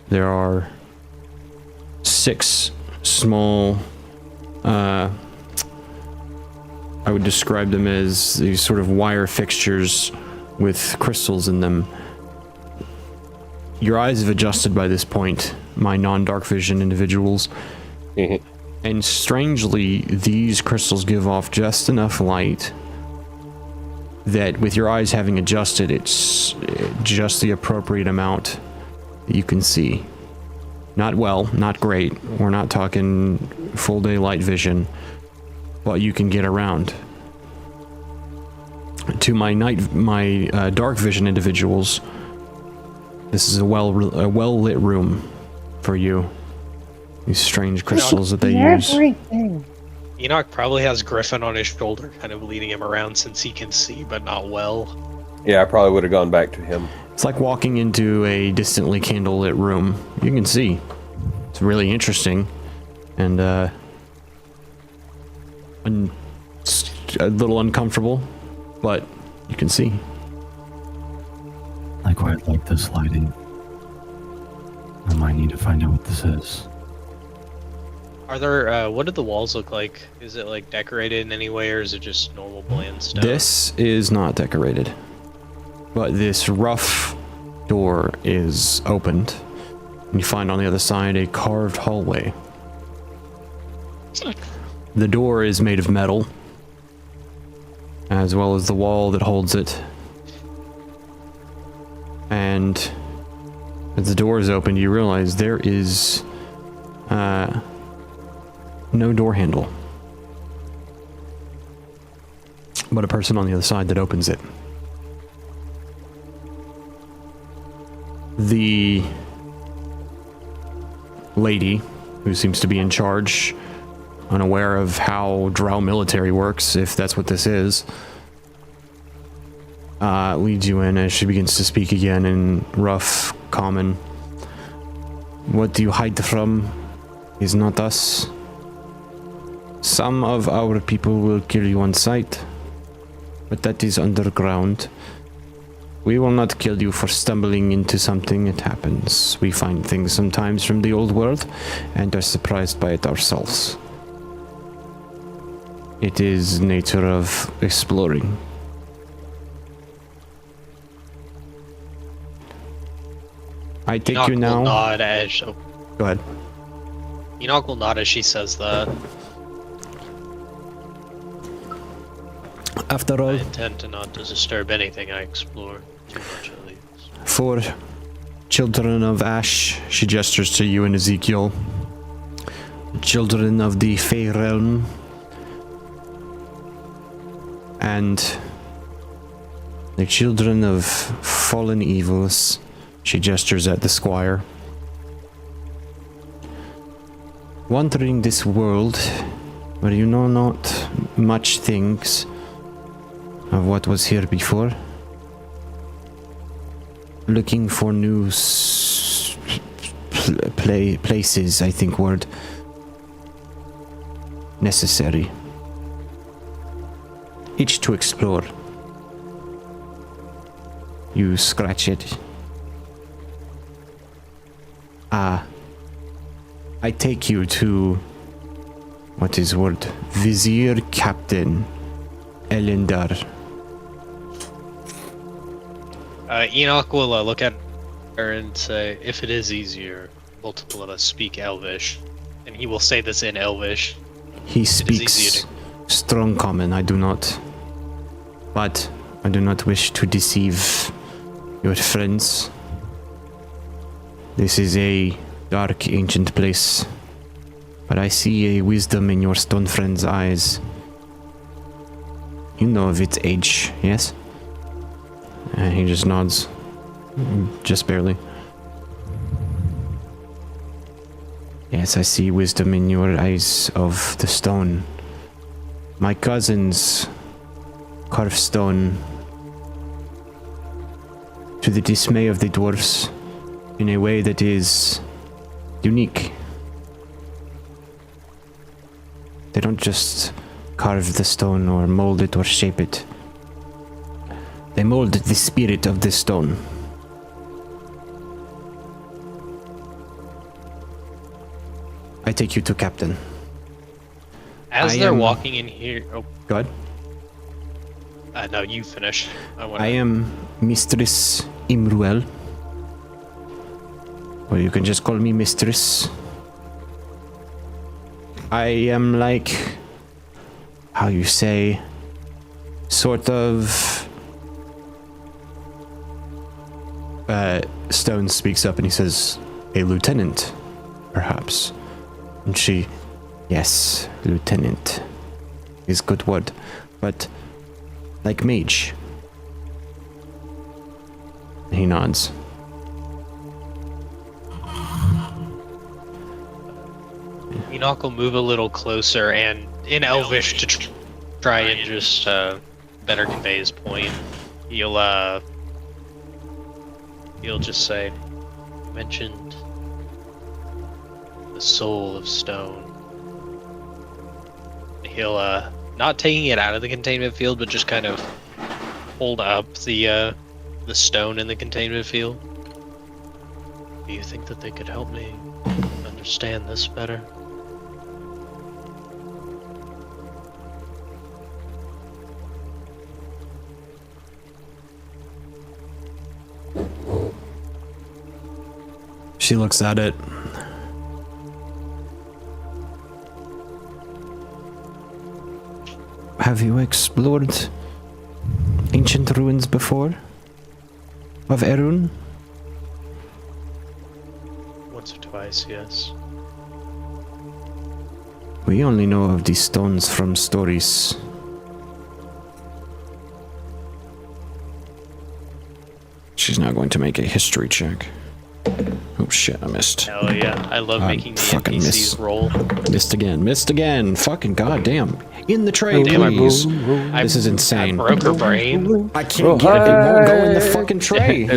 there are 6 small, I would describe them as these sort of wire fixtures with crystals in them. Your eyes have adjusted by this point, my non-dark vision individuals. And strangely, these crystals give off just enough light that with your eyes having adjusted, it's just the appropriate amount that you can see. Not well, not great. We're not talking full daylight vision, but you can get around. To my dark vision individuals, this is a well lit room for you. These strange crystals that they use. Enoch probably has Griffin on his shoulder, kind of leading him around since he can see, but not well. Yeah, I probably would have gone back to him. It's like walking into a distantly candlelit room. You can see. It's really interesting. And, it's a little uncomfortable, but you can see. I quite like this lighting. I might need to find out what this is. Are there, what do the walls look like? Is it like decorated in any way, or is it just normal bland stone? This is not decorated, but this rough door is opened, and you find on the other side a carved hallway. The door is made of metal, as well as the wall that holds it. And as the door is opened, you realize there is no door handle, but a person on the other side that opens it. The lady, who seems to be in charge, unaware of how Drow military works, if that's what this is, leads you in as she begins to speak again in rough common. What do you hide from is not us. Some of our people will kill you on sight, but that is underground. We will not kill you for stumbling into something. It happens. We find things sometimes from the old world and are surprised by it ourselves. It is nature of exploring. I take Enoch you will now. nod as Go ahead. Enoch will nod as she says that. After I all, intend to not to disturb anything I explore too much at least. for children of Ash, she gestures to you and Ezekiel. Children of the Fey Realm. And the children of fallen evils. She gestures at the squire. Wandering this world where you know not much things of what was here before. Looking for new places, I think word necessary. itch to explore. You scratch it. I take you to, what is word? Vizier Captain Elendar. Enoch will look at her and say, if it is easier, multiple of us speak Elvish. And he will say this in Elvish. He easier speaks strong common, I do not. But I do not wish to deceive your friends. This is a dark, ancient place. But I see a wisdom in your stone friend's eyes. You know of its age, yes? And he just nods. Just barely. Yes, I see wisdom in your eyes of the stone. My cousins carve stone to the dismay of the dwarfs in a way that is unique. They don't just carve the stone or mold it or shape it. They mold the spirit of the stone. I take you to Captain. As I they're am- walking in here... Oh, Go ahead. no, you finish. I am Mistress Imruel. Or you can just call me Mistress. I am like, how you say, sort of... Stone speaks up and he says, a lieutenant, perhaps. And she, yes, lieutenant is good word, but like mage. He nods. Enoch will move a little closer and in Elvish to try and just better convey his point. He'll just say, "You mentioned the soul of stone." He'll not taking it out of the containment field, but just kind of hold up the stone in the containment field. Do you think that they could help me understand this better? She looks at it. Have you explored ancient ruins before? Of Erun? Once or twice, yes. We only know of these stones from stories. She's now going to make a history check. Oh shit, I missed. Hell yeah, I love making the fucking NPCs roll. Missed again. Fucking goddamn. In the tray, Damn, I please. I- This is I insane. broke her brain. I can't get it. It won't go in the fucking tray.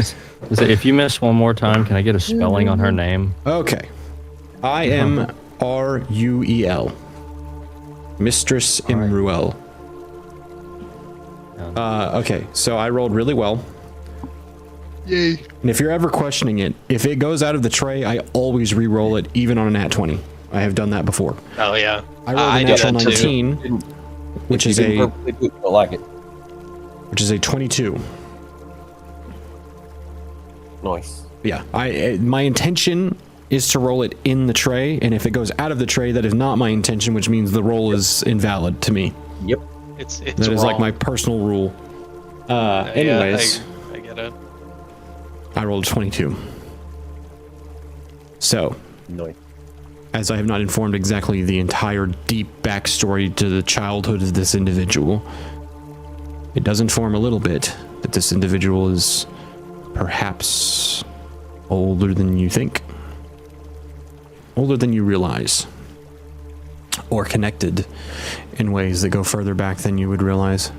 If you miss one more time, can I get a spelling on her name? Okay. I am Ruel. Mistress Imruel. Okay, so I rolled really well. Yay. And if you're ever questioning it, if it goes out of the tray, I always re-roll it, even on a nat 20. I have done that before. Oh yeah. I rolled a I do natural that too. 19, which If is you didn't a purposely do it, you'll like it. 22. Nice. Yeah, my intention is to roll it in the tray, and if it goes out of the tray, that is not my intention, which means the roll is invalid to me. Yep. It's That is like my personal rule. Anyways, I get it. I rolled a 22. So, Nice. as I have not informed exactly the entire deep backstory to the childhood of this individual, it does inform a little bit that this individual is perhaps older than you think. Older than you realize. Or connected in ways that go further back than you would realize.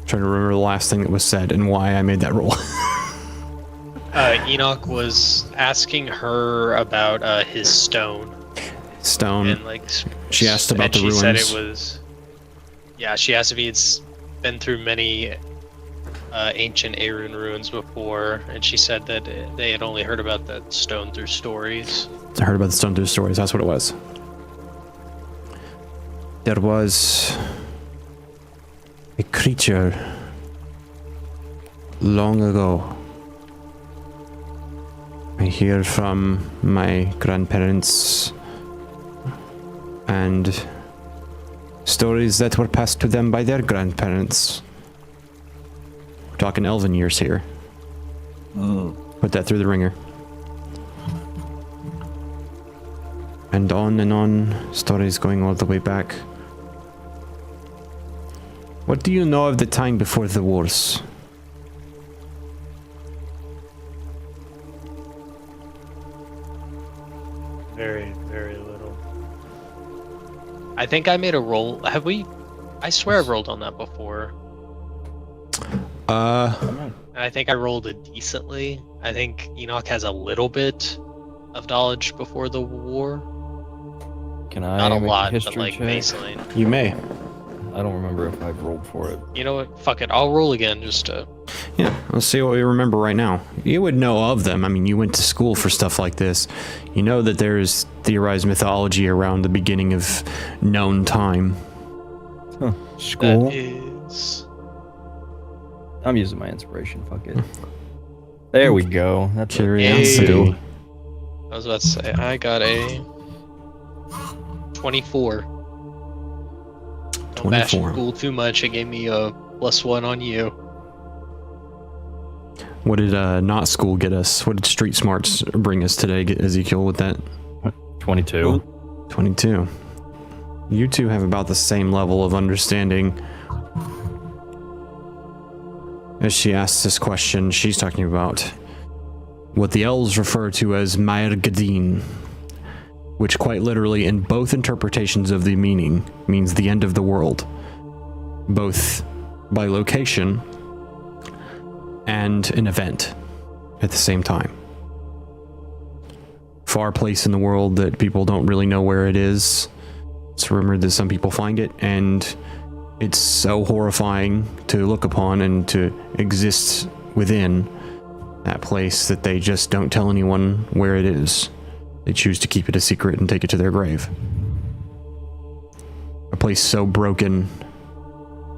Trying to remember the last thing that was said and why I made that roll. Enoch was asking her about his stone. Stone. And like She asked about and the she ruins. said it was. Yeah, she asked if he had been through many ancient Arun ruins before, and she said that they had only heard about that stone through stories. I heard about the stone through stories. That's what it was. There was a creature long ago. I hear from my grandparents and stories that were passed to them by their grandparents. We're talking elven years here. Put that through the ringer. And on, stories going all the way back. What do you know of the time before the wars? Very, very little. I think I made a roll. Have we? I swear I've rolled on that before. I think I rolled it decently. I think Enoch has a little bit of knowledge before the war. Can I Not a make lot, a history but like check? basically. You may. I don't remember if I've rolled for it. You know what? Fuck it. I'll roll again just to. Yeah, let's see what we remember right now. You would know of them. I mean, you went to school for stuff like this. You know that there is theorized mythology around the beginning of known time. School? That is. I'm using my inspiration. Fuck it. There we go. That's Curiosity. Hey. I was about to say I got a 24. Don't bash 24. school too much. It gave me a +1 on you. What did not school get us? What did street smarts bring us today, Ezekiel, with that? 22. 22. You two have about the same level of understanding. As she asks this question, she's talking about what the elves refer to as Maer Gadin, which quite literally in both interpretations of the meaning means the end of the world, both by location and an event at the same time. Far place in the world that people don't really know where it is. It's rumored that some people find it, and it's so horrifying to look upon and to exist within that place that they just don't tell anyone where it is. They choose to keep it a secret and take it to their grave. A place so broken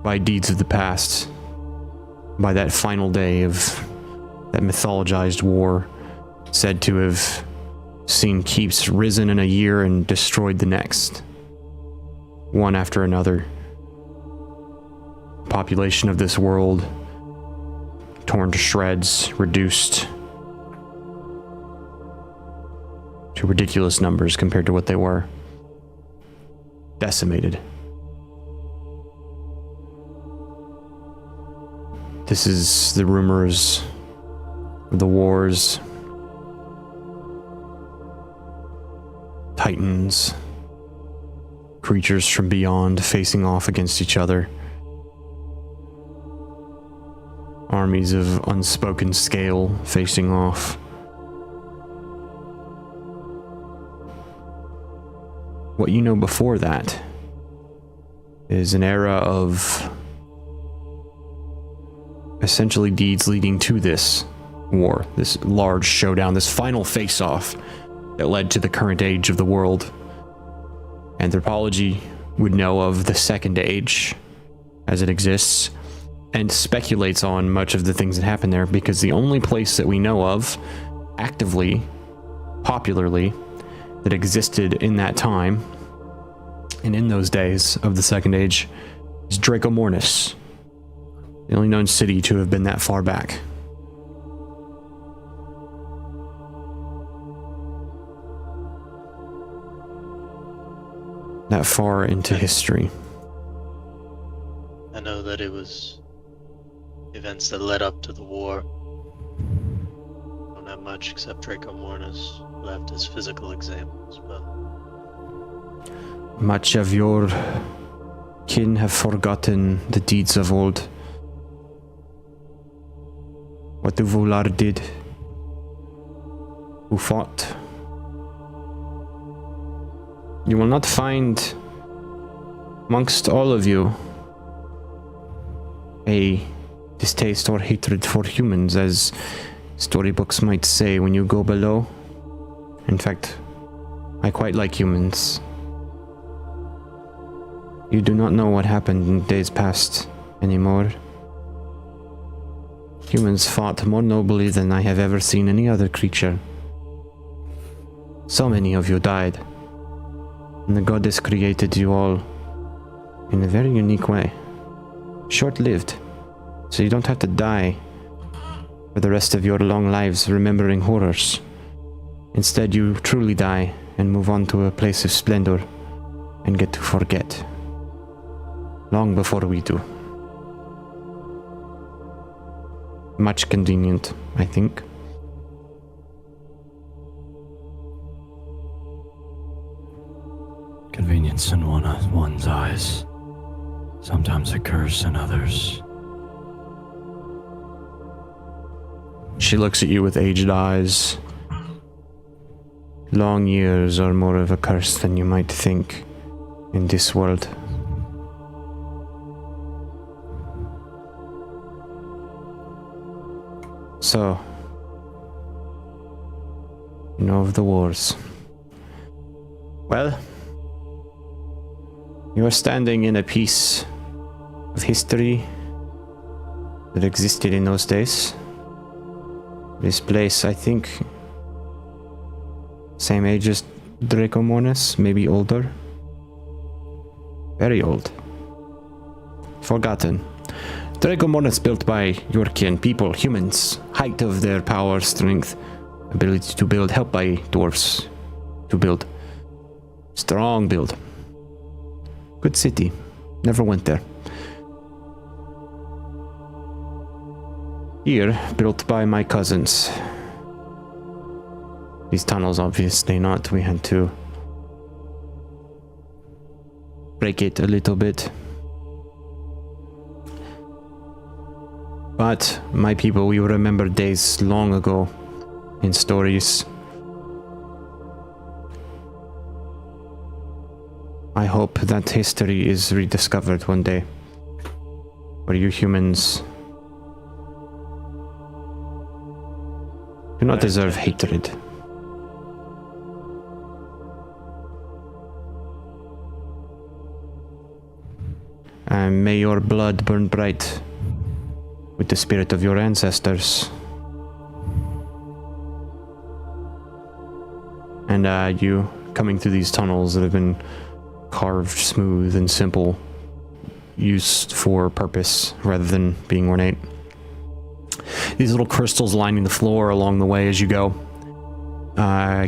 by deeds of the past, by that final day of that mythologized war, said to have seen keeps risen in a year and destroyed the next, one after another. Population of this world torn to shreds, reduced to ridiculous numbers compared to what they were. Decimated. This is the rumors of the wars. Titans. Creatures from beyond facing off against each other. Armies of unspoken scale facing off. What you know before that is an era of essentially deeds leading to this war, this large showdown, this final face-off that led to the current age of the world. Anthropology would know of the Second Age as it exists, and speculates on much of the things that happen there, because the only place that we know of actively, popularly, that existed in that time and in those days of the Second Age is Draco Mornis, the only known city to have been that far back. That far into history. I know that it was events that led up to the war. Don't have much except Draco Mornis left as physical examples, but Much of your kin have forgotten the deeds of old. what the Vural did, who fought. You will not find amongst all of you a distaste or hatred for humans, as storybooks might say when you go below. In fact, I quite like humans. You do not know what happened in days past anymore. Humans fought more nobly than I have ever seen any other creature. So many of you died, and the goddess created you all in a very unique way. Short-lived, so you don't have to die for the rest of your long lives remembering horrors. Instead, you truly die and move on to a place of splendor and get to forget. Long before we do. Much convenient, I think. Convenience in one's eyes. Sometimes a curse in others. She looks at you with aged eyes. Long years are more of a curse than you might think in this world. So, you know of the wars. Well, you are standing in a piece of history that existed in those days. This place, I think, same age as Dracomornis, maybe older. Very old. Forgotten. Dracomornis built by Yorkian people, humans. Height of their power, strength, ability to build, helped by dwarves to build. Strong build. Good city. Never went there. Here, built by my cousins. These tunnels, obviously not. We had to break it a little bit. But my people, we remember days long ago in stories. I hope that history is rediscovered one day. Where you humans do not deserve hatred. And may your blood burn bright with the spirit of your ancestors. And you coming through these tunnels that have been carved smooth and simple, used for purpose rather than being ornate. These little crystals lining the floor along the way as you go,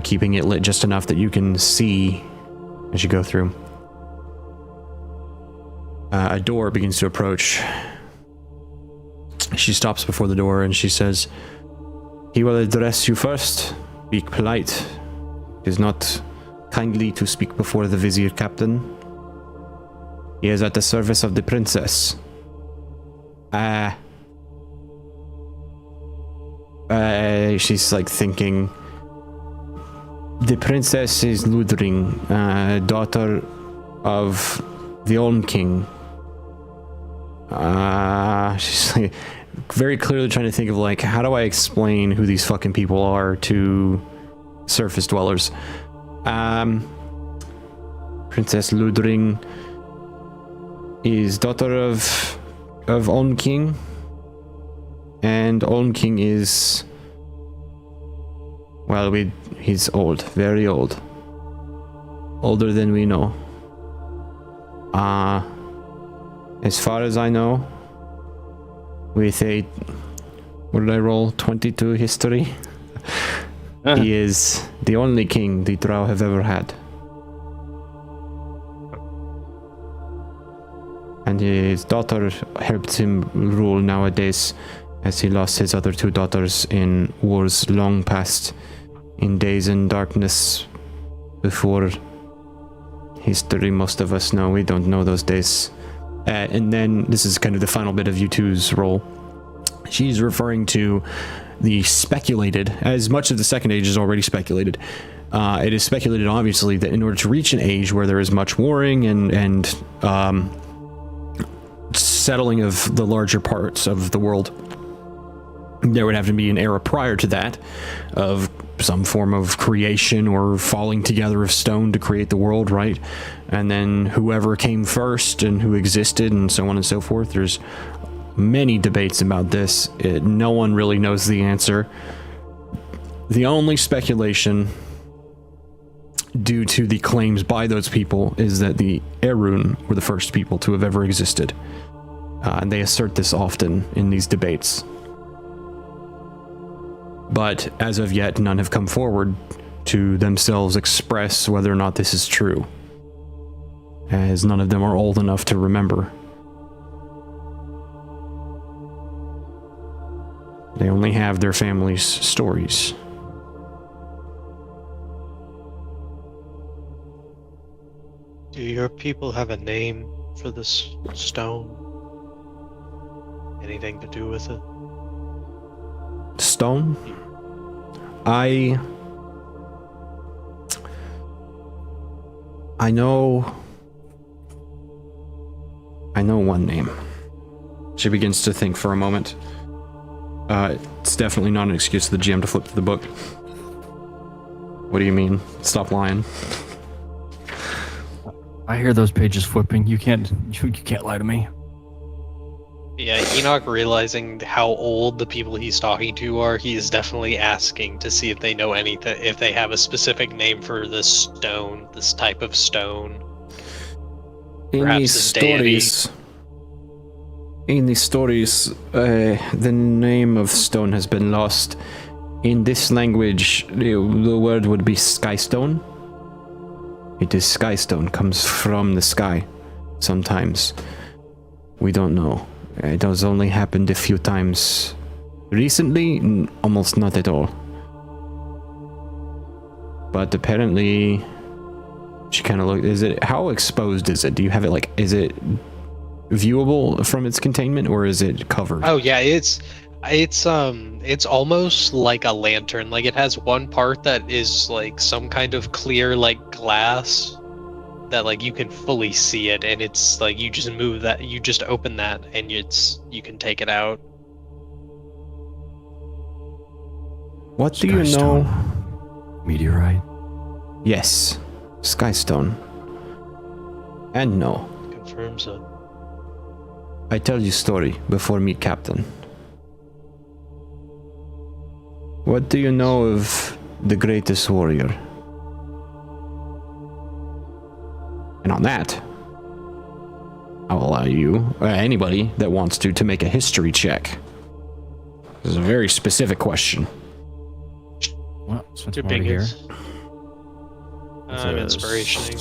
keeping it lit just enough that you can see as you go through. A door begins to approach. She stops before the door and she says, "He will address you first. Be polite. It is not kindly to speak before the Vizier Captain. He is at the service of the princess." She's like thinking. The princess is Ludring, daughter of the Olm King. She's like very clearly trying to think of like, how do I explain who these fucking people are to surface dwellers? Princess Ludring is daughter of Olm King, and Olm King is, well, he's old, very old, older than we know. As far as I know, with a, what did I roll? 22 history. He is the only king the Drow have ever had. And his daughter helped him rule nowadays, as he lost his other two daughters in wars long past, in days in darkness before history most of us know. We don't know those days. And then this is kind of the final bit of you two's roll. She's referring to the speculated, as much of the Second Age is already speculated. It is speculated, obviously, that in order to reach an age where there is much warring and settling of the larger parts of the world, there would have to be an era prior to that of some form of creation or falling together of stone to create the world, right? And then whoever came first and who existed and so on and so forth. There's many debates about this. No one really knows the answer. The only speculation, due to the claims by those people, is that the Erun were the first people to have ever existed. And they assert this often in these debates. But as of yet, none have come forward to themselves express whether or not this is true, as none of them are old enough to remember. They only have their family's stories. Do your people have a name for this stone? Anything to do with it? Stone? I know one name. She begins to think for a moment. It's definitely not an excuse for the GM to flip to the book. What do you mean? Stop lying. I hear those pages flipping. You can't lie to me. Yeah, Enoch, realizing how old the people he's talking to are, he is definitely asking to see if they know anything, if they have a specific name for this stone, this type of stone. In these stories, the name of stone has been lost. In this language, the word would be skystone. It is skystone, comes from the sky. Sometimes. We don't know. It has only happened a few times. Recently, almost not at all. But apparently, she kind of looked. How exposed is it? Do you have it like? Is it viewable from its containment, or is it covered? Oh yeah, it's almost like a lantern. Like it has one part that is like some kind of clear like glass that like you can fully see it, and it's like you just move that, you just open that, and you can take it out. What do you know? Meteorite? Yes, skystone. And no. Confirms it. I tell you story before meet Captain. What do you know of the greatest warrior? And on that, I'll allow you, anybody that wants to make a history check. This is a very specific question. Well, since Your I'm already here. biggest. I'm inspirationing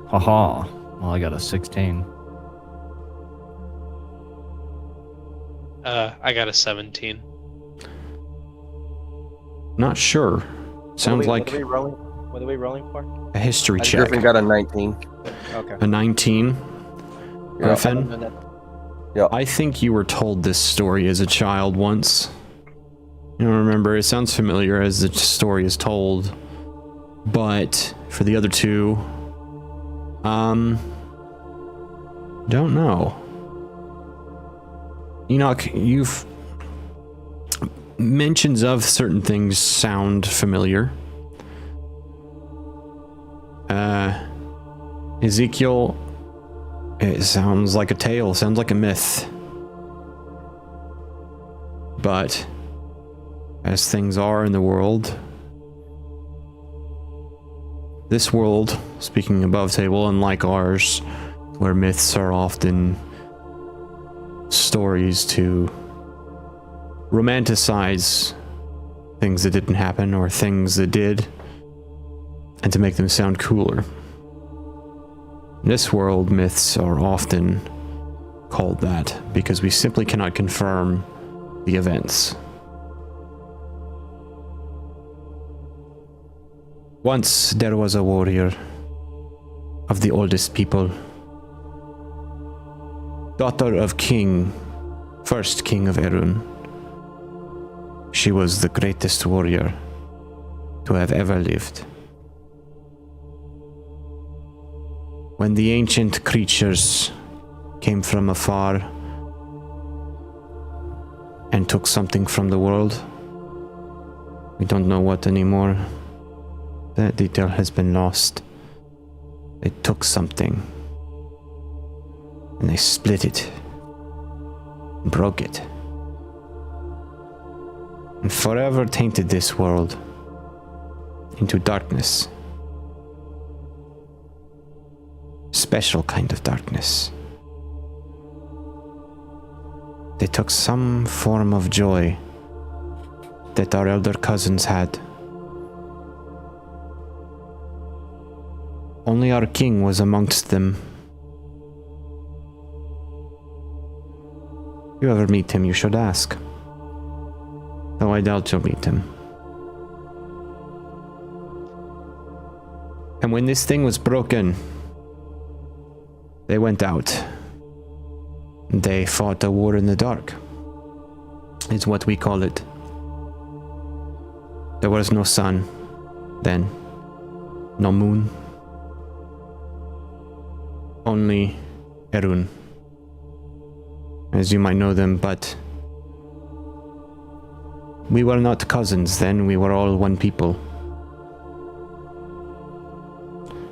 Haha. Well, I got a 16. that. I got a 17. Not sure. Sounds like What are we rolling for? a history check. Griffin got a 19. Okay. A 19. Griffin? Yep. I think you were told this story as a child once. You don't remember. It sounds familiar as the story is told. But for the other two, don't know. Enoch, you've mentions of certain things sound familiar. Ezekiel, it sounds like a tale, sounds like a myth. But as things are in the world, this world, speaking above table, unlike ours, where myths are often stories to romanticize things that didn't happen or things that did, and to make them sound cooler. In this world, myths are often called that because we simply cannot confirm the events. Once there was a warrior of the oldest people. daughter of first king of Erun. She was the greatest warrior to have ever lived. When the ancient creatures came from afar and took something from the world, we don't know what anymore. That detail has been lost. They took something and they split it, broke it, and forever tainted this world into darkness. Special kind of darkness. They took some form of joy that our elder cousins had. Only our king was amongst them. If you ever meet him, you should ask. Though I doubt you'll meet him. And when this thing was broken, they went out. They fought a war in the dark. It's what we call it. There was no sun then, no moon. Only Erun, as you might know them, but we were not cousins then, we were all one people.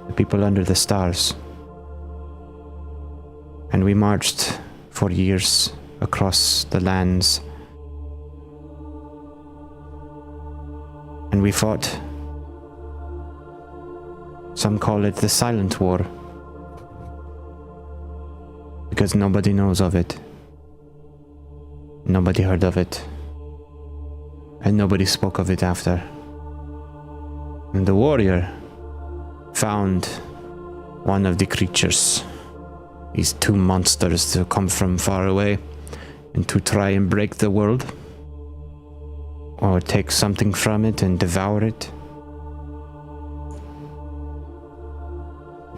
The people under the stars. And we marched for years across the lands. And we fought. Some call it the Silent War. Because nobody knows of it. Nobody heard of it. And nobody spoke of it after. And the warrior found one of the creatures. These two monsters to come from far away and to try and break the world. Or take something from it and devour it.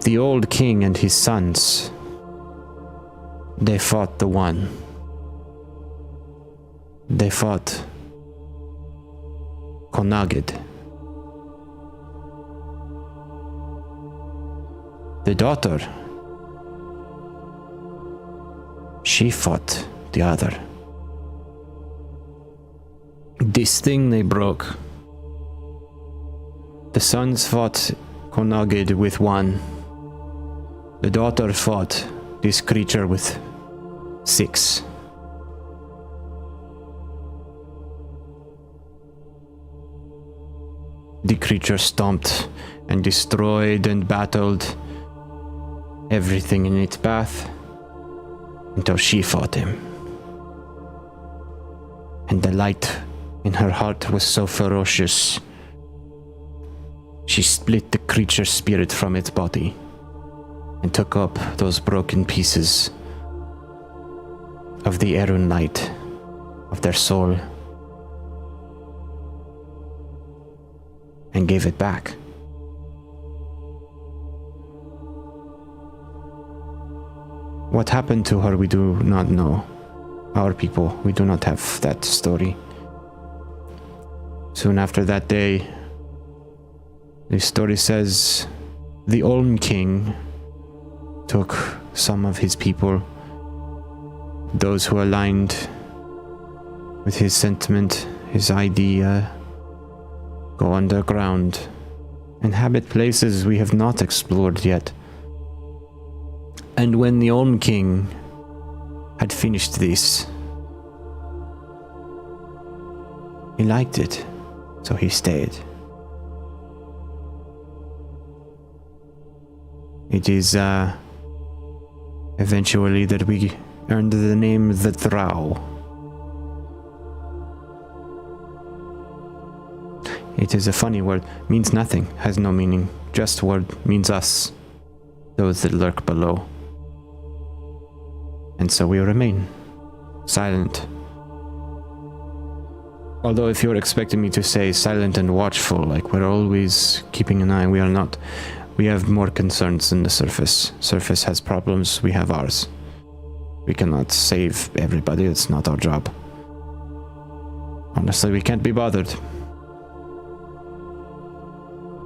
The old king and his sons, they fought the one. They fought Konagid. The daughter, she fought the other. This thing they broke. The sons fought Konagid with one. The daughter fought this creature with 6. The creature stomped and destroyed and battled everything in its path until she fought him. And the light in her heart was so ferocious, she split the creature's spirit from its body and took up those broken pieces of the Erun light of their soul and gave it back. What happened to her we do not know. Our people, we do not have that story. Soon after that day, the story says the Olm King took some of his people, those who aligned with his sentiment, his idea, go underground, inhabit places we have not explored yet. And when the Olm King had finished this, he liked it, so he stayed. It is eventually that we earned the name the Vural. It is a funny word, means nothing, has no meaning. Just word, means us, those that lurk below. And so we remain silent. Although if you're expecting me to say silent and watchful, like we're always keeping an eye, we are not. We have more concerns than the surface. Surface has problems, we have ours. We cannot save everybody, it's not our job. Honestly, we can't be bothered.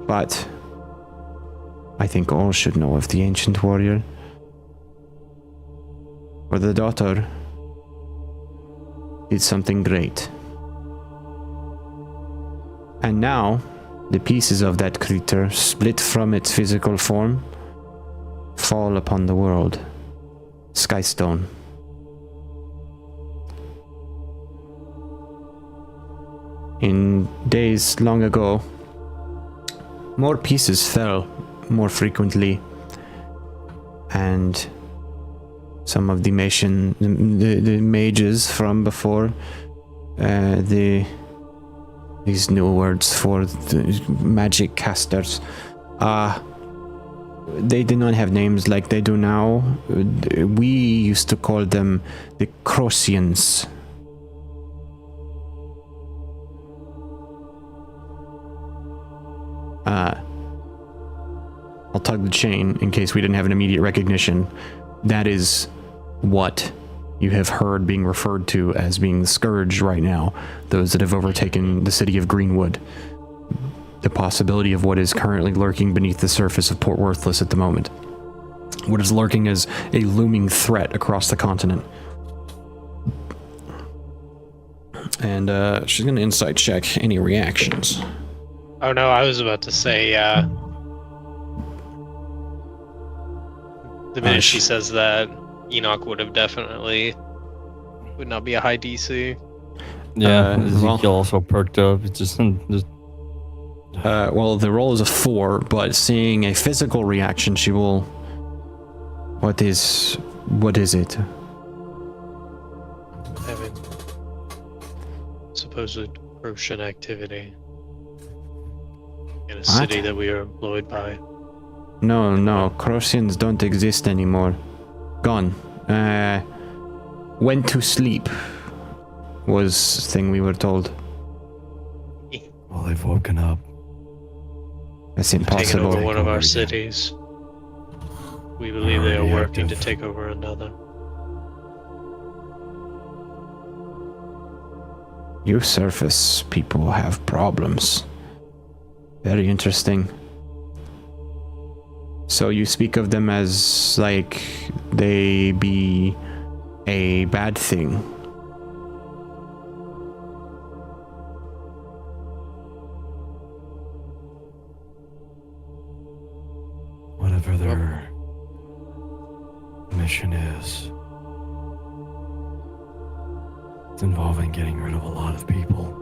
But I think all should know of the ancient warrior. For the daughter did something great. And now, the pieces of that creature, split from its physical form, fall upon the world. Skystone. In days long ago, more pieces fell more frequently, and some of the mages from before, these new words for the magic casters, they did not have names like they do now. We used to call them the Crosians. I'll tug the chain in case we didn't have an immediate recognition. That is what you have heard being referred to as being the Scourge right now. Those that have overtaken the city of Greenwood. The possibility of what is currently lurking beneath the surface of Port Worthless at the moment. What is lurking as a looming threat across the continent. And she's going to insight check any reactions. Oh no, I was about to say, the minute she says that, Enoch would not be a high DC. Yeah, Ezekiel also perked up. It's just well, the roll is a 4, but seeing a physical reaction, she will... What is it? Having supposed corruption activity in a city that we are employed by. No, Crosians don't exist anymore. Gone. Went to sleep was the thing we were told. Well, they've woken up. That's Taking impossible. over one of our Again. cities. We believe they are Already working to active. take over another. You surface people have problems. Very interesting. So you speak of them as like they be a bad thing. Whatever their mission is, it's involving getting rid of a lot of people.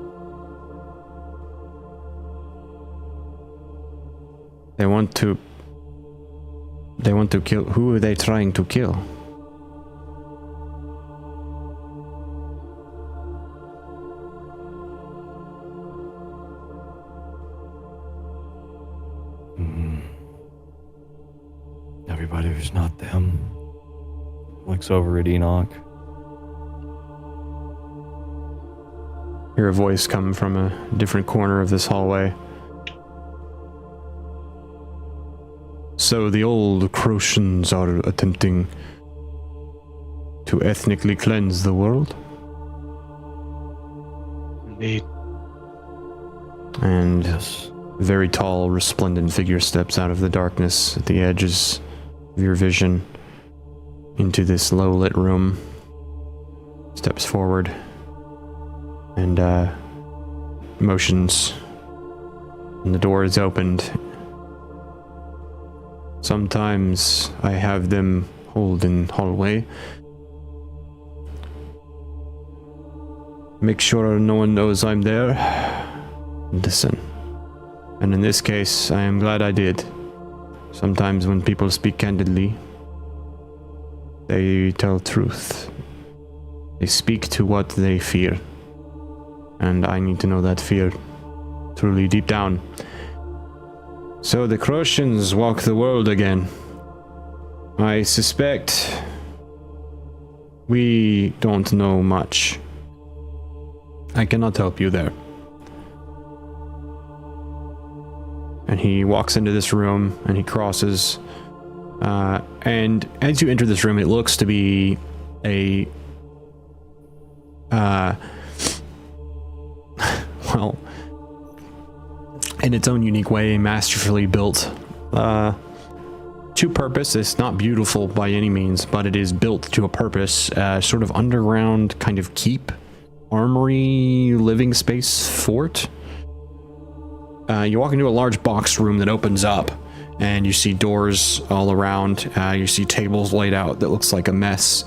They want to kill. Who are they trying to kill? Everybody who's not them. looks over at Enoch. Hear a voice come from a different corner of this hallway. So the old Crosians are attempting to ethnically cleanse the world? Indeed. And Yes. a very tall, resplendent figure steps out of the darkness at the edges of your vision into this low-lit room. Steps forward and motions, and the door is opened. Sometimes I have them hold in hallway. Make sure no one knows I'm there. Listen. And in this case, I am glad I did. Sometimes when people speak candidly, they tell truth. They speak to what they fear. And I need to know that fear truly deep down. So the Crosians walk the world again. I suspect we don't know much. I cannot help you there. And he walks into this room and he crosses. And as you enter this room, it looks to be a well, in its own unique way, masterfully built to purpose. It's not beautiful by any means, but it is built to a purpose, sort of underground kind of keep, armory, living space fort. You walk into a large box room that opens up, and you see doors all around. You see tables laid out that looks like a mess.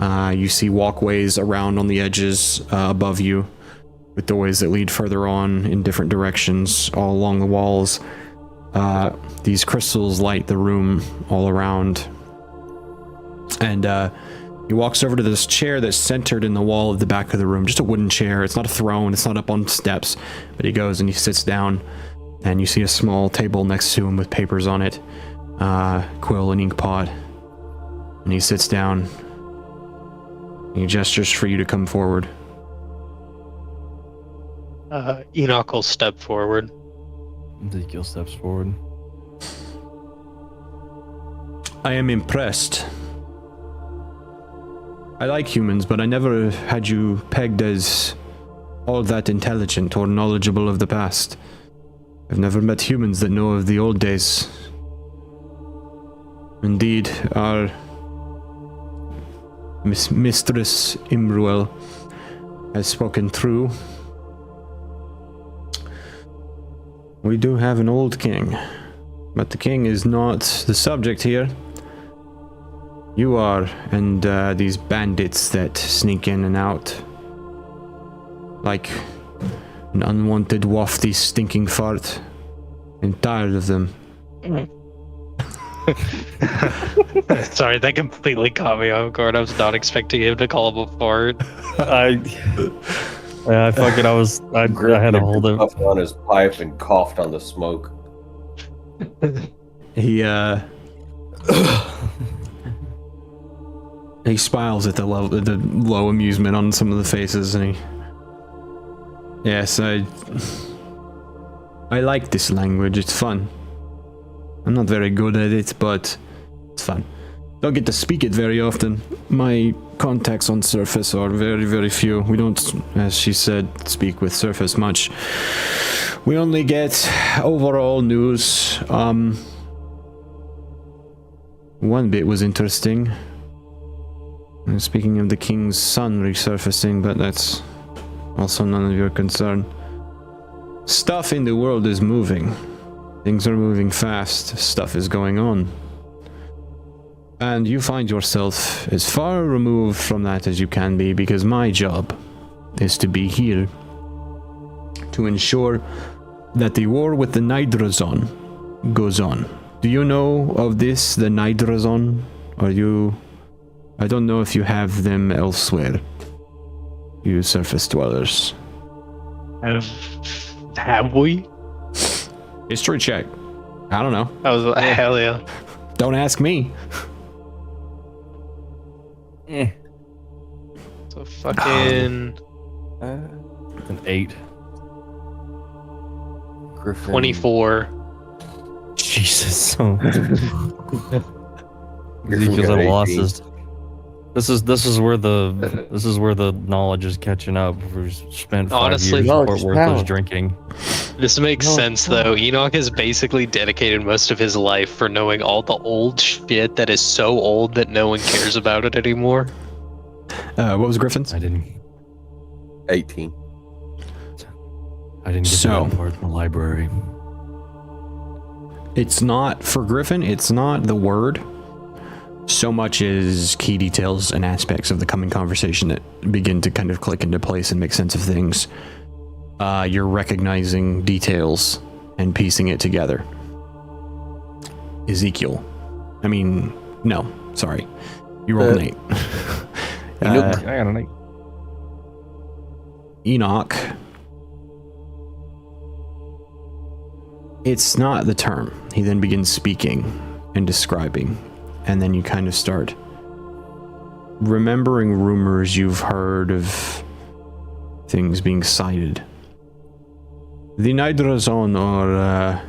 You see walkways around on the edges above you, with doorways that lead further on in different directions all along the walls. These crystals light the room all around. And he walks over to this chair that's centered in the wall of the back of the room. Just a wooden chair. It's not a throne. It's not up on steps. But he goes and he sits down. And you see a small table next to him with papers on it. Quill and ink pot. And he sits down. He gestures for you to come forward. Enoch will step forward. Ezekiel steps forward. I am impressed. I like humans, but I never had you pegged as all that intelligent or knowledgeable of the past. I've never met humans that know of the old days. Indeed, our Mistress Imruel has spoken true. We do have an old king, but the king is not the subject here. You are, and these bandits that sneak in and out like an unwanted wafty stinking fart. I'm tired of them. Sorry, that completely caught me off guard. I was not expecting him to call him a fart. I fucking, I had to hold him. Puffed on his pipe and coughed on the smoke. He he smiles at the low amusement on some of the faces, and yes, I like this language. It's fun. I'm not very good at it, but it's fun. Don't get to speak it very often. My contacts on Surface are very, very few. We don't, as she said, speak with Surface much. We only get overall news. One bit was interesting. Speaking of the king's son resurfacing, but that's also none of your concern. Stuff in the world is moving. Things are moving fast. Stuff is going on. And you find yourself as far removed from that as you can be, because my job is to be here to ensure that the war with the Nidrazon goes on. Do you know of this, the Nidrazon? I don't know if you have them elsewhere, you surface dwellers. Have we? History check. I don't know. I was hell yeah. Don't ask me. So fucking An 8. Griffin. 24. Jesus. Griffin Ezekiel's got at 18. losses. This is where the knowledge is catching up. We've spent 5 Honestly, years knowledge is worthless power. drinking. This makes sense though. Enoch has basically dedicated most of his life for knowing all the old shit that is so old that no one cares about it anymore. What was Griffin's? I didn't 18. get So- that part in the library. It's not, for Griffin, it's not the word so much as key details and aspects of the coming conversation that begin to kind of click into place and make sense of things. You're recognizing details and piecing it together. Ezekiel. No, sorry. You rolled an 8. I got an 8. Enoch. It's not the term. He then begins speaking and describing, and then you kind of start remembering rumors you've heard of things being sighted. The Nidrazon are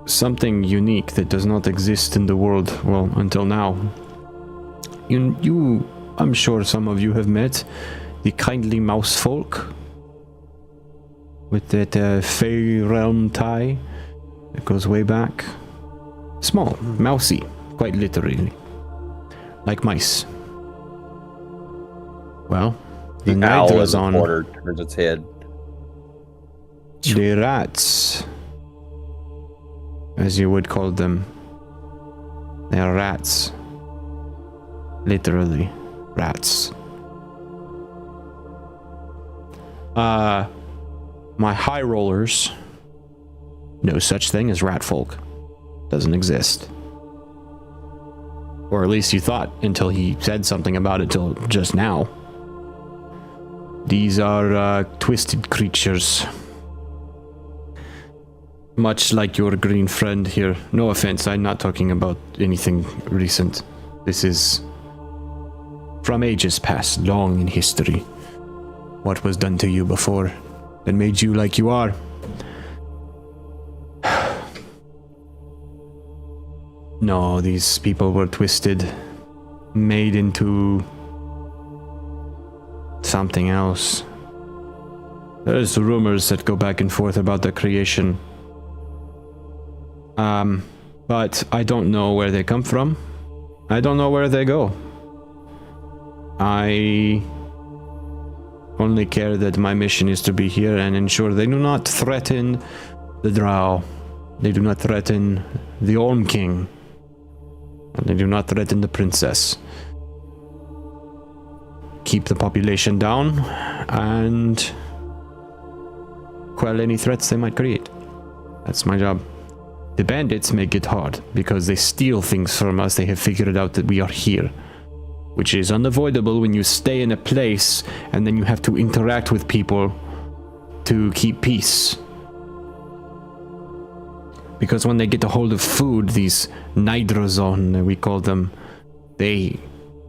something unique that does not exist in the world, well, until now. I'm sure some of you have met the kindly mouse folk with that Fey realm tie that goes way back. Small, mousy, quite literally, like mice. Well, the owl in Nidra's the on. corner turns its head. The rats, as you would call them. They are rats. Literally, rats. My high rollers, no such thing as rat folk. Doesn't exist. Or at least you thought until he said something about it till just now. These are twisted creatures. Much like your green friend here. No offense, I'm not talking about anything recent. This is from ages past, long in history. What was done to you before that made you like you are? No, these people were twisted, made into something else. There's rumors that go back and forth about the creation. But I don't know where they come from. I don't know where they go. I only care that my mission is to be here and ensure they do not threaten the Drow. They do not threaten the Olm King. And they do not threaten the princess. Keep the population down and quell any threats they might create. That's my job. The bandits make it hard because they steal things from us. They have figured out that we are here, which is unavoidable when you stay in a place and then you have to interact with people to keep peace. Because when they get a hold of food, these Nidrazon, we call them, they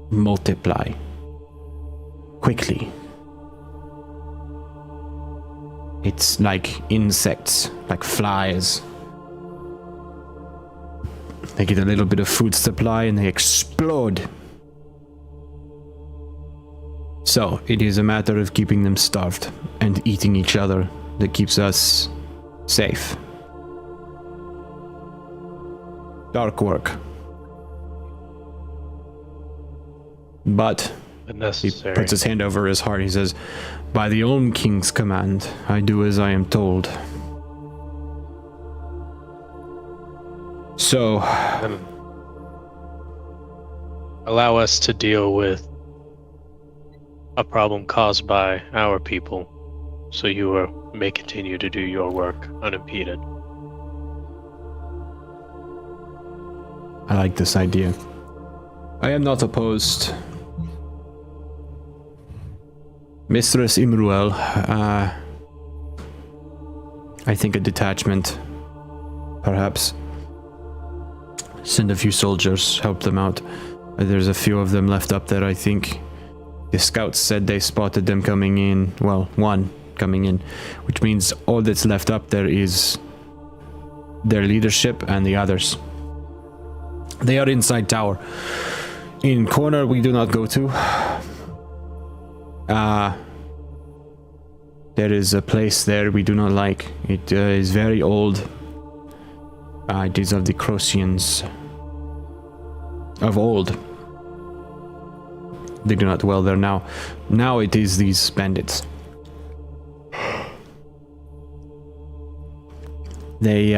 multiply quickly. It's like insects, like flies. They get a little bit of food supply and they explode. So, it is a matter of keeping them starved and eating each other that keeps us safe. Dark work. But he puts his hand over his heart. He says, by the Olm King's command, I do as I am told. So, allow us to deal with a problem caused by our people, so you may continue to do your work unimpeded. I like this idea. I am not opposed. Mistress Imruel, I think a detachment, perhaps. Send a few soldiers, help them out. There's a few of them left up there, I think. The scouts said they spotted them coming in. Well, one coming in, which means all that's left up there is their leadership and the others. They are inside tower. In corner we do not go to. There is a place there we do not like. It is very old. It is of the Crosians of old. They do not dwell there now. Now it is these bandits. They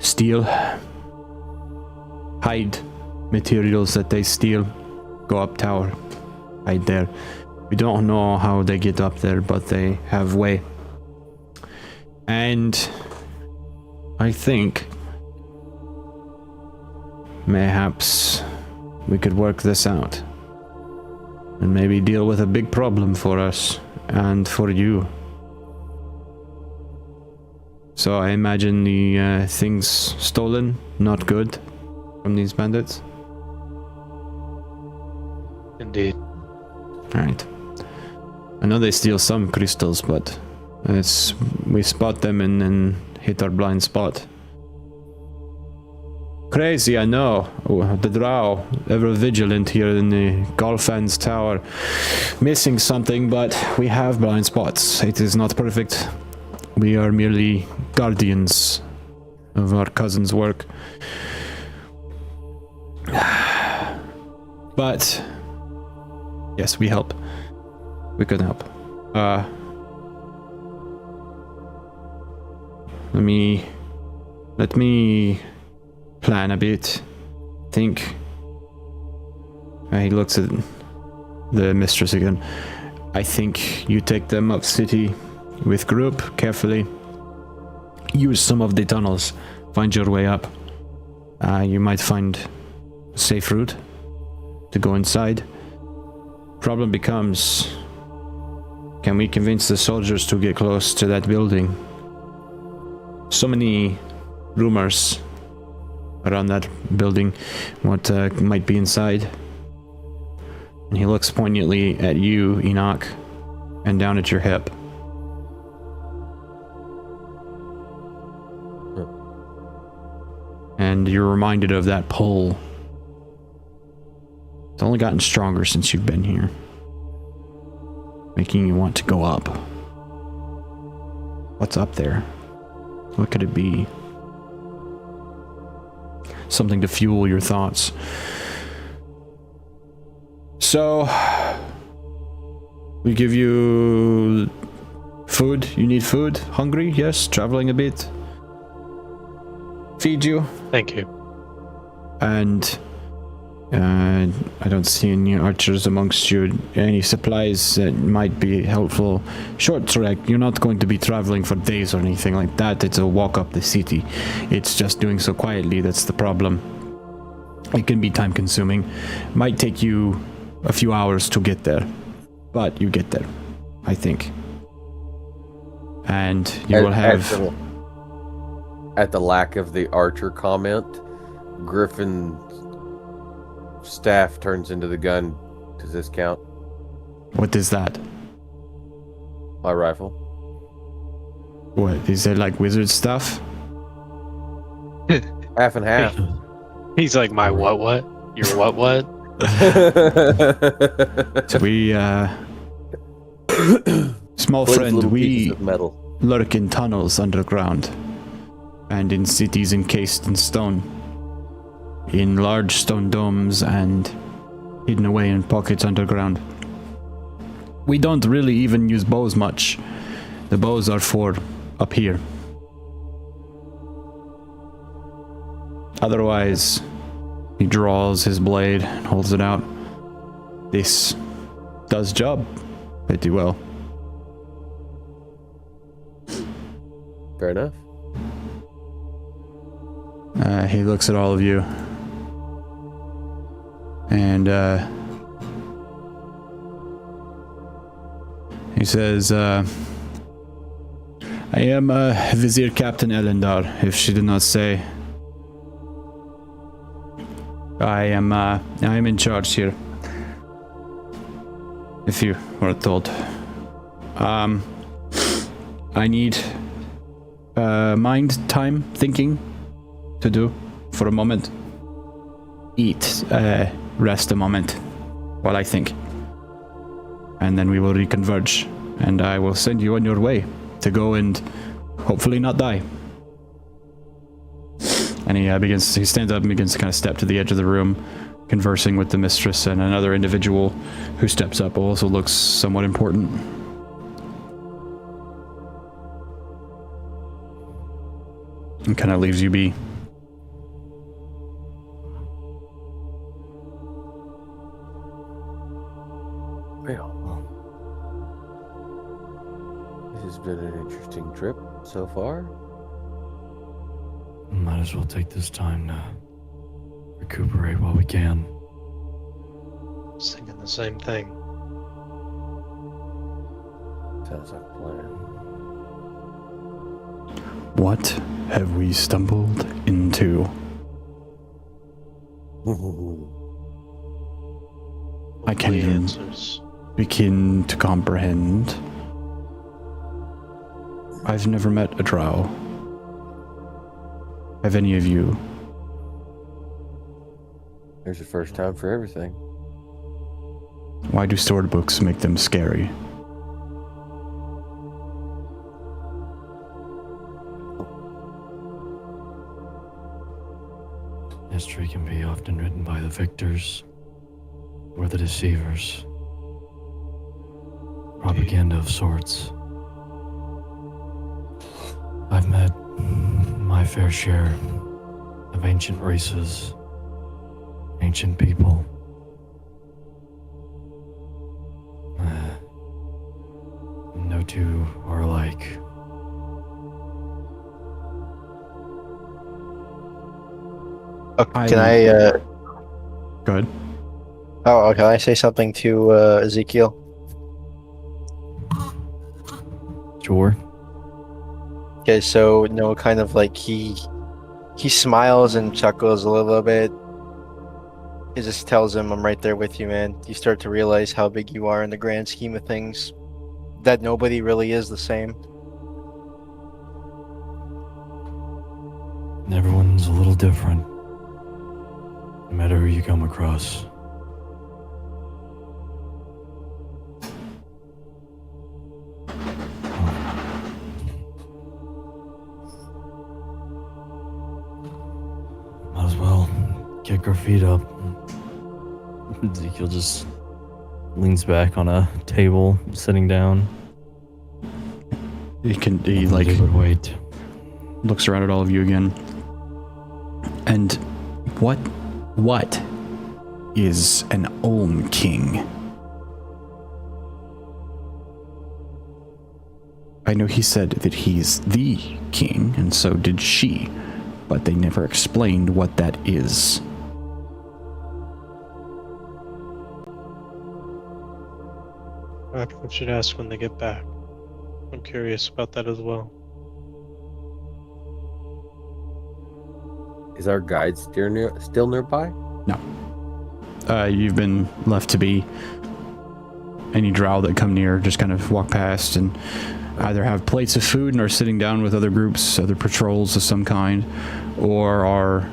steal, hide materials that they steal, go up tower, hide there. We don't know how they get up there, but they have way. And I think mayhaps we could work this out and maybe deal with a big problem for us and for you. So I imagine the things stolen, not good, from these bandits. Indeed. Alright. I know they steal some crystals, but we spot them and then hit our blind spot. crazy, I know. The drow, ever vigilant here in the Golfan's Tower. Missing something, but we have blind spots. It is not perfect. We are merely guardians of our cousin's work. But, yes, we help. We can help. Let me plan a bit. Think. He looks at the mistress again. I think you take them up city with group carefully. Use some of the tunnels. Find your way up. You might find a safe route to go inside. Problem becomes, can we convince the soldiers to get close to that building? So many rumors around that building, what might be inside. And he looks poignantly at you, Enoch, and down at your hip. And you're reminded of that pull. It's only gotten stronger since you've been here, making you want to go up. What's up there? What could it be? Something to fuel your thoughts. So, we give you food. You need food? Hungry? Yes? Traveling a bit? Feed you? Thank you. And I don't see any archers amongst you. Any supplies that might be helpful. Short trek. You're not going to be traveling for days or anything like that. It's a walk up the city. It's just doing so quietly. That's the problem. It can be time consuming. Might take you a few hours to get there. But you get there, I think. And you will have... At the lack of the archer comment, Griffin's staff turns into the gun. Does this count? What is that? My rifle. What, is it like wizard stuff? Half and half. He's like, my what? Your what? So we, small friend, we of metal. lurk in tunnels underground and in cities encased in stone, in large stone domes and hidden away in pockets underground. We don't really even use bows much. The bows are for up here. Otherwise, he draws his blade and holds it out. This does job pretty well. Fair enough. He looks at all of you. And he says, I am Vizier Captain Elendar, if she did not say. I am in charge here. If you were told. I need mind time thinking to do for a moment. Eat, rest a moment while I think. And then we will reconverge, and I will send you on your way to go and hopefully not die. And he stands up and begins to kind of step to the edge of the room, conversing with the mistress and another individual who steps up, also looks somewhat important. And kind of leaves you be. Well, this has been an interesting trip so far. Might as well take this time to recuperate while we can. Singing the same thing. Sounds like a plan. What have we stumbled into? I can't Hopefully even answers. begin to comprehend. I've never met a drow. Have any of you? There's a first time for everything. Why do sword books make them scary? History can be often written by the victors or the deceivers. Propaganda of sorts. I've met my fair share of ancient races, ancient people. No two are alike. Can I Go ahead. can I say something to Ezekiel? Sure. Okay, so no, kind of like he smiles and chuckles a little bit. He just tells him, "I'm right there with you, man." You start to realize how big you are in the grand scheme of things. That nobody really is the same. And everyone's a little different, no matter who you come across. Might as well kick our feet up. Ezekiel just leans back on a table, sitting down. He They would wait. looks around at all of you again. And what is an Olm King? I know he said that he's the king, and so did she, but they never explained what that is. I should ask when they get back. I'm curious about that as well. Is our guide still nearby? You've been left to be. Any drow that come near just kind of walk past and either have plates of food and are sitting down with other groups, other patrols of some kind, or are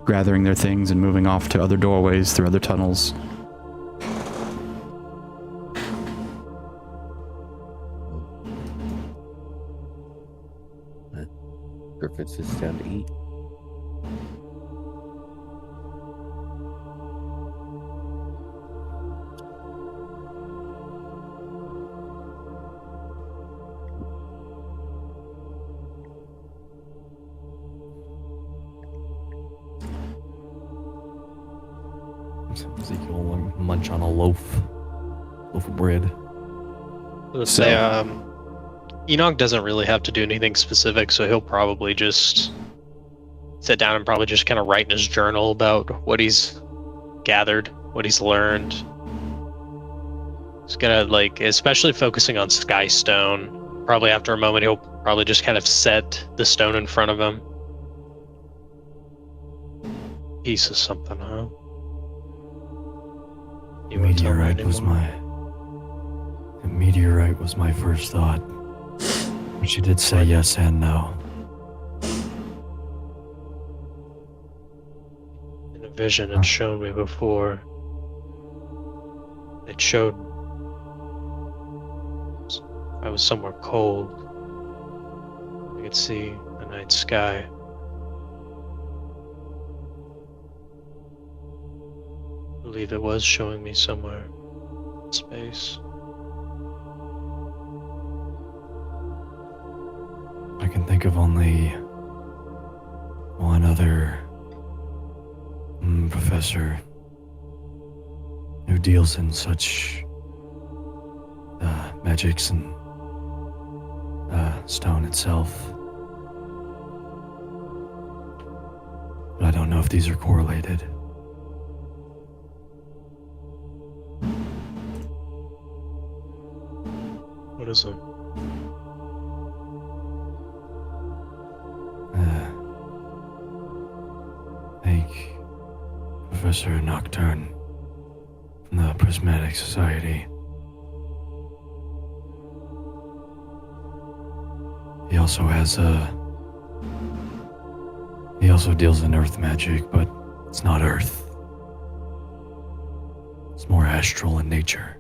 gathering their things and moving off to other doorways through other tunnels. Griffin sits down to eat. Ezekiel will munch on a loaf of bread. Let's say, Enoch doesn't really have to do anything specific, so he'll probably just sit down and probably just kind of write in his journal about what he's gathered, what he's learned. He's gonna, like, especially focusing on Sky Stone. Probably after a moment, he'll probably just kind of set the stone in front of him. Piece of something, huh? You won't tell me A meteorite was my first thought. But she did say yes and no. In a vision it showed me before. It showed I was somewhere cold. I could see the night sky. I believe it was showing me somewhere in space. I can think of only one other professor who deals in such magics and stone itself. But I don't know if these are correlated. What is it? I think Professor Nocturne from the Prismatic Society. He also has he also deals in earth magic, but It's not Earth. It's more astral in nature.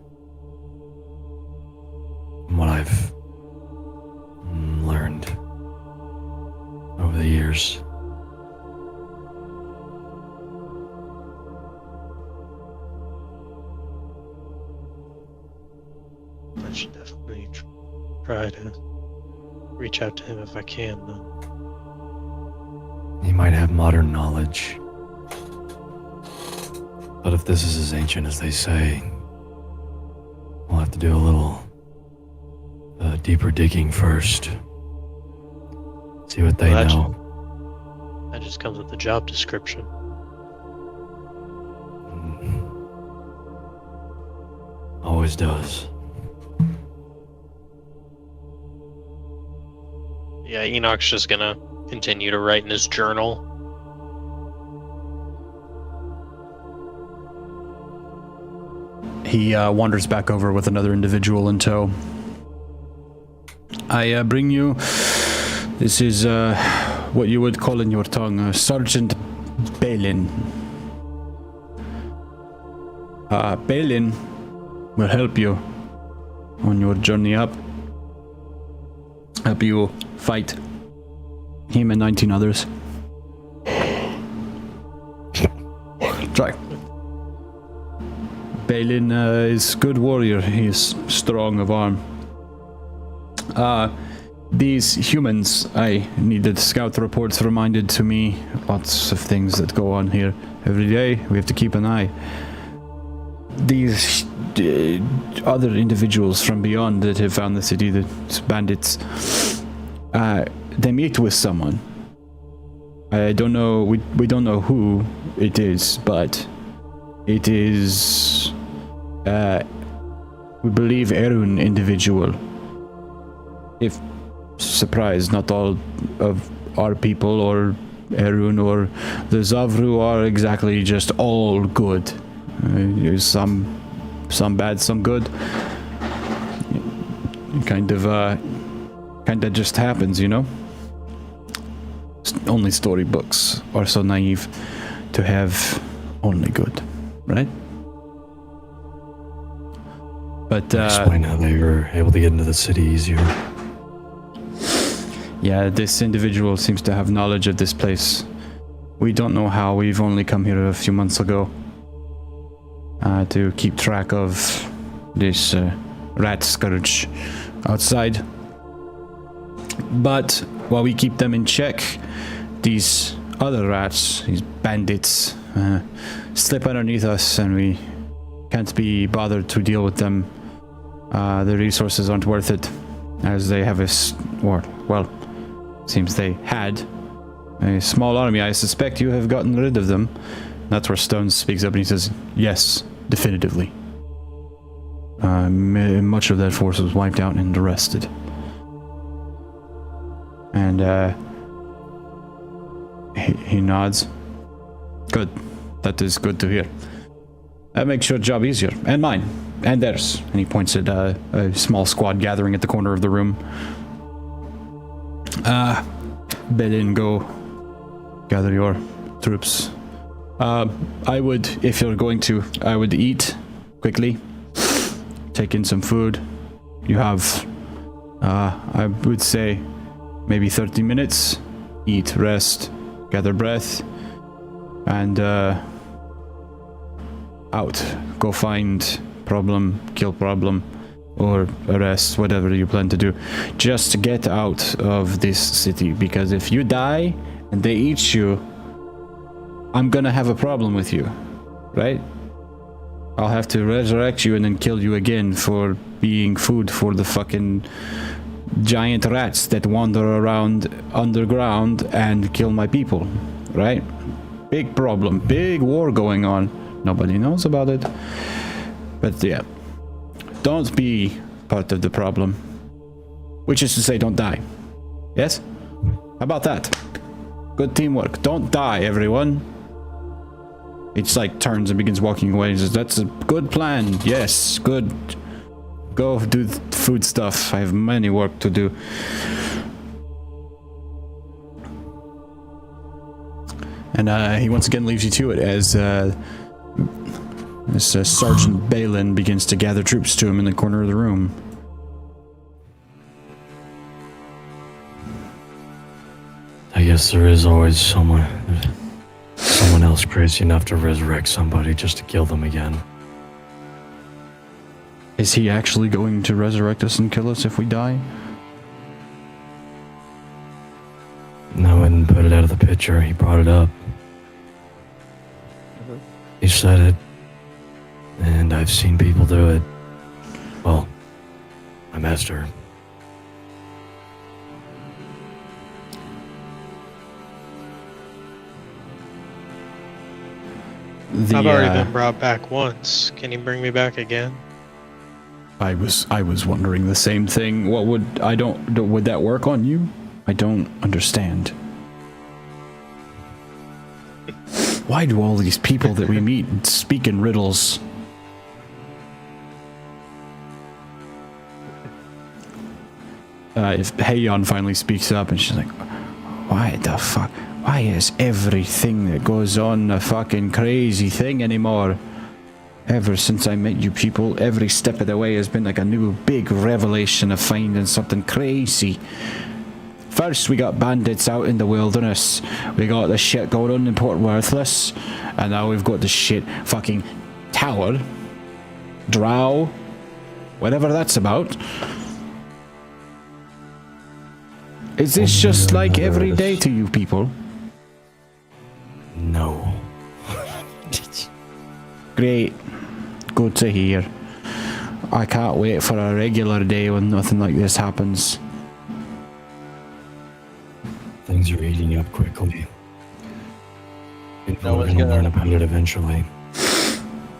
From what I've learned over the years. I should definitely try to reach out to him if I can, though. He might have modern knowledge. But if this is as ancient as they say, we'll have to do a little deeper digging first. See what they Well, know. That just comes with the job description. Always does. Yeah, Enoch's just gonna continue to write in his journal. He wanders back over with another individual in tow. I bring you. This is what you would call in your tongue Sergeant Balin. Balin will help you on your journey up. Help you fight him and 19 others. Try. Balin is good warrior. He is strong of arm. These humans, I needed scout reports reminded to me. Lots of things that go on here every day. We have to keep an eye. These other individuals from beyond that have found the city, the bandits, they meet with someone. I don't know, we don't know who it is, but it is, we believe Erun individual. If surprise, not all of our people or Erun or the Zavru are exactly just all good. There's some bad, some good. Kind of just happens, you know? Only storybooks are so naive to have only good, right? But Explain how they were able to get into the city easier. yeah, this individual seems to have knowledge of this place. We don't know how. We've only come here a few months ago to keep track of this rat scourge outside. But while we keep them in check, these other rats, these bandits, slip underneath us, and we can't be bothered to deal with them. The resources aren't worth it, as they have seems they had a small army. I suspect you have gotten rid of them. That's where Stone speaks up and he says, yes, definitively. Much of that force was wiped out and arrested. And he nods. Good. That is good to hear. That makes your job easier. And mine. And theirs. And he points at a small squad gathering at the corner of the room. Belin, go gather your troops. I would, if you're going to, I would eat quickly. Take in some food. You have, I would say, maybe 30 minutes. Eat, rest, gather breath, and out. Go find problem, kill problem, or arrest, whatever you plan to do. Just get out of this city, because if you die and they eat you, I'm gonna have a problem with you, right? I'll have to resurrect you and then kill you again for being food for the fucking giant rats that wander around underground and kill my people, right? Big problem, big war going on. Nobody knows about it. But yeah, don't be part of the problem. Which is to say, don't die. Yes? How about that? Good teamwork. Don't die, everyone. It's like turns and begins walking away. He says, that's a good plan. Yes, good. Go do the food stuff. I have many work to do. And he once again leaves you to it as Sergeant Balin begins to gather troops to him in the corner of the room. I guess there is always someone else crazy enough to resurrect somebody just to kill them again. Is he actually going to resurrect us and kill us if we die? No, I wouldn't put it out of the picture. He brought it up. He said it. And I've seen people do it. Well, my master. I've already been brought back once. Can you bring me back again? I was wondering the same thing. What would would that work on you? I don't understand. Why do all these people that we meet speak in riddles? If Heion finally speaks up and she's like, why the fuck? Why is everything that goes on a fucking crazy thing anymore? Ever since I met you people, every step of the way has been like a new big revelation of finding something crazy. First, we got bandits out in the wilderness. We got the shit going on in Port Worthless. And now we've got the shit fucking tower. Drow. Whatever that's about. Is this just like every day to you people? No. Great. Good to hear. I can't wait for a regular day when nothing like this happens. Things are eating up quickly. People I are was going to gonna- learn about it eventually.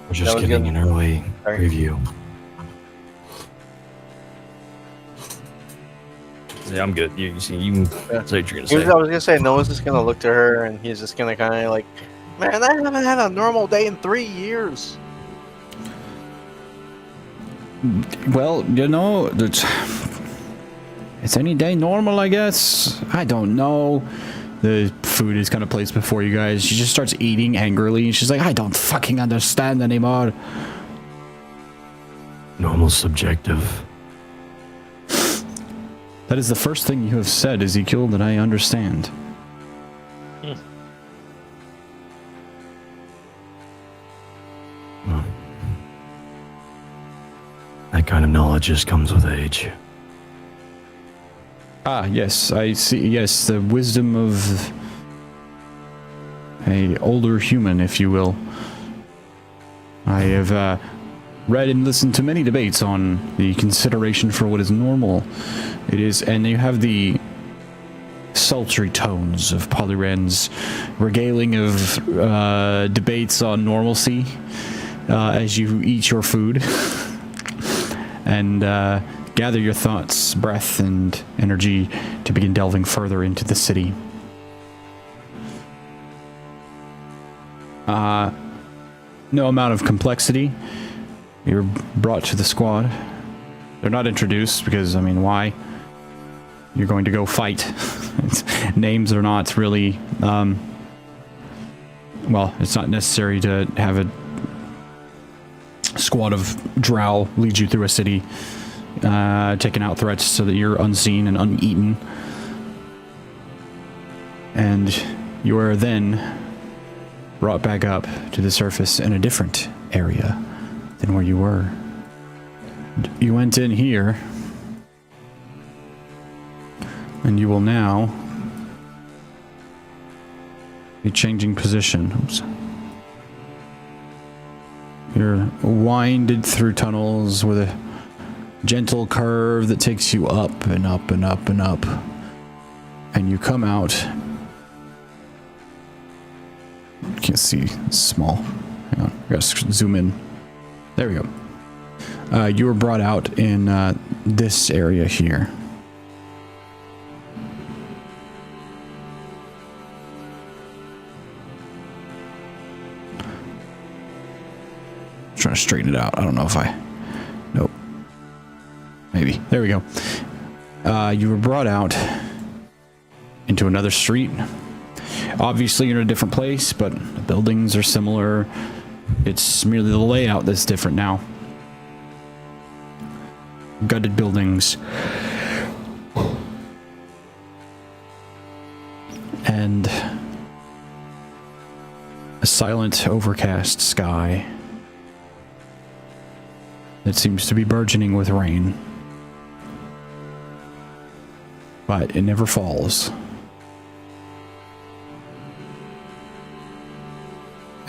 We're just was getting gonna- an early Sorry. preview. Yeah, I'm good. You say what you're gonna I say. was gonna say, Noah's just gonna look to her and he's just gonna kind of like, man, I haven't had a normal day in 3 years. Well, you know, it's any day normal, I guess. I don't know. The food is kind of placed before you guys. She just starts eating angrily. She's like, I don't fucking understand anymore. Normal subjective. That is the first thing you have said, Ezekiel, that I understand. That kind of knowledge just comes with age. Ah, yes, I see. Yes, the wisdom of a older human, if you will. I have read and listened to many debates on the consideration for what is normal. It is, and you have the sultry tones of Polyren's regaling of debates on normalcy as you eat your food and gather your thoughts, breath, and energy to begin delving further into the city. No amount of complexity. You're brought to the squad. They're not introduced because, I mean, why? You're going to go fight. Names are not really, well, it's not necessary to have a squad of drow lead you through a city, taking out threats so that you're unseen and uneaten. And you are then brought back up to the surface in a different area than where you were. You went in here, and you will now be changing position. Oops. You're winded through tunnels with a gentle curve that takes you up and up and up and up. And you come out. Can't see, it's small. Hang on, I gotta zoom in. There we go. You were brought out in this area here. Trying to straighten it out. I don't know if nope. Maybe. There we go. You were brought out into another street. Obviously, you're in a different place, but the buildings are similar. It's merely the layout that's different now. Gutted buildings. And a silent, overcast sky that seems to be burgeoning with rain. But it never falls.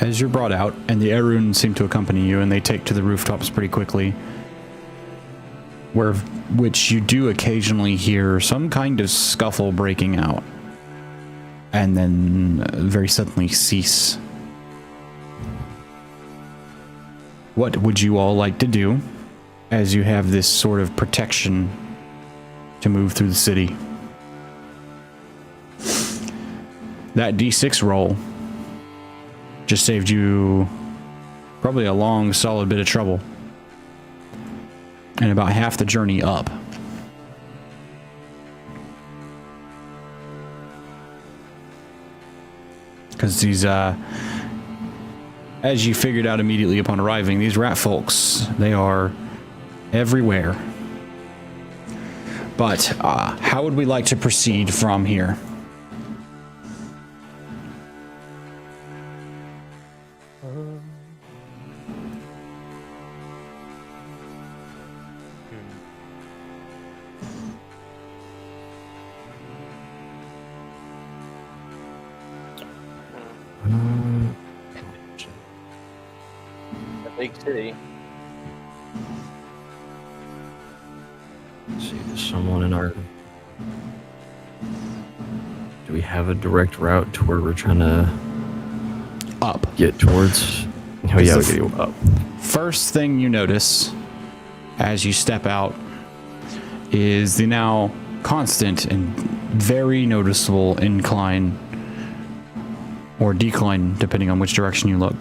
As you're brought out, and the Arun seem to accompany you, and they take to the rooftops pretty quickly, which you do occasionally hear some kind of scuffle breaking out, and then very suddenly cease. What would you all like to do as you have this sort of protection to move through the city? That D6 roll just saved you probably a long, solid bit of trouble. And about half the journey up. Because these, as you figured out immediately upon arriving, these rat folks, they are everywhere. But, how would we like to proceed from here? A big city. Let's see, there's someone in our... Do we have a direct route to where we're trying to Up. get towards? Oh yeah, we gotta go up. First thing you notice as you step out is the now constant and very noticeable incline or decline, depending on which direction you look.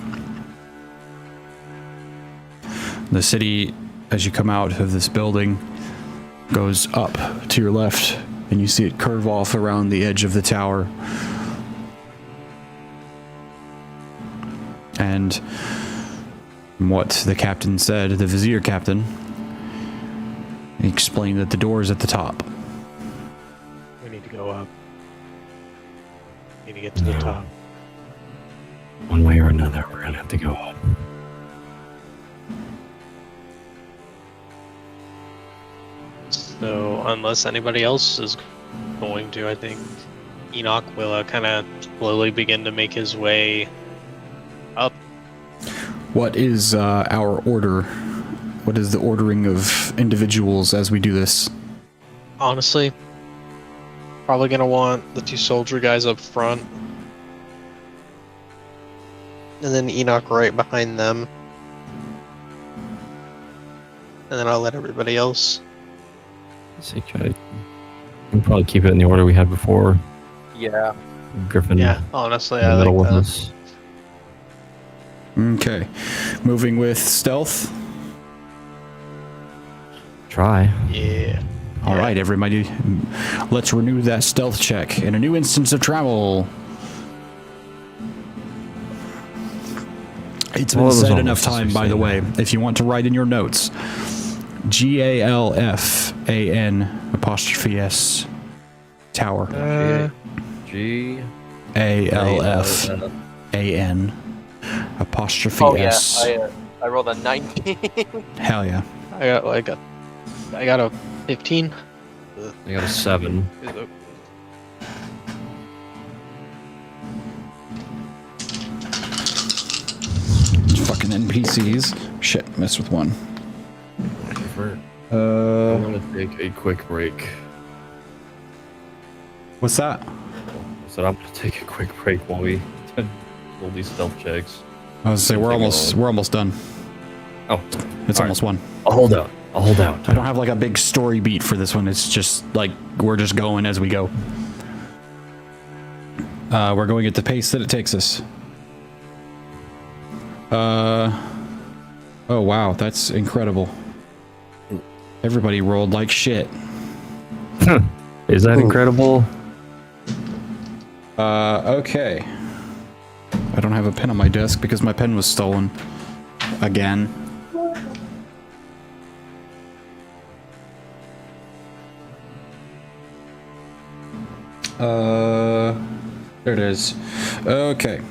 The city, as you come out of this building, goes up to your left, and you see it curve off around the edge of the tower. And what the captain said, the Vizier captain, he explained that the door is at the top. We need to go up. We need to get to the top. One way or another, we're gonna have to go up. So, unless anybody else is going to, I think Enoch will kind of slowly begin to make his way up. What is our order? What is the ordering of individuals as we do this? Honestly, probably going to want the two soldier guys up front. And then Enoch right behind them. And then I'll let everybody else. Let's see, we can probably keep it in the order we had before. Yeah. Griffin Yeah, honestly, in the I middle like with that. us. Okay. Moving with stealth. Try. Yeah. All right, everybody. Let's renew that stealth check in a new instance of travel. It's been Well, it was said almost enough as time, we by say the way, that. if you want to write in your notes, GALFAN''S tower. G. ALFAN''S. Oh yeah, I rolled a 19. Hell yeah. I got a 15. I got a 7. Fucking NPCs. Shit, messed with one. I'm gonna take a quick break. What's that? So I'm gonna take a quick break while we roll these stealth checks. I was gonna say we're almost done. Oh, It's all almost one. I'll hold out. I don't have like a big story beat for this one. It's just like we're just going as we go. We're going at the pace that it takes us. Oh wow, that's incredible. Everybody rolled like shit. Is that incredible? Okay. I don't have a pen on my desk because my pen was stolen. Again. There it is. Okay.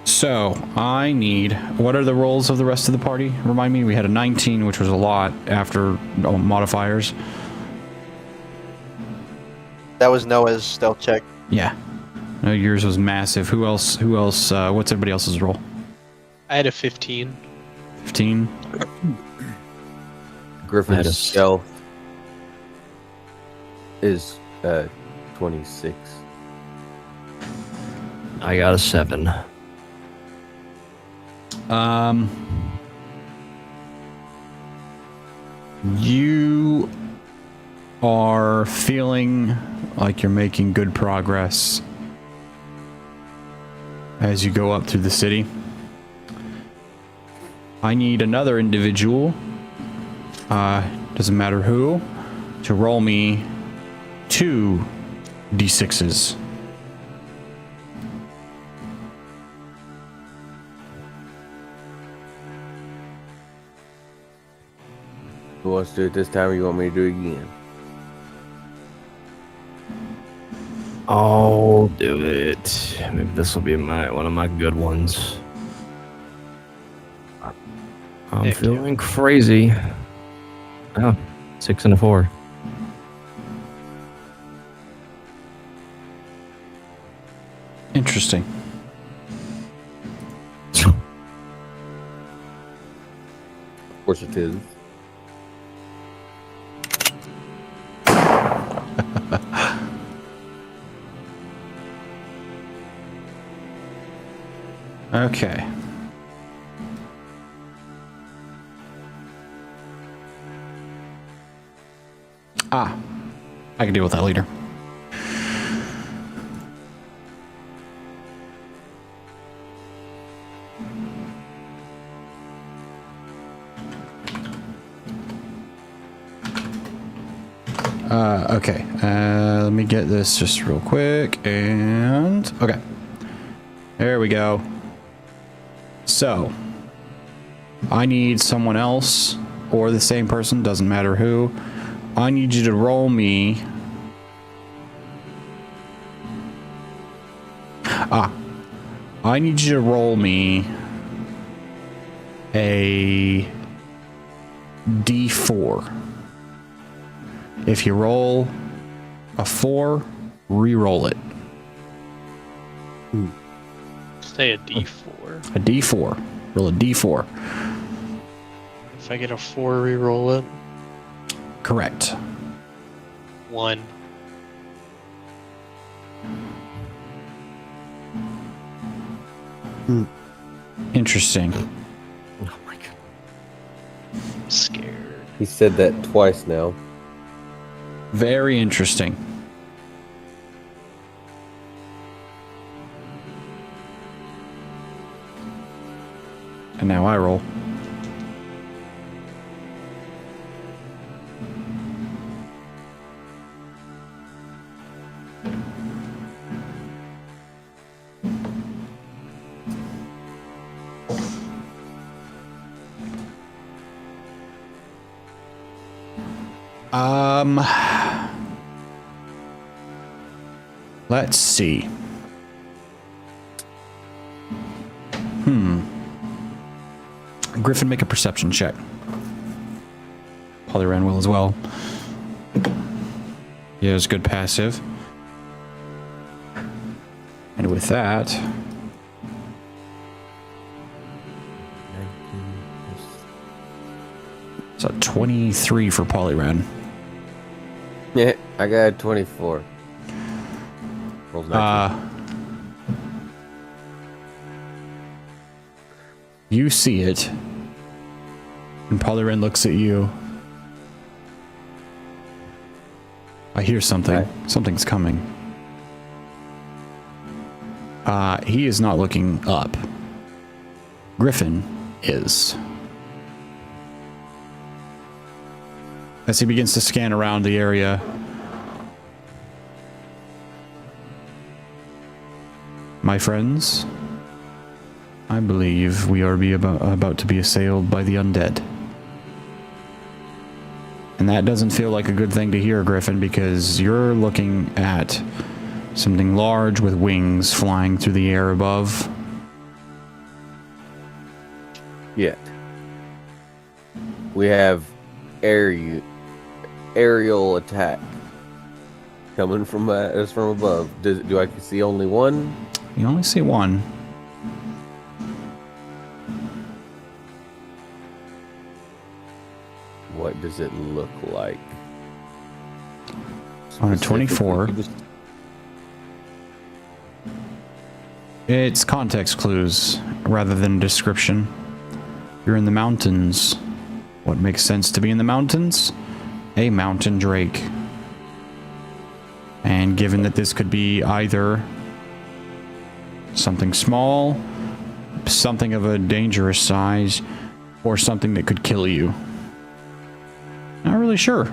So, I need... What are the rolls of the rest of the party? Remind me, we had a 19, which was a lot after modifiers. That was Noah's stealth check. Yeah. No, yours was massive. Who else? What's everybody else's roll? I had a 15. 15? Griffin's stealth is 26. I got a 7. You are feeling like you're making good progress as you go up through the city. I need another individual, doesn't matter who, to roll me 2 d6s. Who wants to do it this time, or you want me to do it again? I'll do it. Maybe this will be one of my good ones. I'm Heck feeling crazy. Oh, 6 and a 4. Interesting. Of course it is. Okay. I can deal with that later. Okay. Let me get this just real quick. And okay. There we go. So, I need someone else or the same person, doesn't matter who. I need you to roll me. I need you to roll me a d4. If you roll a 4, re-roll it. Say a D4. A d4. Roll a d4. If I get a 4, re-roll it. Correct. 1. Interesting. Oh my god. I'm scared. He said that twice now. Very interesting. And now I roll. Let's see. Griffin, make a perception check. Polyran will as well. Yeah, it's good passive. And with that, it's a 23 for Polyran. Yeah, I got a 24. Rolls 19. You see it, and Polyran looks at you. I hear something. Right. Something's coming. He is not looking up. Griffin is. As he begins to scan around the area, My friends, I believe we are about to be assailed by the undead. And that doesn't feel like a good thing to hear, Griffin, because you're looking at something large with wings flying through the air above. Yet. We have aerial attack coming from us from above. Do I see only one? You only see one. What does it look like? On a 24. It's context clues rather than description. You're in the mountains. What makes sense to be in the mountains? A mountain drake. And given that this could be either something small, something of a dangerous size, or something that could kill you. Not really sure.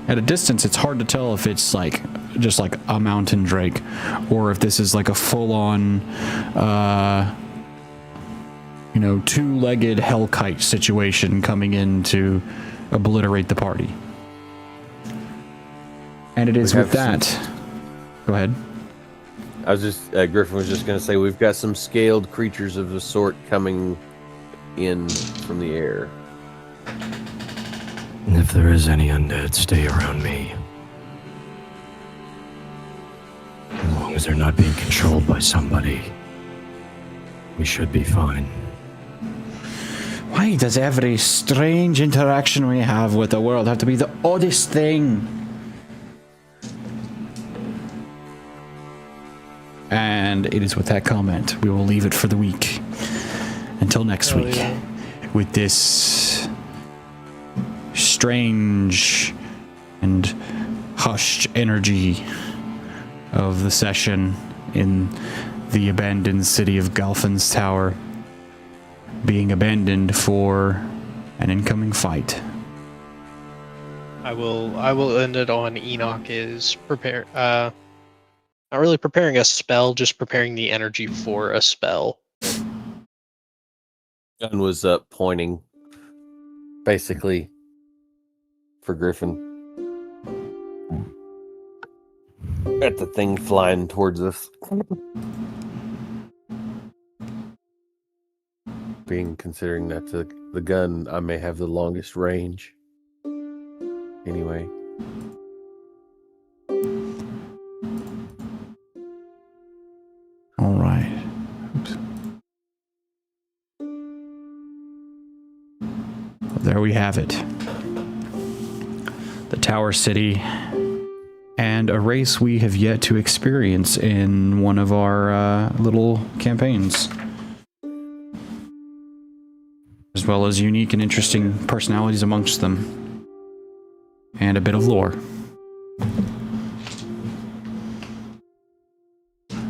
At a distance, it's hard to tell if it's like just like a mountain drake, or if this is like a full-on, you know, two-legged hellkite situation coming in to obliterate the party. And it is with that. Go ahead. I was just Griffin was just going to say we've got some scaled creatures of the sort coming in from the air. And if there is any undead, stay around me. As long as they're not being controlled by somebody, we should be fine. Why does every strange interaction we have with the world have to be the oddest thing? And it is with that comment, we will leave it for the week. Until next week. Yeah. With this strange and hushed energy of the session in the abandoned city of Galfin's Tower being abandoned for an incoming fight. I will end it on Enoch is not really preparing a spell, just preparing the energy for a spell. Gun was up pointing basically for Griffin at the thing flying towards us. Considering that's the gun, I may have the longest range. Anyway. All right. Oops. Well, there we have it. The Tower City, and a race we have yet to experience in one of our little campaigns. As well as unique and interesting personalities amongst them. And a bit of lore.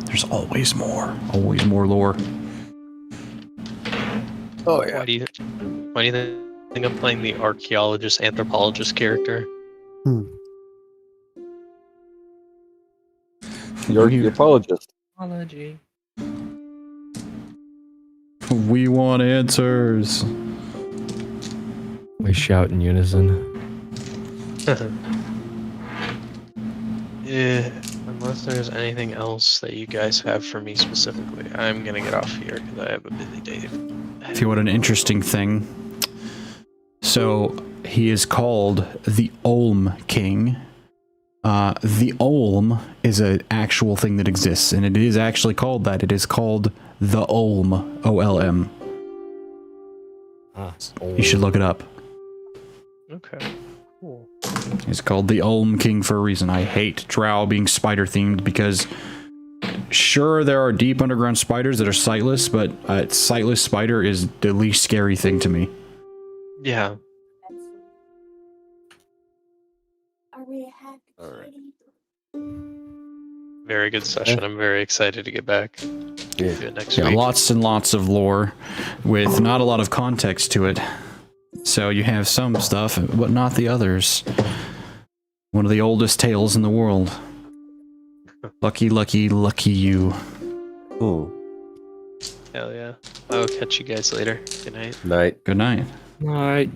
There's always more lore. Oh Why do you think I'm playing the archaeologist anthropologist character? You're the apologist. Apology. We want answers. We shout in unison. Yeah, unless there's anything else that you guys have for me specifically, I'm gonna get off here because I have a busy day. If you want an interesting thing, so he is called the Olm King. The Olm is an actual thing that exists, and it is actually called that. It is called the Olm, O-L-M. You should look it up. Okay, cool. It's called the Olm King for a reason. I hate Drow being spider themed because sure there are deep underground spiders that are sightless, but a sightless spider is the least scary thing to me. Yeah. Are we a happy All right. Very good session. I'm very excited to get back. Yeah. Do it next Yeah, week. lots and lots of lore with not a lot of context to it. So you have some stuff, but not the others. One of the oldest tales in the world. Lucky, lucky, lucky you. Ooh, Hell yeah. I will catch you guys later. Good night. night. Good night. All right.